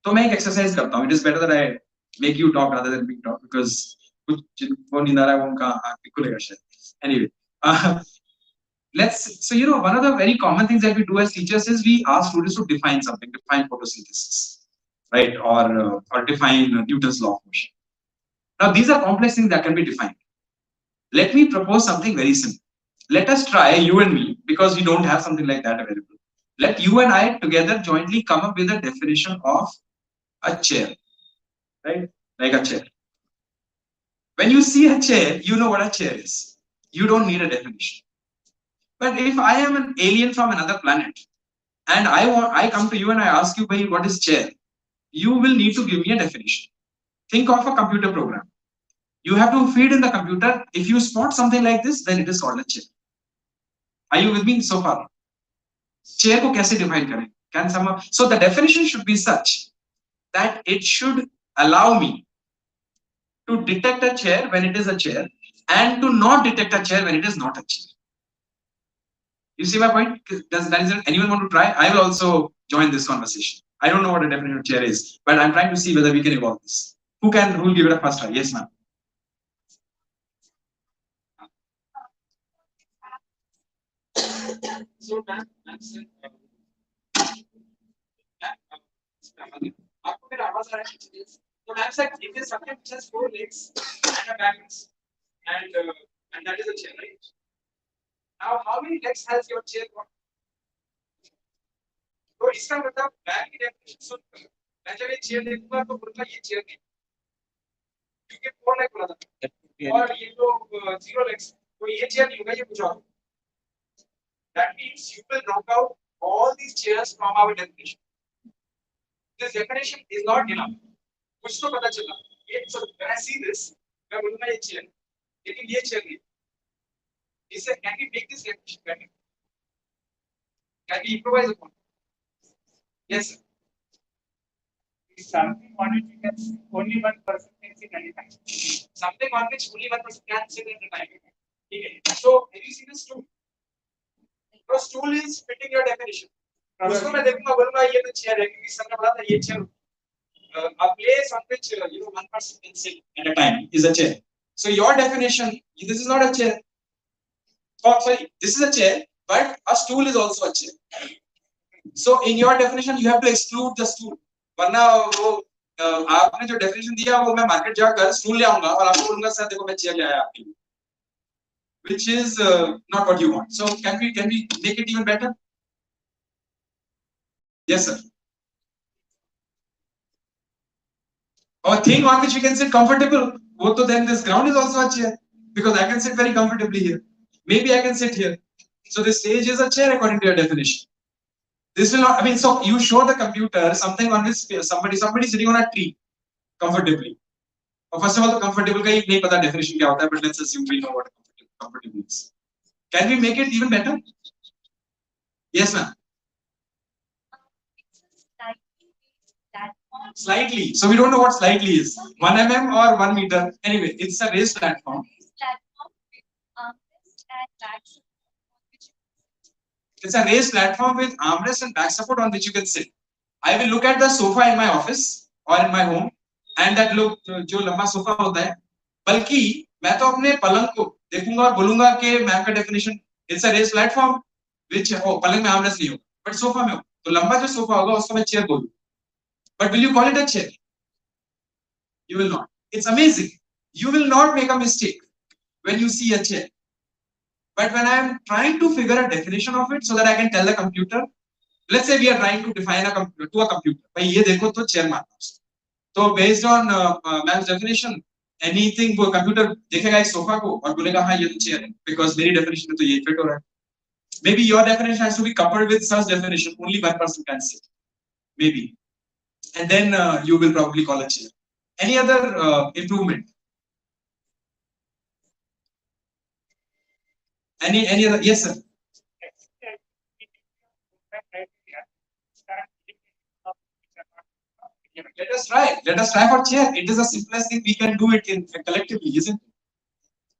तो मैं एक exercise करता हूँ. It is better that I make you talk rather than me talk because कुछ जिनको नींद आ रहा है वो उनका आँख खुलेगा शायद. Anyway, so one of the very common things that we do as teachers is we ask students to define something, define photosynthesis, right, or define Newton's law of motion. Now these are complex things that can be defined. Let me propose something very simple. Let us try, you and me, because we don't have something like that available. Let you and I together jointly come up with a definition of a chair, right? Like a chair. When you see a chair, you know what a chair is. You don't need a definition. But if I am an alien from another planet and I come to you and I ask you, what is chair? You will need to give me a definition. Think of a computer program. You have to feed in the computer. If you spot something like this, then it is called a chair. Are you with me so far? Chair ko kaise define kare? Can someone? So the definition should be such that it should allow me to detect a chair when it is a chair and to not detect a chair when it is not a chair. You see my point? Does anyone want to try? I will also join this conversation. I don't know what a definition of chair is, but I'm trying to see whether we can evolve this. Who will give it a first try? Yes, ma'am. So, ma'am, आपको मेरा आवाज आ रहा है? So, ma'am said it is something which has 4 legs and a back, and that is a chair, right? Now, how many legs has your chair got? तो इसका मतलब back की definition सुनकर मैं जब ये चेयर देखूंगा तो बोलूंगा ये चेयर नहीं, क्योंकि 4 लेग बोला था और ये तो 0 लेग्स, तो ये चेयर नहीं होगा, ये कुछ और. That means you will knock out all these chairs from our definition. This definition is not enough. कुछ तो पता चला. So when I see this, मैं बोलूंगा ये चेयर, लेकिन ये चेयर नहीं. इससे can we make this definition better? Can we improvise upon it? Yes, sir. It's something on which you can only one person can sit at a time. Something on which only one person can sit at a time. Okay. So have you seen a stool? So stool is fitting your definition. उसको मैं देखूंगा बोलूंगा ये तो chair है, क्योंकि सबने बोला था ये chair. A place on which one person can sit at a time is a chair. So your definition, this is not a chair. Oh, sorry, this is a chair, but a stool is also a chair. So in your definition, you have to exclude the stool. वरना वो आपने जो definition दिया वो मैं market जाकर stool ले आऊँगा और आपको बोलूँगा सर देखो मैं chair ले आया आपके लिए, which is not what you want. So can we make it even better? Yes, sir. Or thing on which we can sit comfortable. So then this ground is also a chair because I can sit very comfortably here. Maybe I can sit here. So this stage is a chair according to your definition. This will not. I mean, so you show the computer something on which somebody sitting on a tree comfortably. First of all, the comfortable का ही नहीं पता definition क्या होता है, but let's assume we know what comfortable is. Can we make it even better? Yes, ma'am. Slightly. So we don't know what slightly is. 1 mm or 1 meter. Anyway, it's a raised platform. It's a raised platform with armrest and back support on which you can sit. I will look at the sofa in my office or in my home, and that look जो लंबा sofa होता है, बल्कि मैं तो अपने पलंग को देखूंगा और बोलूंगा कि मैम का definition it's a raised platform which पलंग में armrest नहीं होगा, but सोफा में हो, तो लंबा जो सोफा होगा उसको मैं chair बोलूँ. But will you call it a chair? You will not. It's amazing. You will not make a mistake when you see a chair. But when I am trying to figure a definition of it so that I can tell the computer, let's say we are trying to define a computer. भाई ये देखो तो chair मारना उसको. So based on ma'am's definition, anything वो computer देखेगा एक sofa को और बोलेगा हाँ ये तो chair है, because मेरी definition में तो ये fit हो रहा है. Maybe your definition has to be coupled with such definition. Only one person can sit. Maybe. And then you will probably call a chair. Any other improvement? Any other? Yes, sir. Let us try. Let us try for chair. It is the simplest thing we can do it in collectively, isn't it?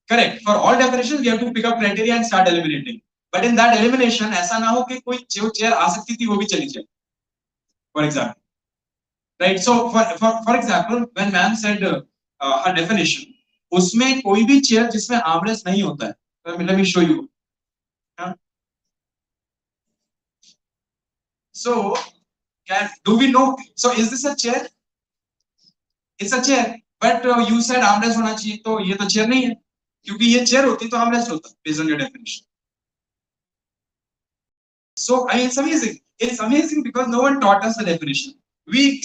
Correct. For all definitions, we have to pick up criteria and start eliminating. But in that elimination, ऐसा ना हो कि कोई जो chair आ सकती थी वो भी चली जाए. For example, right? So for example, when ma'am said her definition, उसमें कोई भी chair जिसमें armrest नहीं होता है. Let me show you. So, do we know? So, is this a chair? It's a chair. But you said armrest होना चाहिए, तो ये तो chair नहीं है. क्योंकि ये chair होती तो armrest होता, based on your definition. So, I mean, it's amazing. It's amazing because no one taught us the definition. We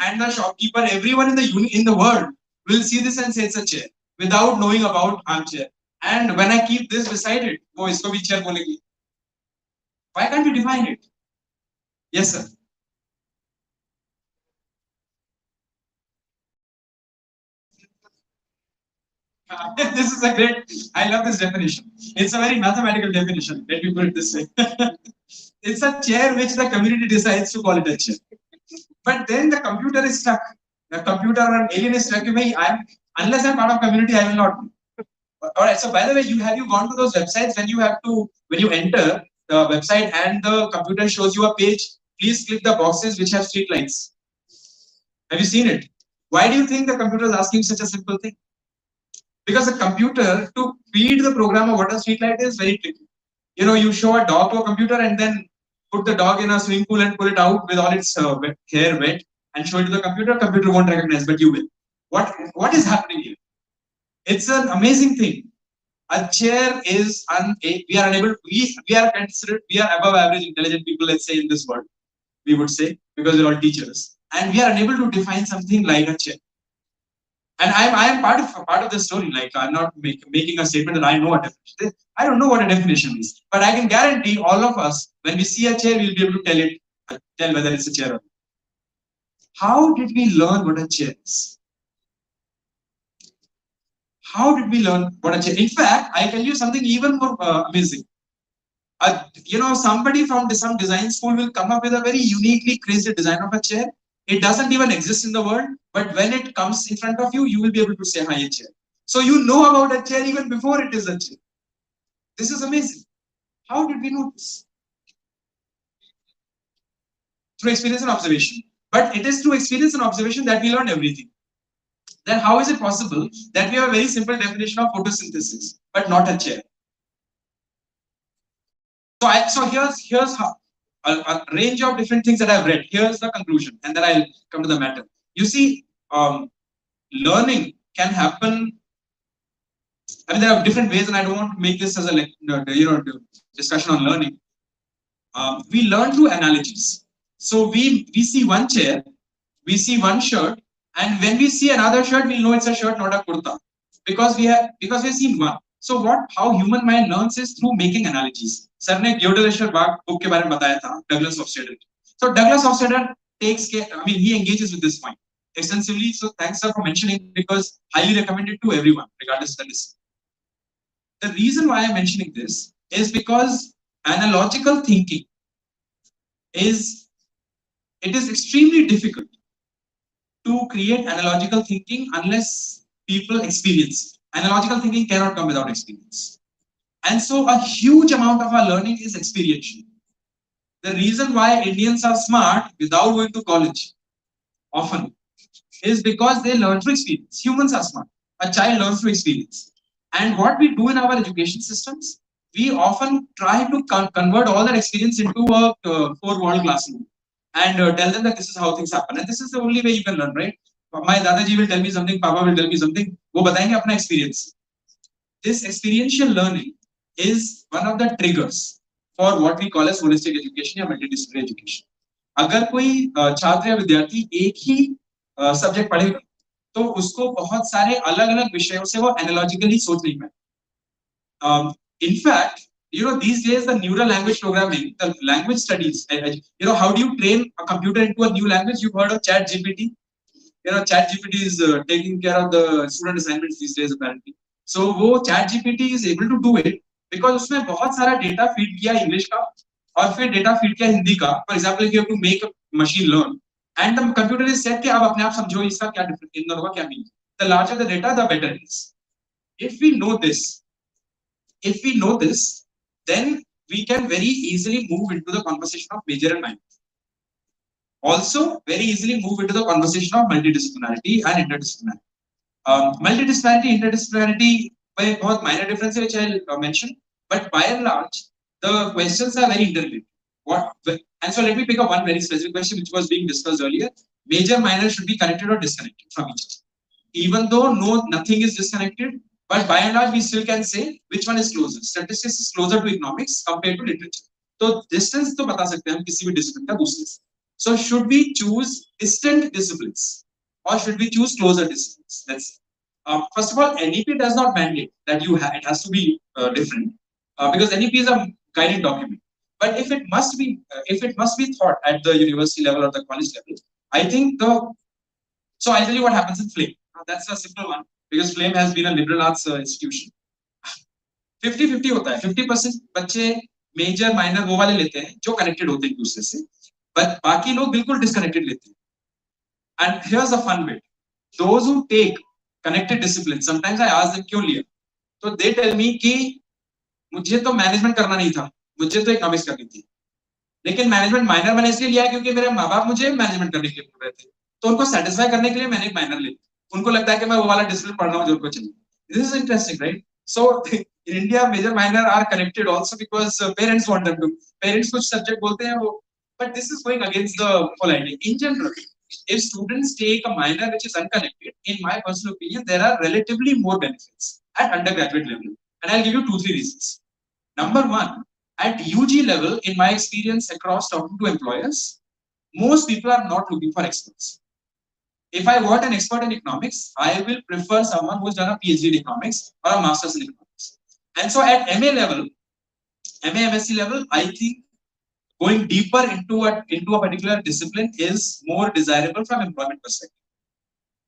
and the shopkeeper, everyone in the world will see this and say it's a chair without knowing about armchair. And when I keep this beside it, वो इसको भी chair बोलेगी. Why can't we define it? Yes, sir. This is a great, I love this definition. It's a very mathematical definition. Let me put it this way. It's a chair which the community decides to call it a chair. But then the computer is stuck. The computer or an alien is stuck. Unless I'm part of community, I will not be. Alright, so by the way, have you gone to those websites when you enter the website and the computer shows you a page? Please click the boxes which have street lights. Have you seen it? Why do you think the computer is asking such a simple thing? Because the computer, to feed the program of what a street light is, very tricky. You show a dog to a computer and then put the dog in a swimming pool and pull it out with all its hair wet and show it to the computer. Computer won't recognize, but you will. What is happening here? It's an amazing thing. A chair is we are above average intelligent people, let's say, in this world. We would say, because we're all teachers, and we are unable to define something like a chair. And I am part of the story. Like, I'm not making a statement that I know a definition. I don't know what a definition is, but I can guarantee all of us, when we see a chair, we'll be able to tell whether it's a chair or not. How did we learn what a chair is? How did we learn what a chair? In fact, I tell you something even more amazing. Somebody from some design school will come up with a very uniquely crazy design of a chair. It doesn't even exist in the world, but when it comes in front of you, you will be able to say, "Hi, a chair." So you know about a chair even before it is a chair. This is amazing. How did we know this? Through experience and observation. But it is through experience and observation that we learn everything. Then how is it possible that we have a very simple definition of photosynthesis, but not a chair? So here's how a range of different things that I've read. Here's the conclusion, and then I'll come to the matter. You see, learning can happen. I mean, there are different ways, and I don't want to make this as a discussion on learning. We learn through analogies. So we see one chair, we see one shirt, and when we see another shirt, we know it's a shirt, not a kurta, because we've seen one. So how human mind learns is through making analogies. Sir ने Gödel'scher book के बारे में बताया था, Douglas Hofstadter. So Douglas Hofstadter takes care. I mean, he engages with this point extensively. So thanks, sir, for mentioning, because highly recommended to everyone, regardless of the list. The reason why I'm mentioning this is because analogical thinking is extremely difficult to create analogical thinking unless people experience it. Analogical thinking cannot come without experience. And so a huge amount of our learning is experiential. The reason why Indians are smart without going to college often is because they learn through experience. Humans are smart. A child learns through experience. And what we do in our education systems, we often try to convert all that experience into a four-wall classroom and tell them that this is how things happen. And this is the only way you can learn, right? My Dadaji will tell me something, Papa will tell me something. वो बताएंगे अपना experience. This experiential learning is one of the triggers for what we call as holistic education or multidisciplinary education. अगर कोई छात्र या विद्यार्थी एक ही subject पढ़ेगा, तो उसको बहुत सारे अलग-अलग विषयों से वो एनालॉजिकली सोच नहीं पाएगा. In fact, these days the neural language programming, the language studies, how do you train a computer into a new language? You've heard of ChatGPT. ChatGPT is taking care of the student assignments these days apparently. So वो ChatGPT is able to do it because उसमें बहुत सारा data feed किया English का और फिर data feed किया हिंदी का. For example, if you have to make a machine learn, and the computer is said कि आप अपने आप समझो इसका क्या difference, इन दोनों का क्या meaning. The larger the data, the better it is. If we know this, then we can very easily move into the conversation of major and minor. Also, very easily move into the conversation of multidisciplinarity and interdisciplinarity. Multidisciplinarity, interdisciplinarity, by both minor differences which I'll mention, but by and large, the questions are very interrelated. And so let me pick up one very specific question which was being discussed earlier. Major, minor should be connected or disconnected from each other. Even though nothing is disconnected, but by and large, we still can say which one is closer. Statistics is closer to economics compared to literature. So distance तो बता सकते हैं हम किसी भी discipline का दूसरे से. So should we choose distant disciplines or should we choose closer disciplines? Let's see. First of all, NEP does not mandate that it has to be different because NEP is a guiding document. But if it must be taught at the university level or the college level, I think so I'll tell you what happens in FLAME. That's a simple one because FLAME has been a liberal arts institution. 50-50 होता है. 50% बच्चे major, minor वो वाले लेते हैं जो connected होते हैं एक दूसरे से, but बाकी लोग बिल्कुल disconnected लेते हैं. And here's the fun bit: those who take connected disciplines, sometimes I ask them क्यों लिया, तो they tell me कि मुझे तो management करना नहीं था, मुझे तो economics करनी थी, लेकिन management minor मैंने इसलिए लिया क्योंकि मेरे माँ बाप मुझे management करने के लिए बोल रहे थे, तो उनको satisfy करने के लिए मैंने एक minor लिया. उनको लगता है कि मैं वो वाला discipline पढ़ रहा हूँ जो उनको चाहिए. This is interesting, right? So in India, major minor are connected also because parents want them to. Parents कुछ subject बोलते हैं वो, but this is going against the whole idea. In general, if students take a minor which is unconnected, in my personal opinion, there are relatively more benefits at undergraduate level, and I'll give you 2-3 reasons. Number one, at UG level, in my experience across talking to employers, most people are not looking for experts. If I want an expert in economics, I will prefer someone who's done a PhD in economics or a master's in economics. And so at MA level, MSc level, I think going deeper into a particular discipline is more desirable from employment perspective.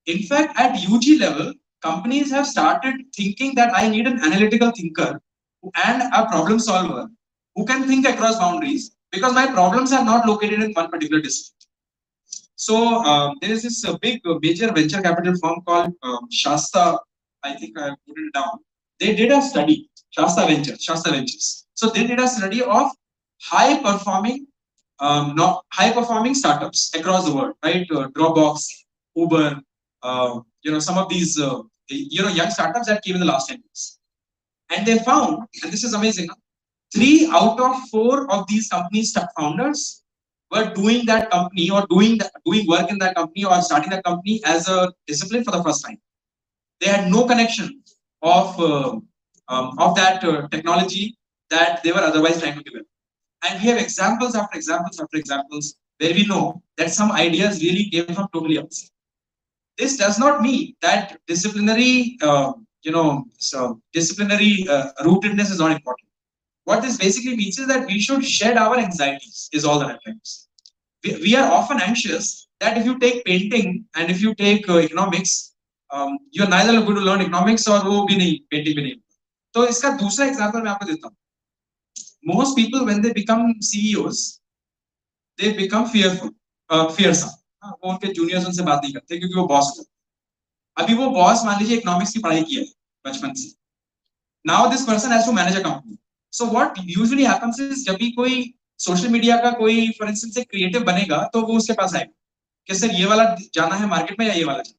In fact, at UG level, companies have started thinking that I need an analytical thinker and a problem solver who can think across boundaries because my problems are not located in one particular discipline. So there is this big major venture capital firm called Shasta. I think I put it down. They did a study, Shasta Ventures. So they did a study of high performing startups across the world, right? Dropbox, Uber, some of these young startups that came in the last 10 years. And they found, and this is amazing, 3 out of 4 of these companies' founders were doing that company or doing work in that company or starting that company as a discipline for the first time. They had no connection of that technology that they were otherwise trying to develop. And we have examples after examples after examples where we know that some ideas really came from totally outside. This does not mean that disciplinary rootedness is not important. What this basically means is that we should shed our anxieties, is all that I'm trying to say. We are often anxious that if you take painting and if you take economics, you're neither going to learn economics or वो भी नहीं, painting भी नहीं. तो इसका दूसरा example मैं आपको देता हूँ. Most people, when they become CEOs, they become fearsome. वो उनके juniors उनसे बात नहीं करते क्योंकि वो boss होते. अभी वो boss मान लीजिए economics की पढ़ाई किया है बचपन से. Now this person has to manage a company. So what usually happens is जब भी कोई सोशल मीडिया का कोई फॉर इंस्टेंस एक क्रिएटिव बनेगा तो वो उसके पास आएगा कि सर ये वाला जाना है मार्केट में या ये वाला जाना,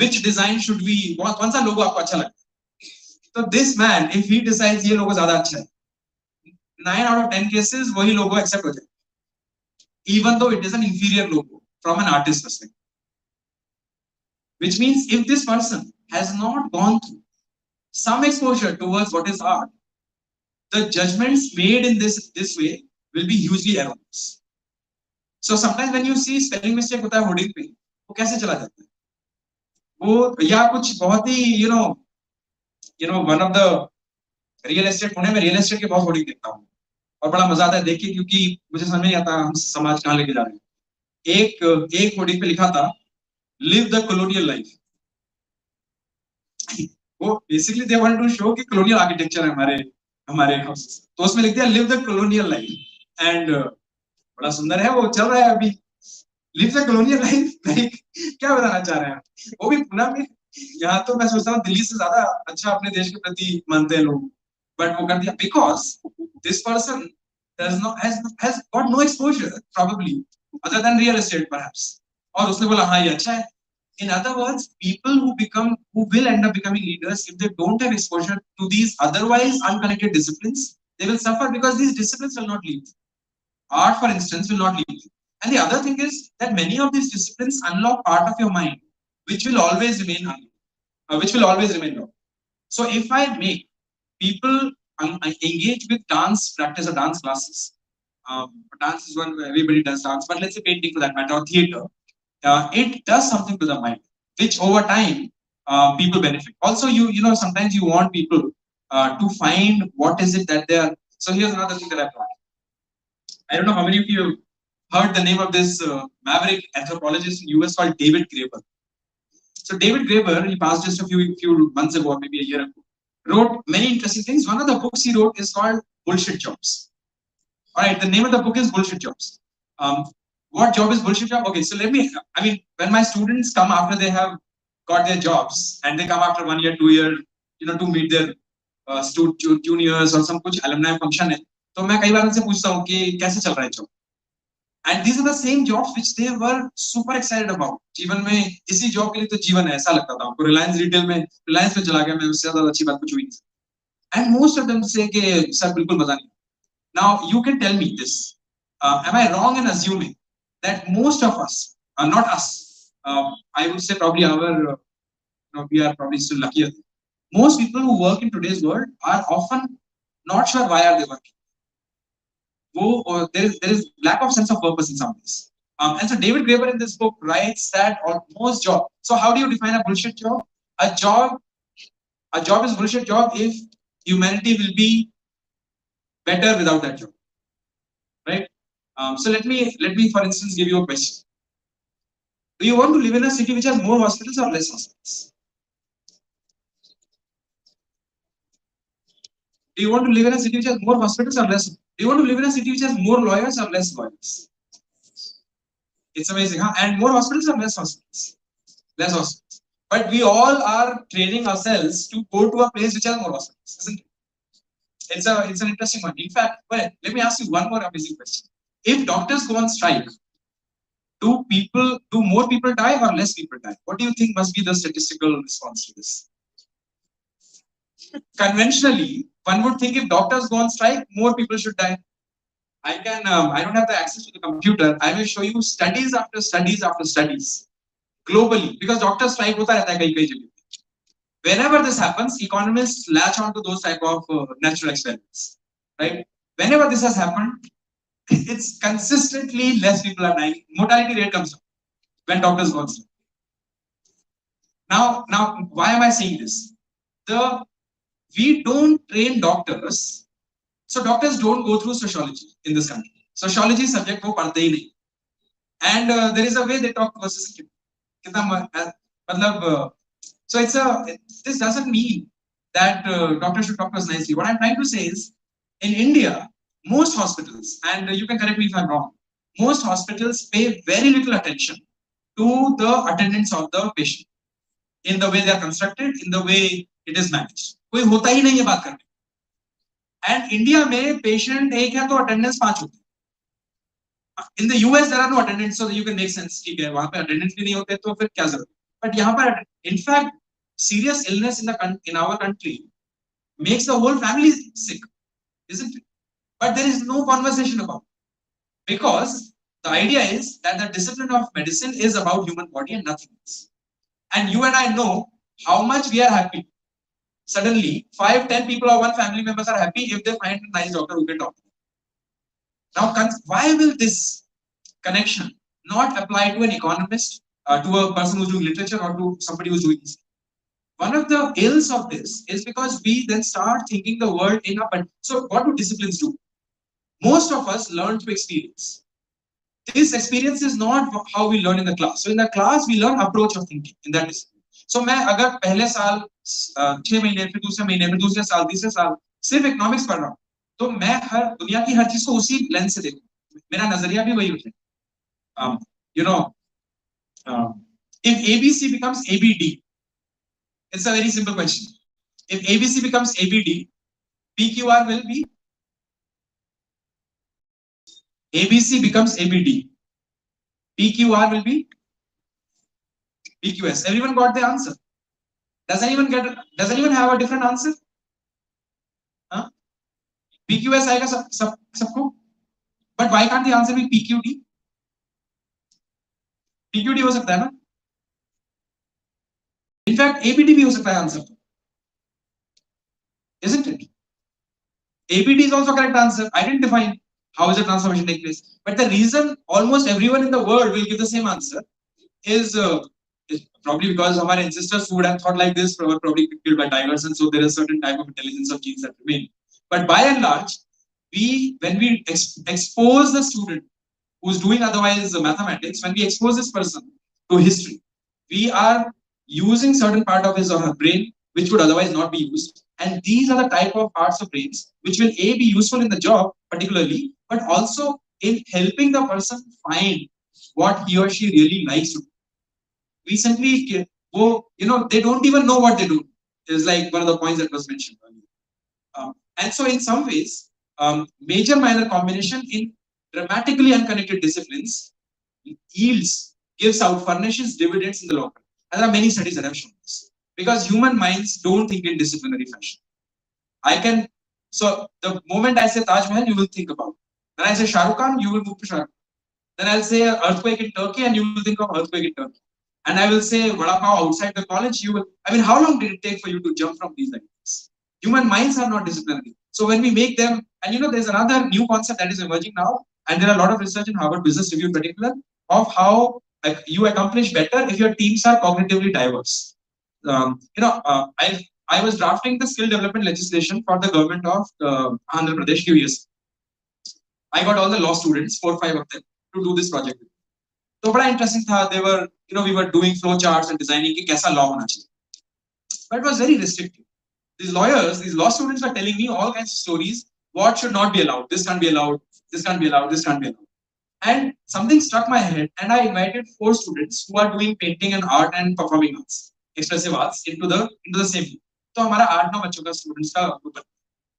which design should we, कौन सा लोगो आपको अच्छा लगता है. तो this man, if he decides ये लोगो ज्यादा अच्छा है, 9 out of 10 cases वही लोगो एक्सेप्ट हो जाए, even though it is an inferior logo from an artist perspective. Which means if this person has not gone through some exposure towards what is art, the judgments made in this way will be hugely erroneous. So sometimes when you see spelling mistake होता है hoarding पे, वो कैसे चला जाता है? वो या कुछ बहुत ही one of the real estate, Pune में real estate के बहुत होर्डिंग देखता हूँ और बड़ा मजा आता है देख के क्योंकि मुझे समझ नहीं आता हम समाज कहाँ लेके जा रहे हैं. एक होर्डिंग पे लिखा था live the colonial life. वो basically they want to show कि colonial architecture है हमारे houses. तो उसमें लिख दिया live the colonial life and बड़ा सुंदर है वो चल रहा है अभी. Lives a colonial life, like क्या बताना चाह रहे हैं? वो भी पुणे में। यहाँ तो मैं सोचता हूँ दिल्ली से ज्यादा अच्छा अपने देश के प्रति मानते हैं लोग, बट वो कर दिया because this person has got no exposure probably other than real estate perhaps, और उसने बोला हाँ ये अच्छा है. In other words, people who will end up becoming leaders, if they don't have exposure to these otherwise unconnected disciplines, they will suffer because these disciplines will not lead them. Art, for instance, will not lead you. And the other thing is that many of these disciplines unlock part of your mind, which will always remain locked. So if I make people engage with dance practice or dance classes, dance is one where everybody does dance, but let's say painting for that matter or theater, it does something to the mind, which over time people benefit. Also, you know sometimes you want people to find what is it that they are. So here's another thing that I brought. I don't know how many of you have heard the name of this maverick anthropologist in US called David Graeber. So David Graeber, he passed just a few months ago, or maybe a year ago, wrote many interesting things. One of the books he wrote is called Bullshit Jobs. All right, the name of the book is Bullshit Jobs. What job is bullshit job? Okay, so when my students come after they have got their jobs and they come after 1 year, 2 year, to meet their juniors or some कुछ alumni function है, तो मैं कई बार उनसे पूछता हूँ कि कैसे चल रहा है job. And these are the same jobs which they were super excited about. जीवन में इसी job के लिए तो जीवन है ऐसा लगता था उनको. Reliance Retail में Reliance में चला गया मैं, उससे ज़्यादा अच्छी बात कुछ हुई नहीं. And most of them say कि सर बिल्कुल मजा नहीं. Now you can tell me this. Am I wrong in assuming that most of us, not us, I would say probably we are probably still luckier. Most people who work in today's world are often not sure why are they working. There is lack of sense of purpose in some ways. And so David Graeber in this book writes that on most jobs. So how do you define a bullshit job? A job is a bullshit job if humanity will be better without that job, right? So let me for instance give you a question. Do you want to live in a city which has more hospitals or less hospitals? Do you want to live in a city which has more hospitals or less? Do you want to live in a city which has more lawyers or less lawyers? It's amazing, huh? And more hospitals or less hospitals? Less hospitals. But we all are training ourselves to go to a place which has more hospitals, isn't it? It's an interesting one. In fact, well, let me ask you one more amazing question. If doctors go on strike, do more people die or less people die? What do you think must be the statistical response to this? Conventionally, one would think if doctors go on strike, more people should die. I don't have the access to the computer. I will show you studies after studies after studies globally, because doctors strike hota rehta hai kahin jagah. Whenever this happens, economists latch on to those type of natural experiments, right? Whenever this has happened, it's consistently less people are dying. Mortality rate comes down when doctors go on strike. Now, why am I saying this? We don't train doctors, so doctors don't go through sociology in this country. Sociology subject wo padhte hi nahi. And there is a way they talk versus so this doesn't mean that doctors should talk to us nicely. What I'm trying to say is, in India, most hospitals, and you can correct me if I'm wrong, most hospitals pay very little attention to the attendance of the patient in the way they are constructed, in the way it is managed. कोई होता ही नहीं है बात करने. And India में patient एक है तो attendance 5 होती है. In the US there are no attendants, so you can make sense. ठीक है, वहाँ पे attendance भी नहीं होते तो फिर क्या जरूरत? But यहाँ पर, in fact, serious illness in our country makes the whole family sick, isn't it? But there is no conversation about it, because the idea is that the discipline of medicine is about human body and nothing else. And you and I know how much we are happy. Suddenly, 5-10 people or one family members are happy if they find a nice doctor who can talk to them. Now, why will this connection not apply to an economist, to a person who's doing literature, or to somebody who's doing this? One of the ills of this is because we then start thinking the world in a... So what do disciplines do? Most of us learn through experience. This experience is not how we learn in the class. So in the class, we learn approach of thinking in that discipline. So मैं अगर पहले साल 6 महीने, फिर दूसरे महीने, फिर दूसरे साल, तीसरे साल सिर्फ इकोनॉमिक्स पढ़ रहा हूँ, तो मैं दुनिया की हर चीज को उसी लेंस से देखूँ. मेरा नजरिया भी वही होता है. if ABC becomes ABD, it's a very simple question. If ABC becomes ABD, PQR will be ABC becomes ABD. PQR will be PQS. Everyone got the answer? Does anyone have a different answer? Huh? PQS आएगा सबको? But why can't the answer be PQD? PQD हो सकता है ना? In fact, ABD भी हो सकता है answer. Isn't it? ABD is also correct answer. I didn't define how is the transformation take place. But the reason almost everyone in the world will give the same answer is probably because our ancestors who would have thought like this were probably killed by tigers, and so there is a certain type of intelligence of genes that remain. But by and large, when we expose the student who's doing otherwise mathematics, when we expose this person to history, we are using certain part of his or her brain which would otherwise not be used. And these are the type of parts of brains which will be useful in the job particularly, but also in helping the person find what he or she really likes to do. Recently, they don't even know what they do. Is like one of the points that was mentioned earlier. And so in some ways, major minor combination in dramatically unconnected disciplines furnishes dividends in the long run. And there are many studies that have shown this. Because human minds don't think in disciplinary fashion. So the moment I say Taj Mahal, you will think about. When I say Shah Rukh Khan, you will move to Shah Rukh Khan. Then I'll say earthquake in Turkey and you will think of earthquake in Turkey. And I will say Vada Pav outside the college, how long did it take for you to jump from these ideas? Human minds are not disciplinary. So when we make them, and there's another new concept that is emerging now, and there are a lot of research in Harvard Business Review in particular, of how you accomplish better if your teams are cognitively diverse. I was drafting the skill development legislation for the government of Andhra Pradesh few years. I got all the law students, 4 or 5 of them, to do this project. So very interesting tha. They were, we were doing flow charts and designing ki kaisa law hona chahiye. But it was very restrictive. These law students were telling me all kinds of stories. What should not be allowed? This can't be allowed. This can't be allowed. This can't be allowed. And something struck my head, and I invited 4 students who are doing painting and art and performing arts, expressive arts, into the same group. So हमारा 8-9 बच्चों का students का group.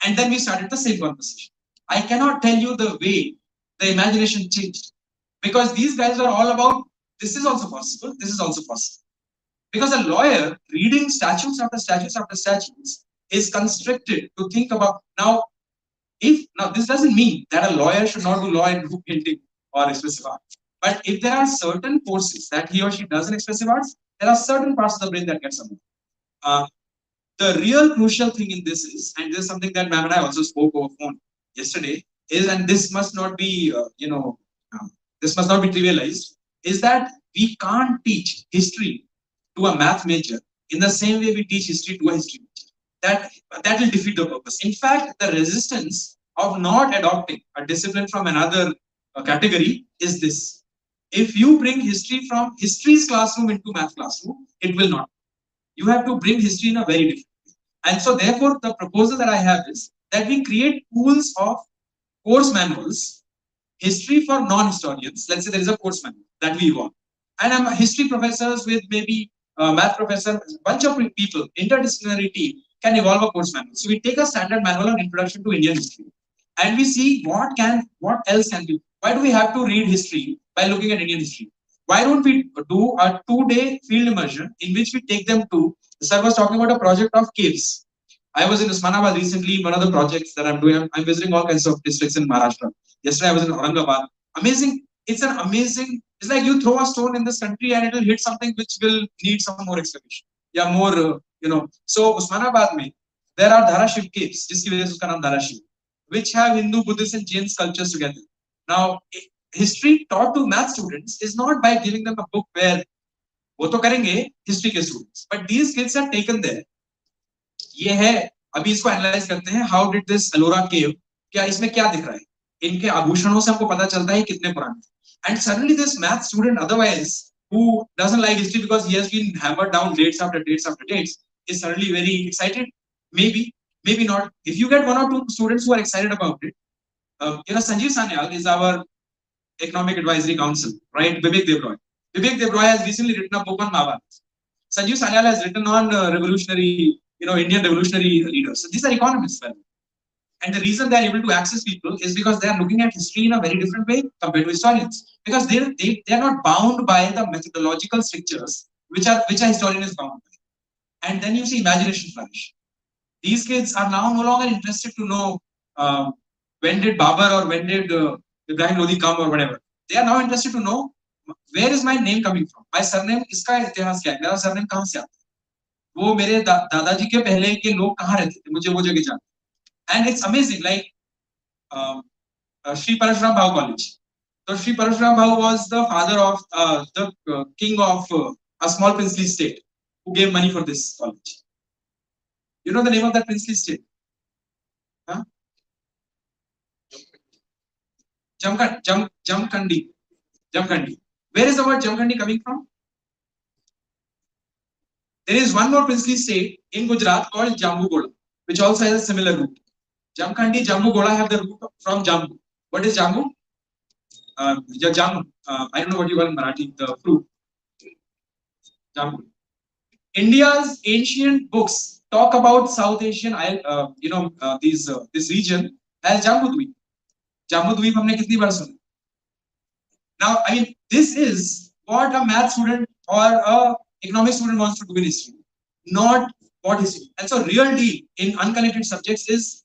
And then we started the same conversation. I cannot tell you the way the imagination changed, because these guys are all about this is also possible, this is also possible. Because a lawyer reading statutes after statutes after statutes is constricted to think about now this doesn't mean that a lawyer should not do law and do painting or expressive art. But if there are certain courses that he or she does in expressive arts, there are certain parts of the brain that get some. The real crucial thing in this is, and this is something that ma'am and I also spoke over phone yesterday, is, and this must not be, this must not be trivialized, is that we can't teach history to a math major in the same way we teach history to a history major. That will defeat the purpose. In fact, the resistance of not adopting a discipline from another category is this. If you bring history from history's classroom into math classroom, it will not. You have to bring history in a very different way. And so therefore, the proposal that I have is that we create pools of course manuals, history for non-historians. Let's say there is a course manual that we evolve. And I'm a history professors with maybe math professor, a bunch of people, interdisciplinary team can evolve a course manual. So we take a standard manual on introduction to Indian history and we see what else can be. Why do we have to read history by looking at Indian history? Why don't we do a 2-day field immersion in which we take them to, sir was talking about a project of caves. I was in Osmanabad recently, one of the projects that I'm doing, I'm visiting all kinds of districts in Maharashtra. Yesterday I was in Aurangabad. Amazing, it's like you throw a stone in this country and it will hit something which will need some more excavation. Yeah, more, So Osmanabad mein, there are Dharashiv caves, jiski wajah se uska naam Dharashiv, which have Hindu, Buddhist and Jain sculptures together. Now, history taught to math students is not by giving them a book where वो तो करेंगे history के students, but these kids are taken there. ये है, अभी इसको analyze करते हैं. How did this Ellora cave? क्या इसमें क्या दिख रहा है? इनके आभूषणों से हमको पता चलता है कितने पुराने. And suddenly this math student, otherwise who doesn't like history because he has been hammered down dates after dates after dates, is suddenly very excited. Maybe not. If you get 1 or 2 students who are excited about it, Sanjeev Sanyal is our Economic Advisory Council, right? Vivek Devroy. Vivek Devroy has recently written a book on Mahabharata. Sanjeev Sanyal has written on revolutionary, Indian revolutionary leaders. So these are economists, well. And the reason they are able to access people is because they are looking at history in a very different way compared to historians. Because they are not bound by the methodological strictures which a historian is bound by. And then you see imagination flourish. These kids are now no longer interested to know when did Babur or when did Ibrahim Lodi come or whatever. They are now interested to know where is my name coming from. My surname, इसका इतिहास क्या है? मेरा surname कहाँ से आता है? वो मेरे दादाजी के पहले के लोग कहाँ रहते थे? मुझे वो जगह जानना. And it's amazing, like Sri Parashuram Bhau College. So Sri Parashuram Bhau was the father of the king of a small princely state who gave money for this college. You know the name of that princely state? Huh? Jamkhandi. Where is the word Jamkhandi coming from? There is one more princely state in Gujarat called Jambu-Goda, which also has a similar root. Jamkhandi, Jambu-Goda have the root from Jambu. What is Jambu? Jamu. I don't know what you call in Marathi, the fruit. Jambu. India's ancient books talk about South Asian, this region as Jambudweep. Jambudweep हमने कितनी बार सुना? Now, I mean, this is what a math student or a economic student wants to do in history, not what history. And so, real deal in unconnected subjects is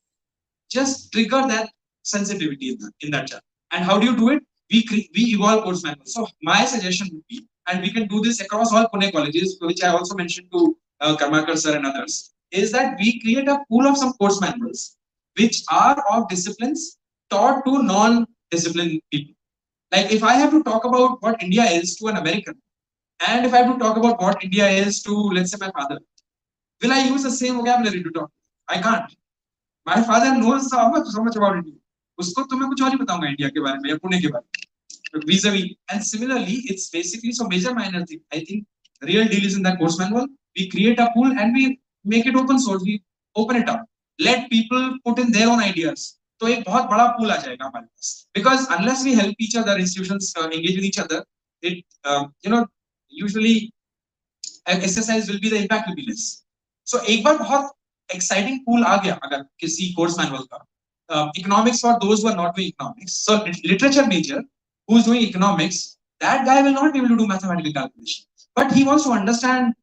just trigger that sensitivity in that chapter. And how do you do it? We evolve course manuals. So my suggestion would be, and we can do this across all Pune colleges, which I also mentioned to Karmakar sir and others, is that we create a pool of some course manuals which are of disciplines taught to non-disciplined people. Like if I have to talk about what India is to an American, and if I have to talk about what India is to, let's say, my father, will I use the same vocabulary to talk? I can't. My father knows so much about India. उसको तो मैं कुछ और ही बताऊंगा India के बारे में या पुणे के बारे में. Vis-a-vis. And similarly, it's basically so major minor thing. I think real deal is in that course manual. We create a pool and we make it open source. We open it up. Let people put in their own ideas. तो एक बहुत बड़ा pool आ जाएगा हमारे पास. Because unless we help each other, institutions engage with each other, it usually exercise will be, the impact will be less. So एक बार बहुत exciting pool आ गया अगर किसी course manual का. Economics for those who are not doing economics. So literature major who is doing economics, that guy will not be able to do mathematical calculation, but he wants to understand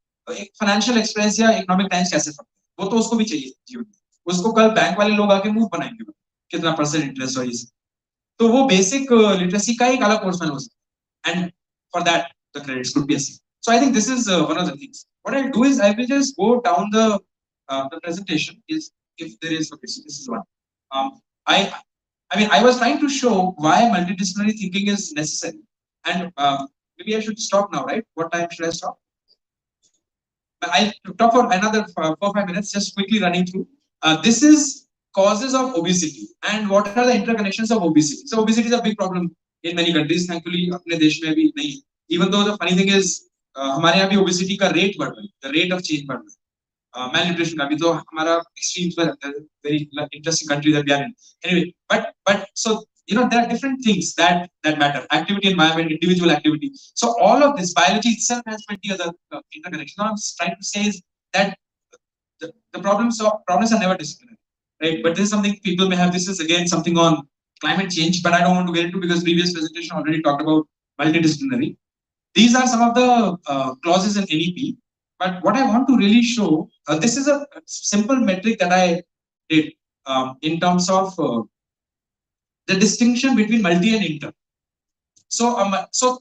financial expense या economic times कैसे फंसते हैं. वो तो उसको भी चाहिए जीवन में. उसको कल बैंक वाले लोग आके मूव बनाएंगे कितना % इंटरेस्ट और ये. तो वो बेसिक लिटरेसी का एक अलग कोर्स में हो सकता है. And for that the credits could be a C. So I think this is one of the things. What I'll do is I will just go down the presentation. Is if there is, okay, so this is one. I was trying to show why multidisciplinary thinking is necessary, and maybe I should stop now, right? What time should I stop? I'll talk for another 4 or 5 minutes, just quickly running through. This is causes of obesity and what are the interconnections of obesity. So obesity is a big problem in many countries. Thankfully, अपने देश में भी नहीं. Even though the funny thing is, हमारे यहाँ भी obesity का rate बढ़ रहा है, the rate of change बढ़ रहा है. Malnutrition का भी तो हमारा extremes में रहता है. Very interesting country that we are in. Anyway, but so there are different things that matter. Activity, environment, individual activity. So all of this, biology itself has 20 other interconnections. What I'm trying to say is that the problems are never disciplinary, right? But this is something people may have. This is again something on climate change, but I don't want to get into because previous presentation already talked about multidisciplinary. These are some of the clauses in NEP. But what I want to really show, this is a simple metric that I did in terms of the distinction between multi and inter. So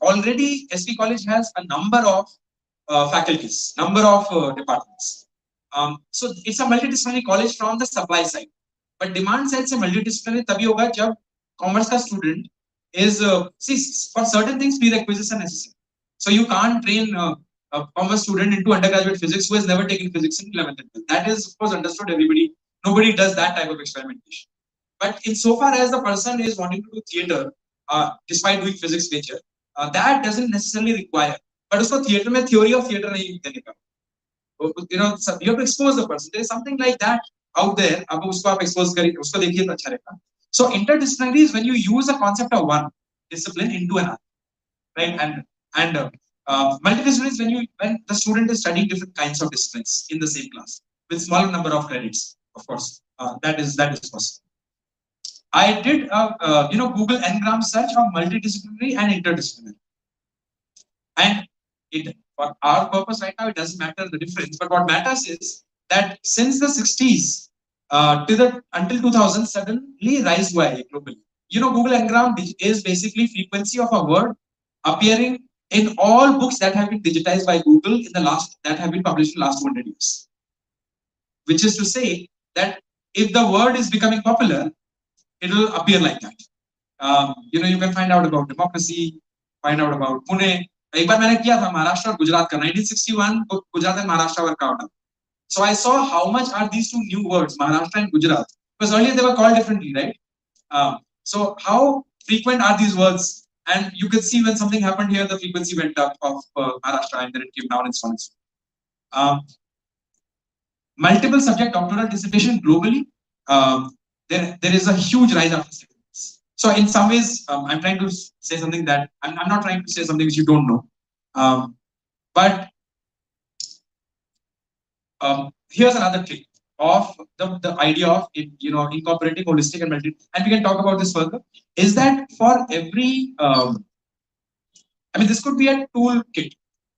already SP College has a number of faculties, number of departments. So it's a multidisciplinary college from the supply side. But demand side से multidisciplinary तभी होगा जब commerce का student is for certain things prerequisites are necessary. So you can't train a commerce student into undergraduate physics who has never taken physics in 11th and 12th. That is, of course, understood. Nobody does that type of experimentation. But insofar as the person is wanting to do theatre, despite doing physics major, that doesn't necessarily require. But also theatre में theory of theatre नहीं देने का. You have to expose the person. There is something like that out there. अब उसको आप expose करिए, उसको देखिए तो अच्छा रहेगा. So interdisciplinary is when you use a concept of one discipline into another, right? And multidisciplinary is when the student is studying different kinds of disciplines in the same class with smaller number of credits. Of course, that is possible. I did Google Ngram search of multidisciplinary and interdisciplinary, and for our purpose right now it doesn't matter the difference, but what matters is that since the 60s until 2000 suddenly rise globally. Google Ngram is basically frequency of a word appearing in all books that have been digitized by Google that have been published in the last 200 years. Which is to say that if the word is becoming popular, it will appear like that. You can find out about democracy, find out about Pune. एक बार मैंने किया था महाराष्ट्र और गुजरात का 1961 Gujarat and Maharashtra were carved out. So I saw how much are these two new words, Maharashtra and Gujarat, because earlier they were called differently, right? So how frequent are these words? And you could see when something happened here, the frequency went up of Maharashtra and then it came down and so on and so on. Multiple subject doctoral dissertation globally, there is a huge rise after secondary. So in some ways, I'm trying to say something that I'm not trying to say something which you don't know. But here's another trick of the idea of incorporating holistic and multi, and we can talk about this further, is that for every this could be a toolkit,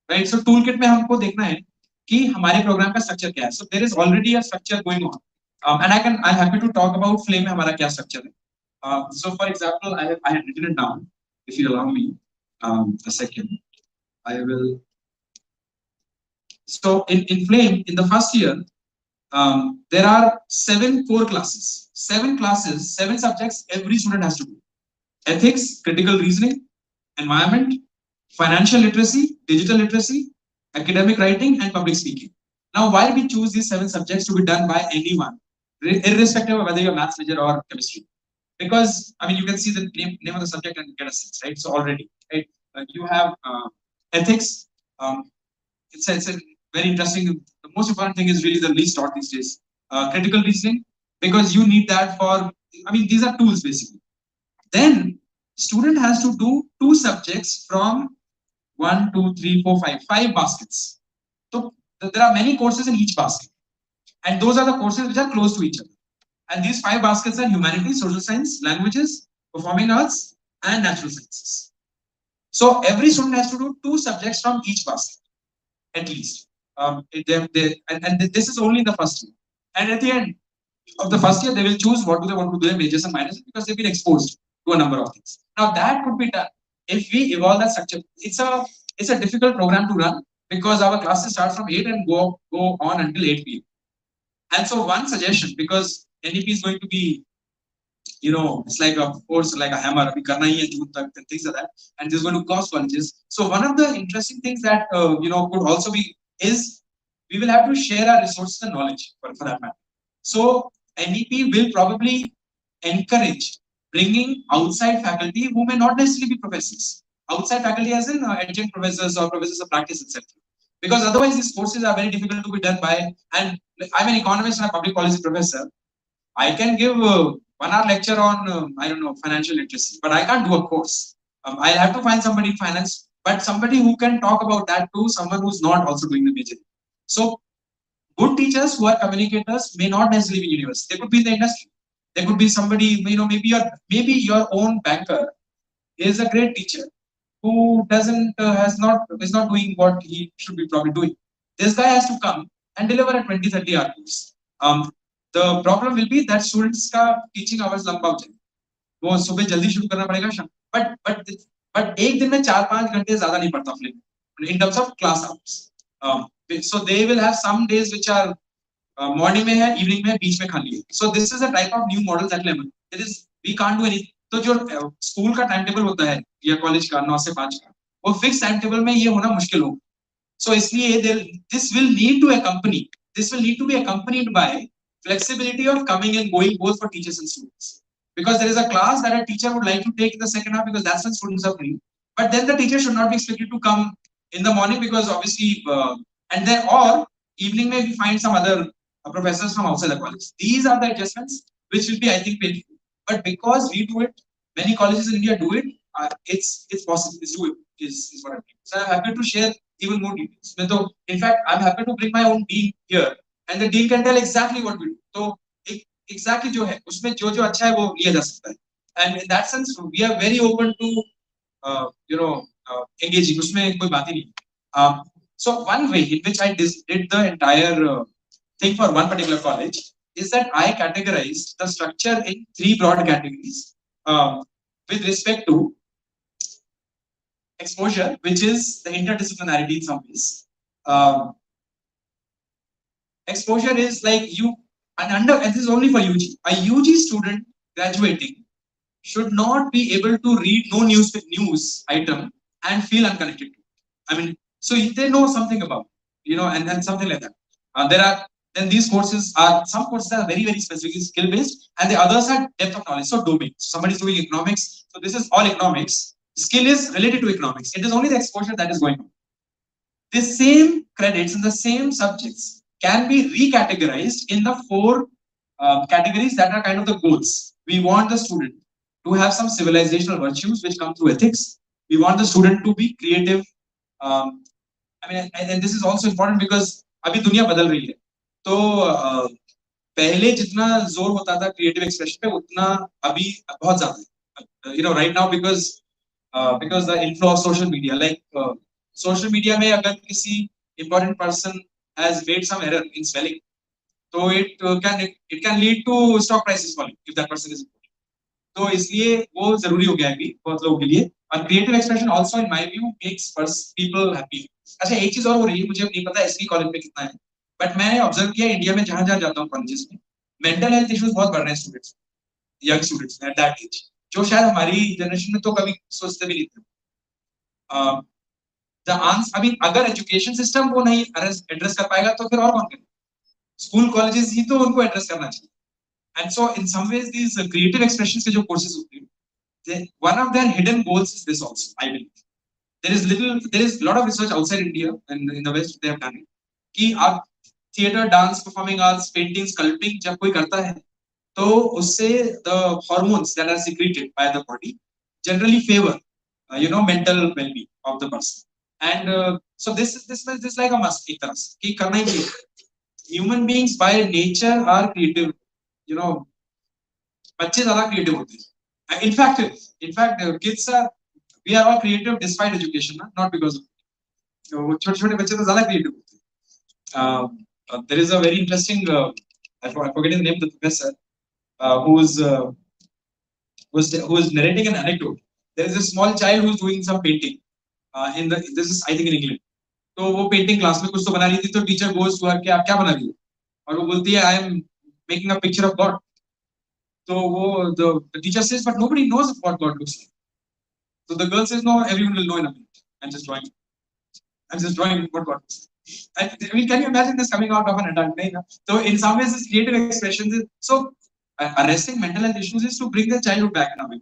right? So toolkit में हमको देखना है कि हमारे program का structure क्या है. So there is already a structure going on, and I'm happy to talk about Flame में हमारा क्या structure है. So for example, I had written it down. If you allow me a second, I will. So in Flame, in the first year, there are 7 core classes. 7 classes, 7 subjects every student has to do. Ethics, critical reasoning, environment, financial literacy, digital literacy, academic writing, and public speaking. Now, why we choose these 7 subjects to be done by anyone, irrespective of whether you're maths major or chemistry? Because, you can see the name of the subject and get a sense, right? So already, right? You have ethics. It's a very interesting. The most important thing is really the least taught these days. Critical reasoning, because you need that for, these are tools basically. Then student has to do 2 subjects from 1, 2, 3, 4, 5 baskets. So there are many courses in each basket, and those are the courses which are close to each other. And these 5 baskets are humanities, social science, languages, performing arts, and natural sciences. So every student has to do 2 subjects from each basket, at least. And this is only in the first year. And at the end of the first year, they will choose what do they want to do, their majors and minors, because they've been exposed to a number of things. Now that could be done if we evolve that structure. It's a difficult program to run because our classes start from 8 and go on until 8 p.m. And so one suggestion, because NEP is going to be, it's like a course, like a hammer, and things like that, and this is going to cost colleges. So one of the interesting things that could also be is we will have to share our resources and knowledge for that matter. So NEP will probably encourage bringing outside faculty who may not necessarily be professors. Outside faculty as in adjunct professors or professors of practice, etc. Because otherwise these courses are very difficult to be done by, and I'm an economist and a public policy professor. I can give 1-hour lecture on, financial literacy, but I can't do a course. I'll have to find somebody in finance, but somebody who can talk about that to someone who's not also doing the major. So good teachers who are communicators may not necessarily be in university. They could be in the industry. There could be somebody, maybe your own banker is a great teacher who is not doing what he should be probably doing. This guy has to come and deliver a 20-30 hour course. The problem will be that students का teaching hours लंबा हो जाए. वो सुबह जल्दी शुरू करना पड़ेगा शाम. But एक दिन में 4-5 घंटे ज़्यादा नहीं पड़ता film in terms of class hours. So they will have some days which are morning में है, evening में, बीच में खाली है. So this is a type of new model that level. It is we can't do anything. तो जो school का time table होता है या कॉलेज का 9 से 5 का, वो फिक्स टाइम टेबल में ये होना मुश्किल होगा. So इसलिए this will need to be accompanied by flexibility of coming and going both for teachers and students. Because there is a class that a teacher would like to take in the second half because that's when students are free. But then the teacher should not be expected to come in the morning because obviously, or evening maybe find some other professors from outside the college. These are the adjustments which will be, I think, painful. But because we do it, many colleges in India do it, it's possible, it's doable, is what I mean. So I'm happy to share even more details. In fact, I'm happy to bring my own dean here, and the dean can tell exactly what we do. So exactly जो है उसमें जो अच्छा है वो लिया जा सकता है. And in that sense, we are very open to engaging. उसमें कोई बात ही नहीं. So one way in which I did the entire thing for one particular college is that I categorized the structure in 3 broad categories with respect to exposure, which is the interdisciplinarity in some ways. Exposure is like and this is only for UG. A UG student graduating should not be able to read no news item and feel unconnected to it. I mean, so they know something about, and something like that. Then these courses some courses are very, very specifically skill based, and the others are depth of knowledge. So domain. So somebody is doing economics. So this is all economics. Skill is related to economics. It is only the exposure that is going on. The same credits and the same subjects can be recategorized in the 4 categories that are kind of the goals. We want the student to have some civilizational virtues which come through ethics. We want the student to be creative. And this is also important because अभी दुनिया बदल रही है. तो पहले जितना जोर होता था क्रिएटिव एक्सप्रेशन पे उतना अभी बहुत ज्यादा है. Right now because the inflow of social media, like social media में अगर किसी important person has made some error in spelling, so it can lead to stock prices falling if that person is important. तो इसलिए वो जरूरी हो गया है अभी बहुत लोगों के लिए. और creative expression also in my view makes people happy. अच्छा एक चीज और हो रही है, मुझे नहीं पता एसवी कॉलेज में कितना है, बट मैंने ऑब्जर्व किया इंडिया में जहां जाता हूँ कॉलेजेस में मेंटल हेल्थ इश्यूज बहुत बढ़ रहे हैं students, young students at that age, जो शायद हमारी जनरेशन में तो कभी सोचते भी नहीं थे. अगर एजुकेशन सिस्टम वो नहीं एड्रेस कर पाएगा तो फिर और कौन करेगा? स्कूल कॉलेजेस ही तो उनको एड्रेस करना चाहिए. And so in some ways these creative expressions के जो courses होते हैं, one of their hidden goals is this also, I believe. There is a lot of research outside India and in the West they have done it. कि आप theater, dance, performing arts, painting, sculpting जब कोई करता है तो उससे the hormones that are secreted by the body generally favor mental well-being of the person. And so this is like a must एक तरह से कि करना ही चाहिए. Human beings by nature are creative. बच्चे ज्यादा क्रिएटिव होते हैं. In fact, we are all creative despite education, not because of it. छोटे बच्चे तो ज्यादा क्रिएटिव होते हैं. There is a very interesting, I forget the name of the professor, who is narrating an anecdote. There is a small child who is doing some painting. This is I think in England. तो वो painting class में कुछ तो बना रही थी, तो teacher goes to her कि आप क्या बना रही हो, और वो बोलती है I am making a picture of God. So the teacher says, but nobody knows what God looks like. So the girl says, no, everyone will know in a minute. I'm just drawing what God looks like. Can you imagine this coming out of an adult? So in some ways, this creative expression is so arresting mental health issues is to bring the childhood back in a way.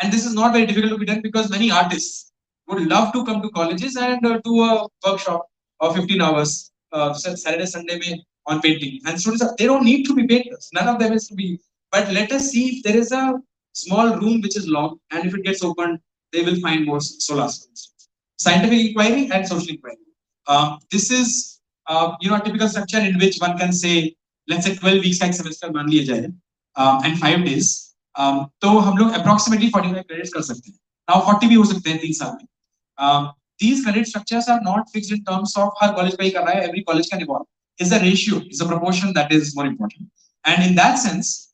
And this is not very difficult to be done because many artists would love to come to colleges and do a workshop of 15 hours Saturday, Sunday में on painting. And students, they don't need to be painters. None of them is to be. But let us see if there is a small room which is locked, and if it gets opened, they will find more solace. Scientific inquiry and social inquiry. This is a typical structure in which one can say, let's say 12 weeks like semester मान लिया जाए, and 5 days. तो हम लोग approximately 45 credits कर सकते हैं. Now 40 भी हो सकते हैं 3 साल में. These credit structures are not fixed in terms of her college का ही कर रहा है, every college can evolve. Is a ratio, is a proportion that is more important. And in that sense,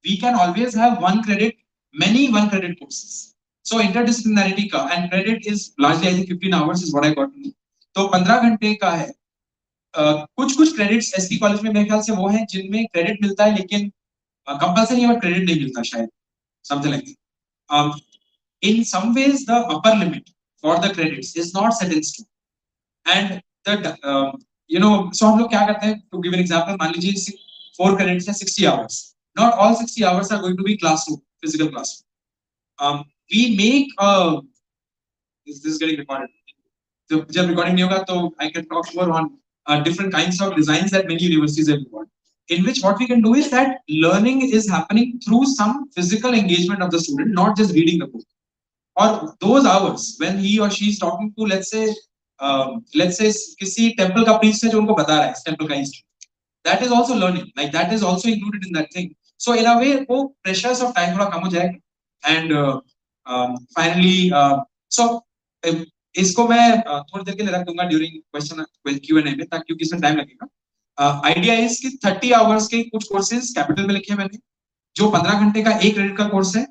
we can always have many one credit courses. So interdisciplinarity ka, and credit is largely I think 15 hours is what I got to know. तो 15 घंटे का है. कुछ credits SP college में मेरे ख्याल से वो हैं जिनमें credit मिलता है लेकिन compulsory है but credit नहीं मिलता शायद, something like that. In some ways the upper limit for the credits is not set in stone. And so हम लोग क्या करते हैं, to give an example, मान लीजिए 4 credits है 60 hours. Not all 60 hours are going to be classroom, physical classroom. We make this is getting recorded. So जब recording नहीं होगा तो I can talk more on different kinds of designs that many universities have recorded. in which what we can do is that learning is happening through some physical engagement of the student, not just reading the book. Or those hours when he or she is talking to, let's say किसी temple का priest है जो उनको बता रहा है temple का history. That is also learning. Like that is also included in that thing. So in a way, वो pressures of time थोड़ा कम हो जाएगा. And finally, so इसको मैं थोड़ी देर के लिए रख दूंगा during question Q&A में, ताकि क्योंकि इसमें time लगेगा. Idea is कि 30 hours के कुछ courses capital में लिखे हैं मैंने, जो 15 घंटे का 1 credit का course है,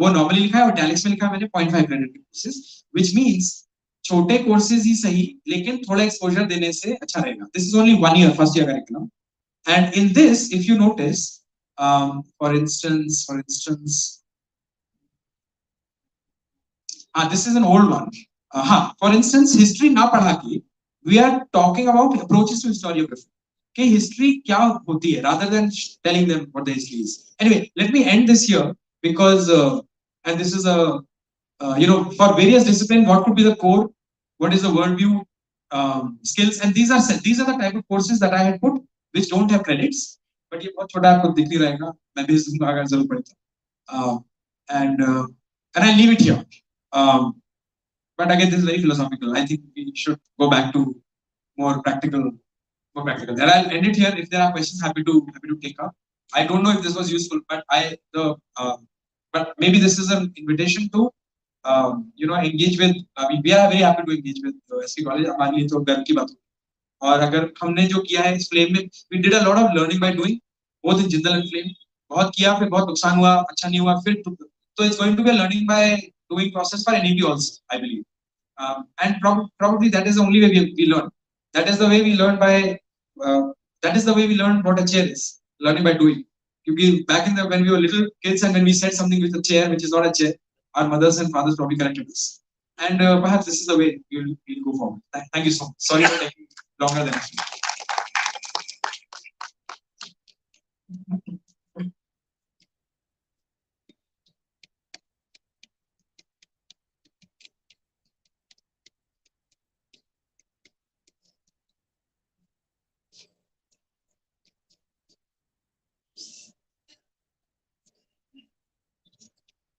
वो normally लिखा है और italics में लिखा है मैंने 0.5 credit के courses, which means छोटे courses ही सही, लेकिन थोड़ा exposure देने से अच्छा रहेगा. This is only 1 year, first year curriculum. And in this, if you notice, for instance, this is an old one. For instance, history na पढ़ा के, we are talking about approaches to historiography. Okay, history क्या होती है, rather than telling them what the history is. Anyway, let me end this here because, and this is a, for various disciplines, what could be the core, what is the worldview, skills, and these are the type of courses that I had put, which don't have credits, but ये बहुत छोटा आपको दिख ही रहेगा, मैं भेज दूंगा अगर जरूर पड़े तो. And I leave it here. But again, this is very philosophical. I think we should go back to more practical. And I'll end it here. If there are questions, happy to take up. I don't know if this was useful, but but maybe this is an invitation to engage with. I mean, we are very happy to engage with SP College. हमारे लिए तो गर्व की बात है. और अगर हमने जो किया है इस फ्लेम में, we did a lot of learning by doing, both in Jindal and Flame. बहुत किया, फिर बहुत नुकसान हुआ, अच्छा नहीं हुआ, फिर तो it's going to be a learning by doing process for NEP also, I believe. And probably that is the only way we learn. That is the way we learn by. That is the way we learn what a chair is. Learning by doing. Because back in when we were little kids and when we said something with a chair which is not a chair, our mothers and fathers probably corrected us. And perhaps this is the way we'll go forward. Thank you so much. Sorry for taking longer than actually.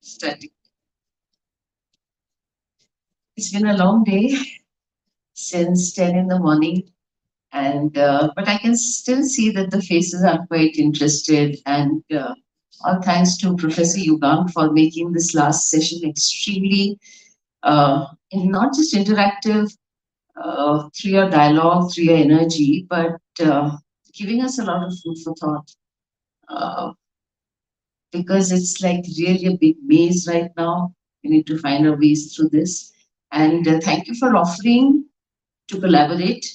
Study. It's been a long day since 10 in the morning, and but I can still see that the faces are quite interested, and all thanks to Professor Yugang for making this last session extremely not just interactive through your dialogue, through your energy, but giving us a lot of food for thought. Because it's like really a big maze right now. We need to find our ways through this. And thank you for offering to collaborate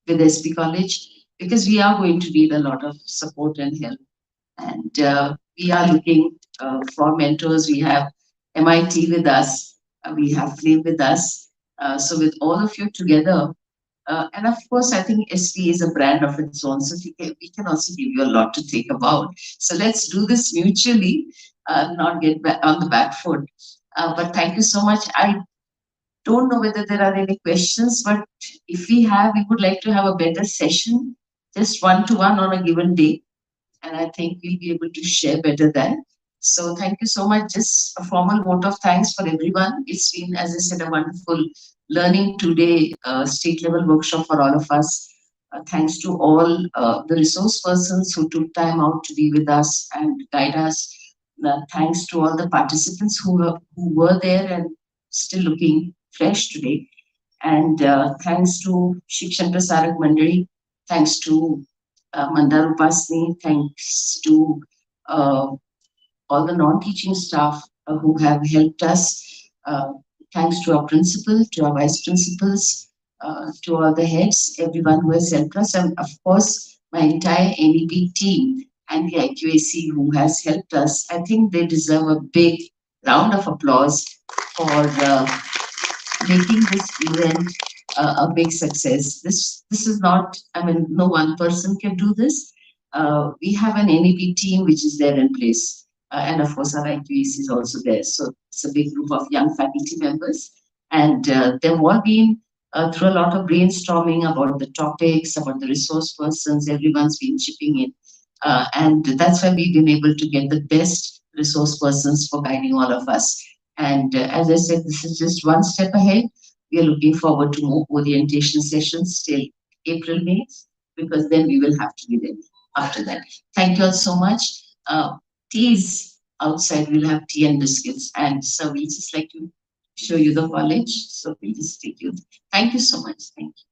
with SP College, because we are going to need a lot of support and help. And we are looking for mentors. We have MIT with us. We have Flame with us. So with all of you together, and of course, I think SP is a brand of its own, so we can also give you a lot to think about. So let's do this mutually, not get back on the back foot. But thank you so much. I don't know whether there are any questions, but if we have, we would like to have a better session, just one-to-one on a given day. And I think we'll be able to share better then. So thank you so much. Just a formal vote of thanks for everyone. It's been, as I said, a wonderful learning today, state level workshop for all of us. Thanks to all the resource persons who took time out to be with us and guide us. Thanks to all the participants who were there and still looking fresh today. And thanks to Shikshan Prasarak Mandali. Thanks to Mandar Upasni. Thanks to all the non-teaching staff who have helped us. Thanks to our principal, to our vice principals, to all the heads, everyone who has helped us, and of course, my entire NEP team and the IQAC who has helped us. I think they deserve a big round of applause for making this event a big success. This is not, I mean, no one person can do this. We have an NEP team which is there in place. And of course, our IQAC is also there. So it's a big group of young faculty members. And they've all been through a lot of brainstorming about the topics, about the resource persons. Everyone's been chipping in. And that's why we've been able to get the best resource persons for guiding all of us. And as I said, this is just one step ahead. We are looking forward to more orientation sessions till April, May, because then we will have to be ready after that. Thank you all so much. Teas outside, we'll have tea and biscuits. And so we just like to show you the college. So we'll just take you. Thank you so much. Thank you.